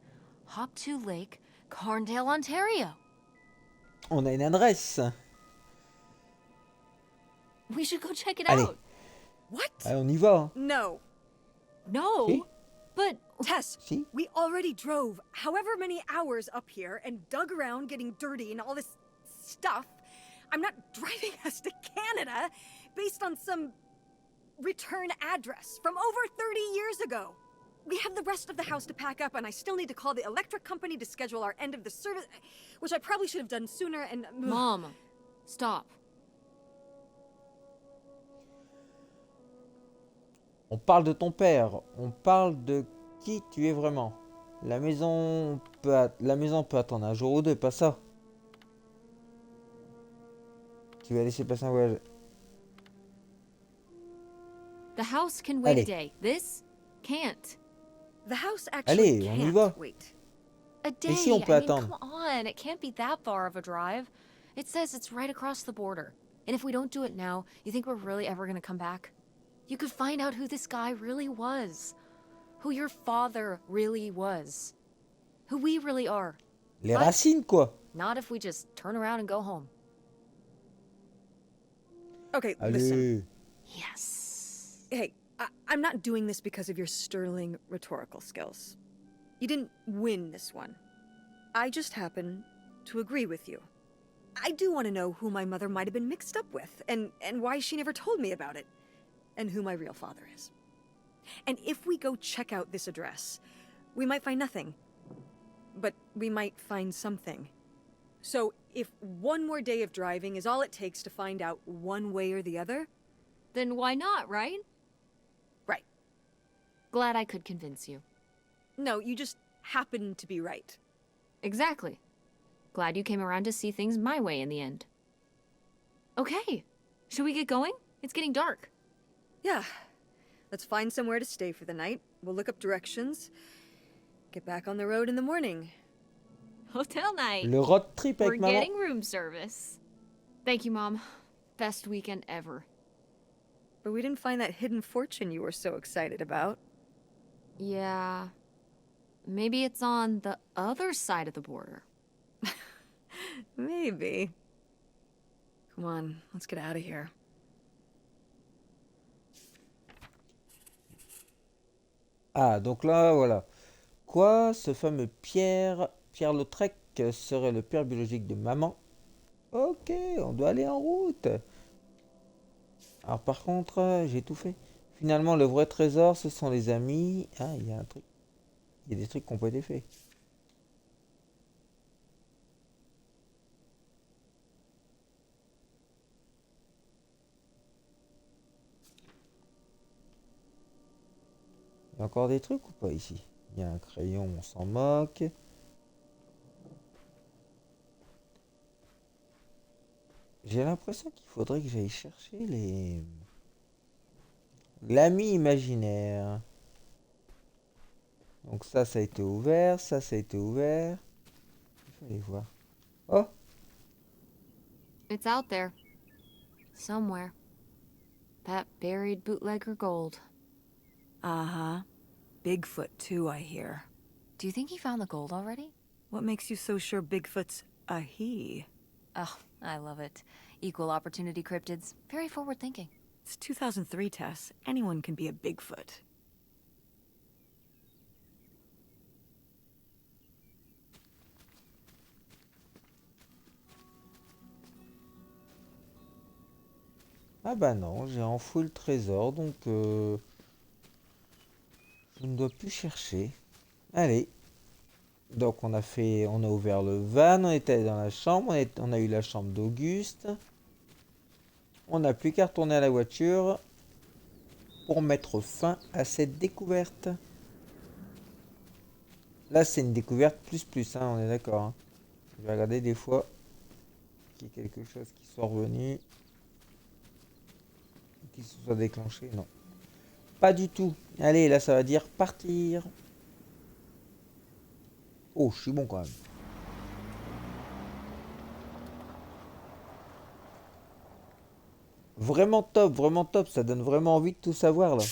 Hop 2 Lake, Carndale, Ontario. On a une adresse. We should go check it Allez. out. What? Allez, on y va. Hein. No. No. Si. But Tess, Si. we already drove however many hours up here and dug around getting dirty and all this stuff. I'm not driving us to Canada based on some return address from over 30 years ago. We have the rest of the house to pack up, and I still need to call the electric company to schedule our end of the service, which I probably should have done sooner, and... Mom, stop. On parle de ton père. On parle de qui tu es vraiment. La maison peut attendre un jour ou deux, pas ça. Tu vas laisser passer un voyage. The house can wait Allez. a day. This can't. The house actually Allez, on y can't va. wait. A day. si on peut attendre? Come on. It can't be that far of a drive. It says it's right across the border. And if we don't do it now, you think we're really ever going to come back? You could find out who this guy really was. Who your father really was. Who we really are. Les What? racines, quoi. Not if we just turn around and go home. Okay, listen. Allez. Yes. Hey, I'm not doing this because of your sterling rhetorical skills. You didn't win this one. I just happen to agree with you. I do want to know who my mother might have been mixed up with, and why she never told me about it, and who my real father is. And if we go check out this address, we might find nothing. But we might find something. So if one more day of driving is all it takes to find out one way or the other, Then why not, right? Glad I could convince you. No, you just happened to be right. Exactly. Glad you came around to see things my way in the end. Okay, should we get going? It's getting dark. Yeah. Let's find somewhere to stay for the night. We'll look up directions. Get back on the road in the morning. Hotel night. Le road trip We're avec maman. getting room service. Thank you, Mom. Best weekend ever. But we didn't find that hidden fortune you were so excited about. Yeah. Maybe it's on the other side of the border. Maybe. Come on, let's get out of here. Ah, donc là, voilà. Quoi, ce fameux Pierre Lautrec serait le père biologique de maman? Ok, on doit aller en route. Alors par contre, j'ai tout fait. Finalement, le vrai trésor, ce sont les amis. Ah, il y a un truc. Il y a des trucs qui n'ont pas été faits. Il y a encore des trucs ou pas ici? Il y a un crayon, on s'en moque. J'ai l'impression qu'il faudrait que j'aille chercher les... L'ami imaginaire. Donc ça a été ouvert, ça a été ouvert. Il faut aller voir. Oh, It's out there. Somewhere. That buried bootlegger gold. Uh-huh. Bigfoot, too, I hear. Do you think he found the gold already? What makes you so sure Bigfoot's a he? Oh, I love it. Equal opportunity cryptids. Very forward thinking. It's 2003, Tess. Anyone can be a Bigfoot. ah bah non, j'ai enfoui le trésor, donc je ne dois plus chercher. Allez. Donc on a ouvert le van, on était dans la chambre, on a eu la chambre d'Auguste. On n'a plus qu'à retourner à la voiture pour mettre fin à cette découverte. Là c'est une découverte plus, hein, on est d'accord. Hein. Je vais regarder des fois qu'il y ait quelque chose qui soit revenu. Qui se soit déclenché, non. Pas du tout. Allez, là ça va dire partir. Oh, je suis bon quand même. Vraiment top, ça donne vraiment envie de tout savoir là.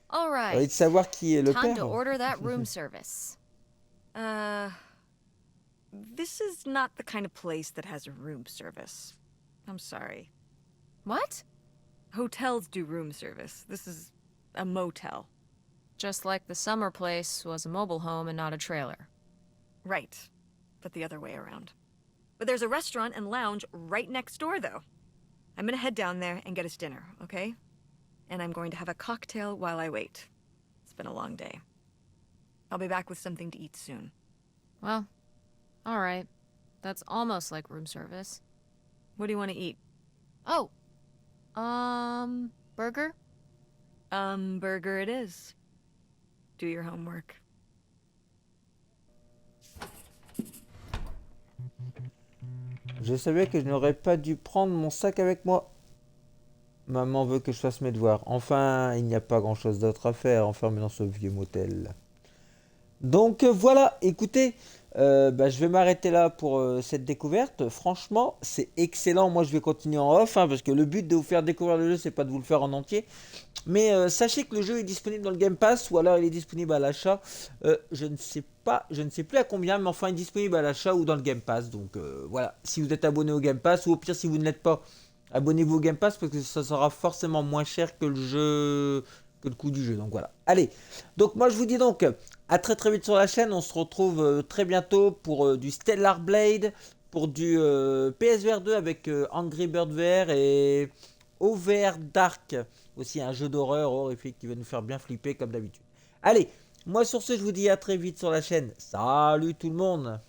All Envie right. de savoir qui est le Time père. to order that room service. This is not the kind of place that has room service. I'm sorry. What? Hotels do room service. This is a motel. Just like the summer place was a mobile home and not a trailer. Right. But the other way around. But there's a restaurant and lounge right next door, though. I'm gonna head down there and get us dinner, okay? And I'm going to have a cocktail while I wait. It's been a long day. I'll be back with something to eat soon. Well, all right. That's almost like room service. What do you want to eat? Oh. Burger? Burger it is. Do your homework. Je savais que je n'aurais pas dû prendre mon sac avec moi. Maman veut que je fasse mes devoirs. Enfin, il n'y a pas grand-chose d'autre à faire enfermé dans ce vieux motel. Donc voilà, écoutez, je vais m'arrêter là pour cette découverte. Franchement, c'est excellent. Moi, je vais continuer en off, hein, parce que le but de vous faire découvrir le jeu, c'est pas de vous le faire en entier. Mais sachez que le jeu est disponible dans le Game Pass, ou alors il est disponible à l'achat. Je ne sais plus à combien, mais enfin il est disponible à l'achat ou dans le Game Pass. Donc voilà, si vous êtes abonné au Game Pass, ou au pire si vous ne l'êtes pas, abonnez-vous au Game Pass parce que ça sera forcément moins cher que le coût du jeu. Donc voilà. Allez, donc moi je vous dis donc à très vite sur la chaîne. On se retrouve très bientôt pour du Stellar Blade, pour du PSVR 2 avec Angry Bird VR et Over Dark, aussi un jeu d'horreur horrifique qui va nous faire bien flipper comme d'habitude. Allez, moi sur ce je vous dis à très vite sur la chaîne. Salut tout le monde!